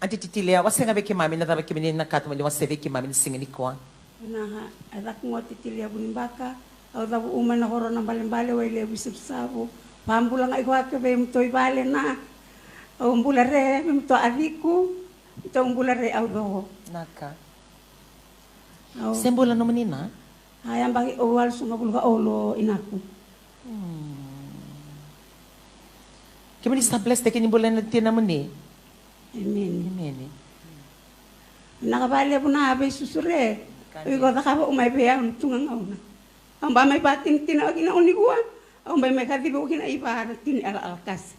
Auntie Titilia, what's nga beki mami na tabi kimi na katmo ni what's beki mami singing ni kwa? Na adak mo Titilia Bunimbaka. Au dabu uman na horo na balimbali wa ile bisipsabo. Pambula nga igwa ke be mto ibale na. Au mbula re mto adiku. Mto mbula re au do. Naka. Sembula no menina? Ayam bagi awal sunga bulga olo inaku. Kemani sa bless te kini bulan na tina meni. Amen. Amen. Nakabali po na abay susure. Iko takapa umay beya tungang auna. Ang ba may pating tinawag na uniguan. Ang ba may katibo kina ipa tin alkas.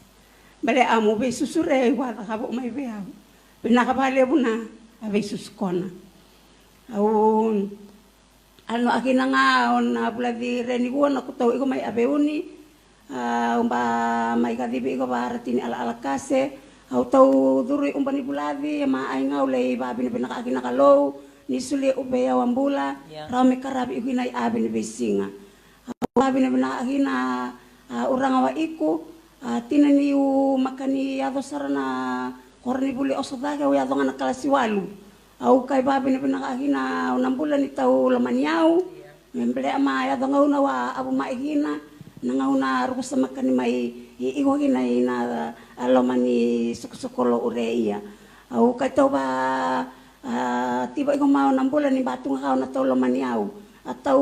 Bale amo be susure iko takapa umay beya. Nakabali po na abay suskona. Aun ano akina nga on pula di reniguan ako taw iko may abeuni. Umba may katibo iko para tin alkase. Au tau duri umpani buladi ma ai ngau le babi ni pinaka kalo ni suli ubeya wambula rame karabi ikinai abi ni besinga babi ni pinaka urang awa iku tinani u makani yado sarana korni buli osodaga ya donga kalasi walu au kai babi ni pinaka unang bulan ni tau lamaniau memble ama ya donga una wa abu maigina nangauna rusa makani mai igo gina ina alomani sukolo ureia au kaito ba tiba iko mau 6 bulan ni batung kau na tolo mani au atau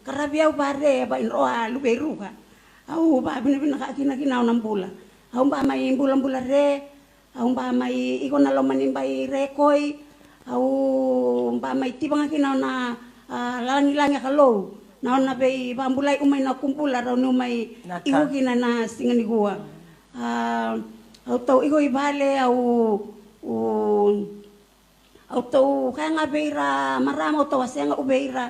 karabiau bare ba inroa lu beruka au ba bina ka kina 6 bulan au ba mai bulan re au ba mai iko na lomani bai rekoi au ba mai tiba kina na langi kalau na be bambulai umay na kumpula raw no may ihugina na singani gua au tau igo ibale au tau kaya nga beira marama au tau asenga ubeira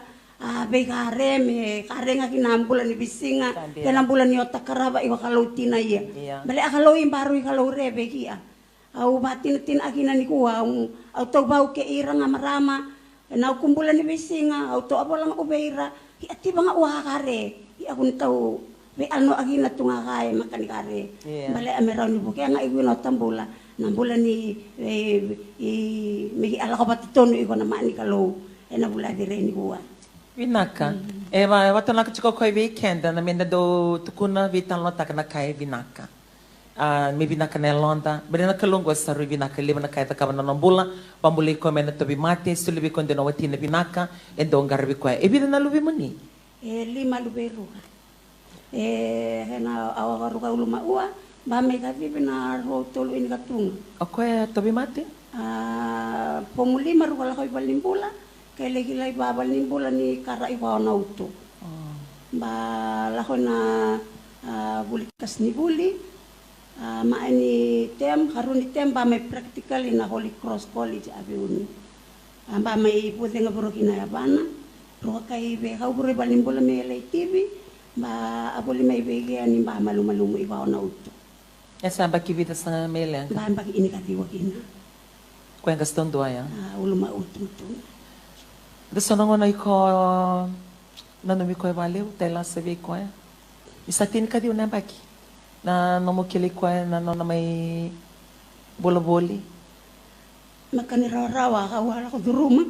be kareme karenga kinambulan ni bisinga kinambulan ni otakaraba igo kalau tina iya bale akalo imbaru kalau rebe kia au batin akina ni gua au tau bau ke irang marama na kumpulan ni bisinga au tau apalang ubeira ati banga kare aku tahu be ano agina tunga kay makani kare bale ameraw ni buke nga igwino tambula nambula ni migi ala ko patitono iko na mani kalo na bula dire ni buwa Vinaka watu nakachiko ko weekend na menda do tukuna vitan lota kana kay vinaka me vinaka na londa bere na kalongo sa vinaka liba na kay ta kabana nambula pambuli ko mena to bi mate sulibi ko ndeno wati na vinaka endo ngarbi ko e bida na lubi mani 5 luberu hena awaruka uluma ua ba me ka vivi na ro tolu ini katung ako e to bi mate pomuli maru kala ko balimbula kay legi lai ba balimbula ni kara iwa na uto ba la na bulikas ni buli maani tem haruni tem ba may practical na Holy Cross College abiuni ba may puting aburokina yabana ro kay be kau buri balimbula me lay TV ba abuli may bege ani ba malumalumo iba na uto esa ba kibita sa mele ba bagi ini katiwa kina kwen gaston doya uluma uto deso nango na iko nanumi ko valeu tela se ve ko isa tin kadi una baki na nomo kili ko na may boloboli makani rawa ka wala ko duruma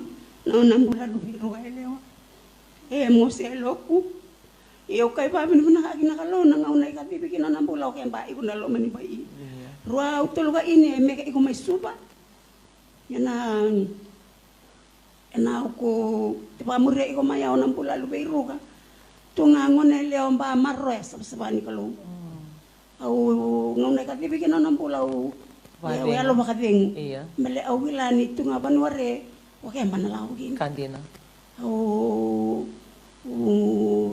na unambula lubiru elewa mo se loku eu kai pa bin na kalo na ngaunay ka bibigin na nambula ko ba iku na lo mani bai ruwa utolo ka ini me ka iku may suba yana ko tiba mure iku may au nambula lubiru ka tunga ngone leo ba marro sa sabani kalo au ngaunay ka bibigin na nambula u ya lo makading male au wilani tunga banware o kaya manalawin kandina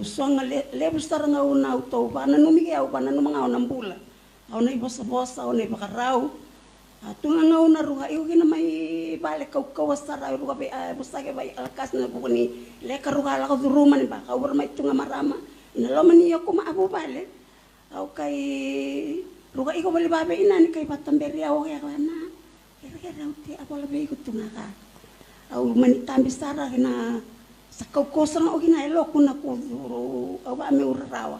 songa lebus taranga una auto pana numige au pana numanga una mbula au nei bosa au nei bakarau tunga nga una ruha iu gina mai bale kau wasara ruha be busake bai alkas na bukuni leka ruha la ko ruma ni ba kau mai tunga marama ina lo mani ko ma abu bale au kai ruha iko bali babe ina ni kai patamberi au ya kana kira uti apola be iko tunga ka au mani tambi sara na sakau kosang o gina elo kuna ko au ba me urawa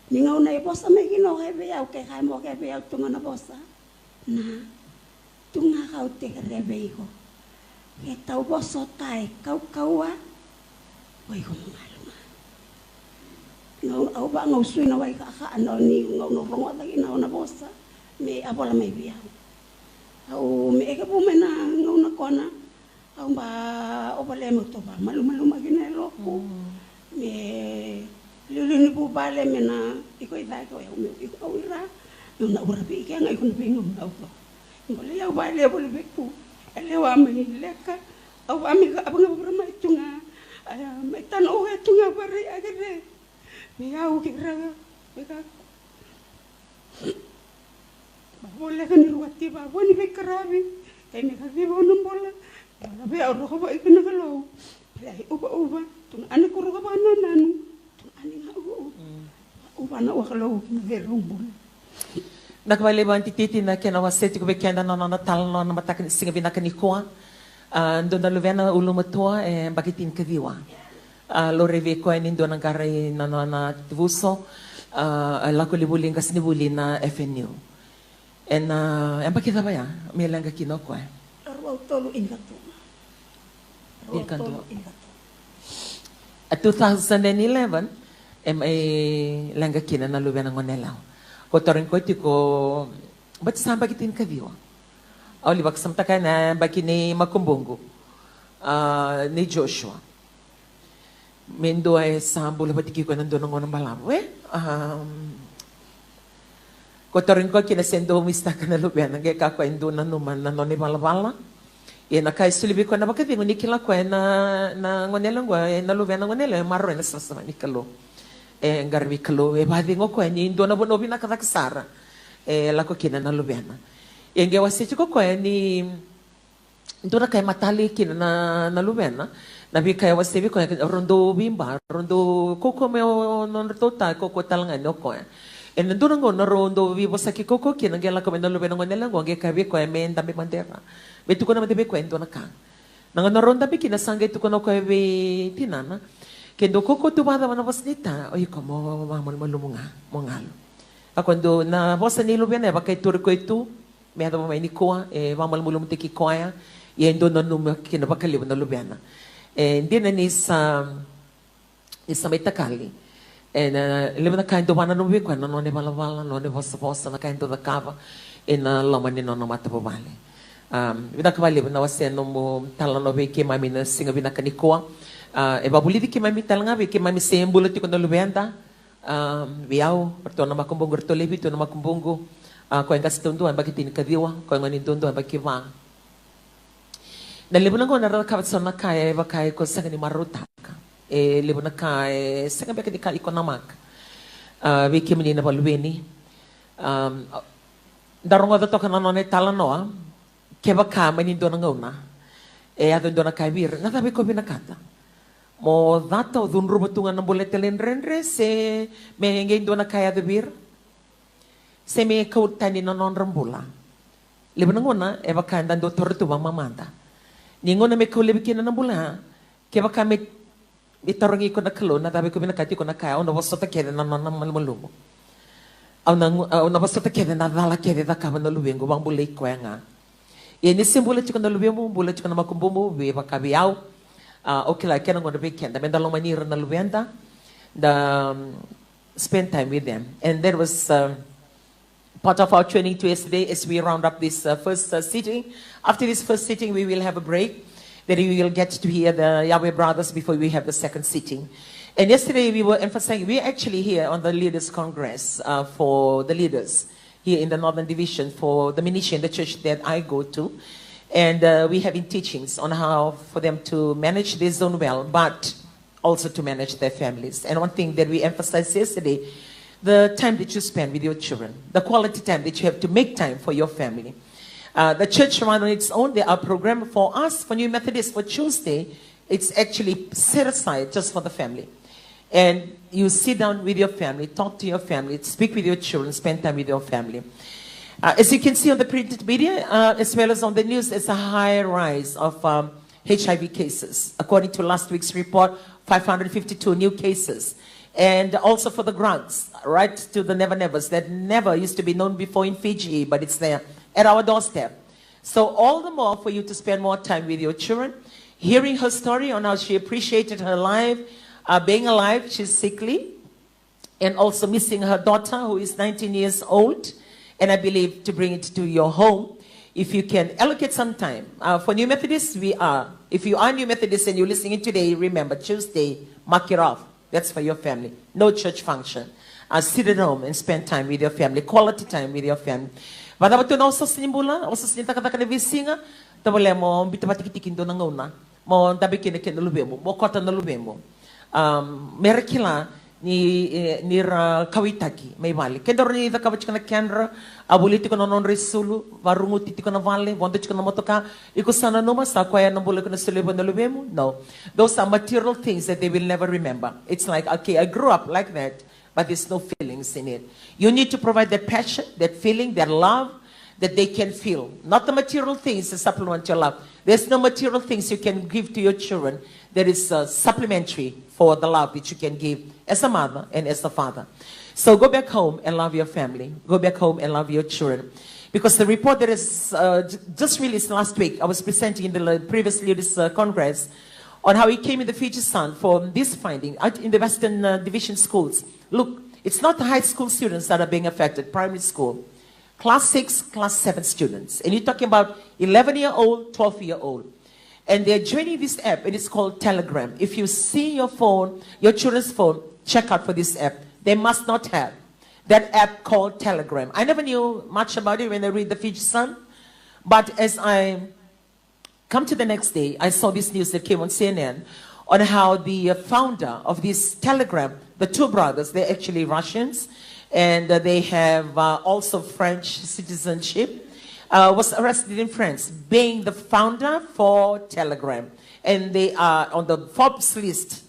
ni ngau na bosa me gino hebe au ke kai mo ke be au tunga na bosa na tunga kau te rebe iko ke tau boso tai kau kaua oi ko ngaluma ngau au ba ngau sui na wai ka ano ni ngau no rongo ta gina na bosa me apola me bia au me ke bu me na ngau na kona au ba o bale mo to ba malu magina loko me luluni bu bale me na iko ida ko ya me iko ira na ura be ke ngai kun pingu na to ngole ya bale bole be ku Lewa manileka. Au amiga abanga brama itunga. Mai tano o itunga bare agere. Mega o kira. Mega. Boleh kan ruati ba boni be karabi. Kai me ka vivo non bola. Bola be o roho ba ikena kalau. Lai uba tung ane ko roho ba nanu. Tung ane nga uba na wa kalau me rumbul. Nakawale ba antititi na kena waseti ko be kenda na tal na mataka singa binaka ni koa. Ndona luvena ulumatua e bakitin kadiwa. Lo reve ko ni ndona garai na tvuso. La ko libuli ngas ni buli na FNU. En bakita ba ya? Me langa kino ko. Arwa tolu ingatu. Ingatu. At 2011 langa kina na luvena ngonela. Ko torin ko tiko but sa bakitin kadiwa. Oli baksam taka na bakini makumbungu ni Joshua. Mendo ay sambulo batiki ko nandoon ng balawe. Kotorin ko kinasendo mista ka na lubian nang ka ko indo na numan na noni balabala. Ye na kai sulibi ko na bakit ni kila ko na ngonela ngwa na lubian ngonela maro na sa ni kalo. Ngarbi kalo e badi ngo ko ni indo na bono bina ka sara. La ko kina na lubian. Yang wasi ko ni ndona kay matali kina na lumena na bi kay wasi ko rondo bimba rondo koko me non tota koko talanga no ko en ndona ngo na rondo bi bosaki koko kina ngela ko na lumena ngonela ngo nge kabi ko me ndambe bandera betu ko na mate ko ndona ka na ronda bi kina sange tu ko no ko be tinana kendo koko tu bada na wasnita oy ko mo malumunga mongalo ako na bosa ni lumena ba kay tur ko itu me ada mai ni koa vamal mulum te ki koa e ndo no numa ki na bakali na lubiana ndina ni sa mai takali leva na kainto wana no be kwa no ne bala no ne vosa na kainto da kava na lama ni no mata po vale vida kavali na wase no mo tala no be ki mami na singa bina kani koa e babuli di ki mami talanga be ki mami sembolo ti ko no lubianda viau perto na makumbungo to lebi to na makumbungo ko yang kasih tunduan bagi tin kadiwa ko yang tunduan bagi wang na libuna ko na rakabat sa nakaya bakay ko sa kani marutaka libuna kay sa kani baka di namak biki mini na balweni darong ato ka na nonay talanoa ke baka manindo na ngauna ato do na kay bir na tabi ko binakata mo data dun rubatungan ng boletelen renre se mehengeng do na kaya de bir se me kautani na non rambula libana ngona e baka ndando tortu ba mamanda ni ngona me kaulebi na nambula ke baka me itarongi ko na kalo na tabi ko binakati ko na kaya ona wasota kede na non malmulumo ona wasota kede na dala kede da ka na lubengo bang bulay ko nga e ni simbolo chiko na lubemo bula chiko na makumbumo be baka biaw okay la kena ngona be kenda me dalong manira na lubenda the spend time with them and there was part of our training to yesterday as we round up this first sitting. After this first sitting, we will have a break. Then we will get to hear the Yahweh brothers before we have the second sitting. And yesterday we were emphasizing, we're actually here on the Leaders Congress for the leaders here in the Northern Division for the ministry in the church that I go to. And we have been teachings on how for them to manage their zone well, but also to manage their families. And one thing that we emphasized yesterday, the time that you spend with your children, the quality time that you have to make time for your family. The church run on its own. There are programs for us, for New Methodists, for Tuesday. It's actually set aside just for the family. And you sit down with your family, talk to your family, speak with your children, spend time with your family. As you can see on the printed media, as well as on the news, there's a high rise of HIV cases. According to last week's report, 552 new cases. And also for the grants, right to the never-nevers that never used to be known before in Fiji, but it's there at our doorstep. So all the more for you to spend more time with your children, hearing her story on how she appreciated her life, being alive, she's sickly, and also missing her daughter who is 19 years old, and I believe to bring it to your home. If you can allocate some time. For New Methodists, if you are New Methodist and you're listening today, remember, Tuesday, mark it off. That's for your family. No church function. Sit at home and spend time with your family. Quality time with your family. Vada ba tunaw sa sinimbula? O sa sinita kata ka na visinga? tabole mo bitapatikitin do nang una mo dabi kine ken lubemo mo kota na lubemo merekila ni kawitaki may vale kedor ni da kawach kana kendra abuliti kono non resulu varunguti kono vale vondo kono motoka iko sana numa sa kwaya no bule kono selebo na lubemo no, those are material things that they will never remember. It's like, okay, I grew up like that, but there's no feelings in it. You need to provide that passion, that feeling, that love that they can feel. Not the material things that supplement your love. There's no material things you can give to your children that is supplementary for the love that you can give as a mother and as a father. So go back home and love your family. Go back home and love your children. Because the report that is just released last week, I was presenting in the previous Leaders Congress on how it came in the Fiji Sun for this finding in the Western Division schools. Look, it's not the high school students that are being affected, primary school. Class 6, class 7 students. And you're talking about 11-year-old, 12-year-old. And they're joining this app, and it's called Telegram. If you see your phone, your children's phone, check out for this app. They must not have that app called Telegram. I never knew much about it when I read the Fiji Sun. But as I come to the next day, I saw this news that came on CNN on how the founder of this Telegram, the two brothers, they're actually Russians, and they have also French citizenship, was arrested in France, being the founder for Telegram. And they are on the Forbes list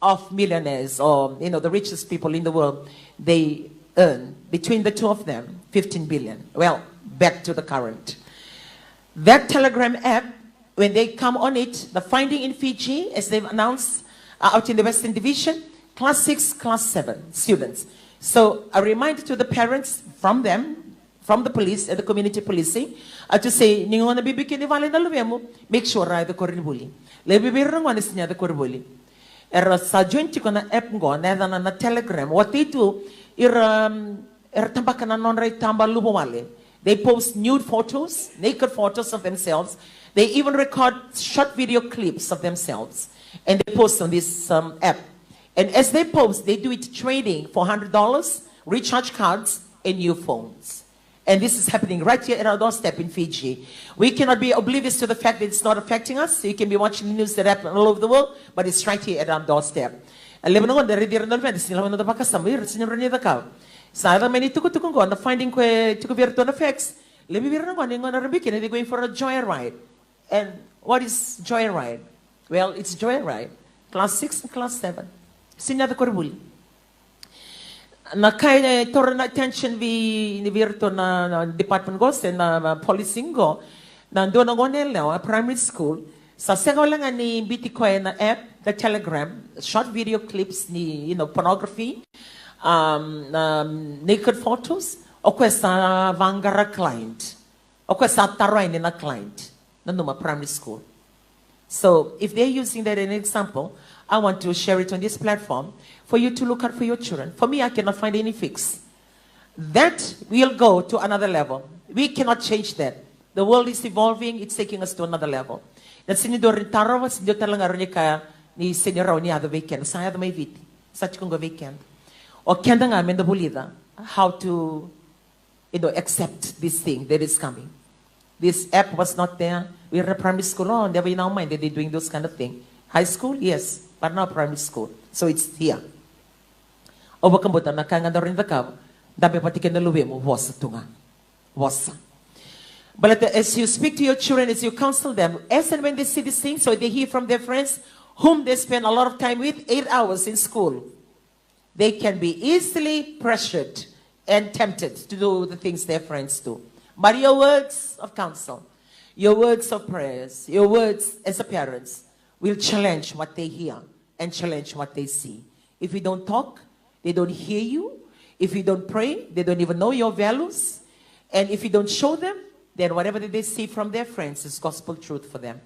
of millionaires, or the richest people in the world. They earn, between the two of them, 15 billion. Well, back to the current. That Telegram app, when they come on it, the finding in Fiji, as they've announced out in the Western Division, class 6, class 7 students. So a reminder to the parents from them, from the police and the community policing, to say, ningon na bibikin ni vale na luvemo, make sure ay the koribuli. Lebibirang wanis niya the koribuli. Sa joint ko na app ngo, na Telegram, what they do, tambakan na non-ray tamba lubumale. They post nude photos, naked photos of themselves. They even record short video clips of themselves. And they post on this app. And as they post, they do it trading for $100, recharge cards, and new phones. And this is happening right here at our doorstep in Fiji. We cannot be oblivious to the fact that it's not affecting us. So you can be watching the news that happen all over the world, but it's right here at our doorstep. Sa alam many tukutukong go na finding ko tukuvirtual effects. Lebi biro na ngone ngone rambikin they're going for a joyride. And what is joyride? Well, it's joyride. Class 6 and class 7. Sinya the korbuli. Na kaya toron attention vi ni virtu na department go sen na policing go na do na ngone a primary school. Sa sengolang ni biti ko na app, the Telegram, short video clips ni pornography. Naked photos, o questa vangara client, o questa taroine na client, numa primary school. So if they're using that as an example, I want to share it on this platform for you to look at for your children. For me, I cannot find any fix. That will go to another level. We cannot change that. The world is evolving, it's taking us to another level. That sinidor tarawa, sinidor talangaronya kaya ni seniraw ni ada weekend. Saya ada may viti. Sa chikunga weekend. O kenda nga men bulida how to accept this thing that is coming. This app was not there. We were primary school. Oh, never in our mind that they're doing those kind of thing. High school, yes, but not primary school. So it's here. O bakambuta na kanga na rin dakaw, dabe patikin na luwi mo, wasa tunga. Wasa. But as you speak to your children, as you counsel them, as and when they see these things, so they hear from their friends, whom they spend a lot of time with, 8 hours in school, they can be easily pressured and tempted to do the things their friends do. But your words of counsel, your words of prayers, your words as a parents will challenge what they hear and challenge what they see. If you don't talk, they don't hear you. If you don't pray, they don't even know your values. And if you don't show them, then whatever they see from their friends is gospel truth for them.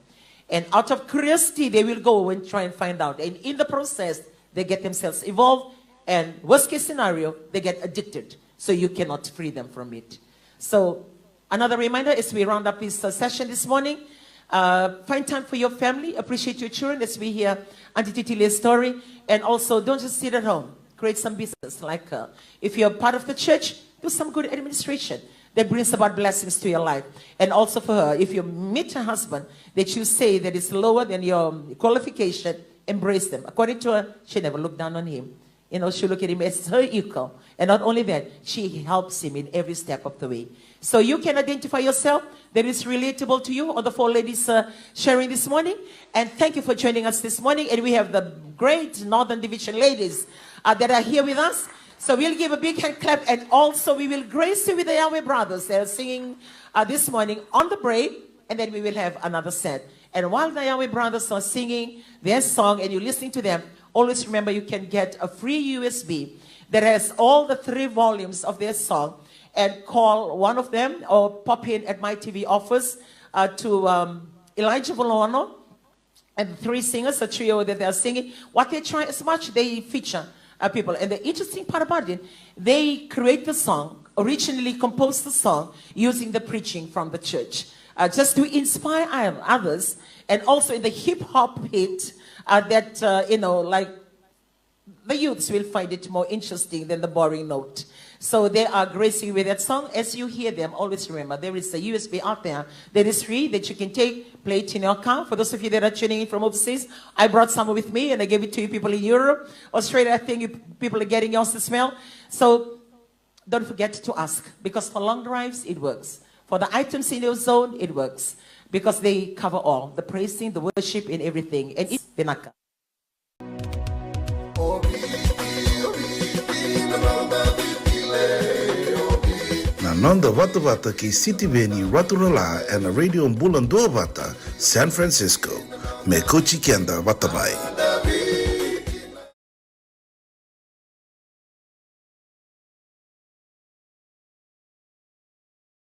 And out of curiosity, they will go and try and find out. And in the process, they get themselves involved. And worst case scenario, they get addicted. So you cannot free them from it. So another reminder as we round up this session this morning, find time for your family. Appreciate your children as we hear Auntie Titilia's story. And also don't just sit at home. Create some business. Like if you're part of the church, do some good administration. that brings about blessings to your life. And also for her, if you meet a husband that you say that is lower than your qualification, embrace them. According to her, she never looked down on him. She looked at him as her equal. And not only that, she helps him in every step of the way. So you can identify yourself that is relatable to you, or the 4 ladies sharing this morning. And thank you for joining us this morning. And we have the great Northern Division ladies that are here with us. So we'll give a big hand clap, and also we will grace you with the Yahweh brothers. They're singing this morning on the break, and then we will have another set. And while the Yahweh brothers are singing their song and you're listening to them, always remember you can get a free USB that has all the 3 volumes of their song, and call one of them or pop in at my TV office to Elijah Volono and the 3 singers, a trio that they are singing. What they try as much, they feature people. And the interesting part about it, they create the song, originally composed the song using the preaching from the church, just to inspire others. And also in the hip-hop hit that, like the youths will find it more interesting than the boring note. So they are gracing with that song. As you hear them, always remember there is a USB out there that is free that you can take, play it in your car. For those of you that are tuning in from overseas, I brought some with me and I gave it to you people in Europe. Australia, I think people are getting yours as well. So don't forget to ask, because for long drives, it works. For the items in your zone, it works, because they cover all, the praising, the worship, and everything. And it's Binaka. Na nonda wata wata ki City Veni Raturala and a radio Mbulan Dua Wata, San Francisco. Me kochi kenda wata mai.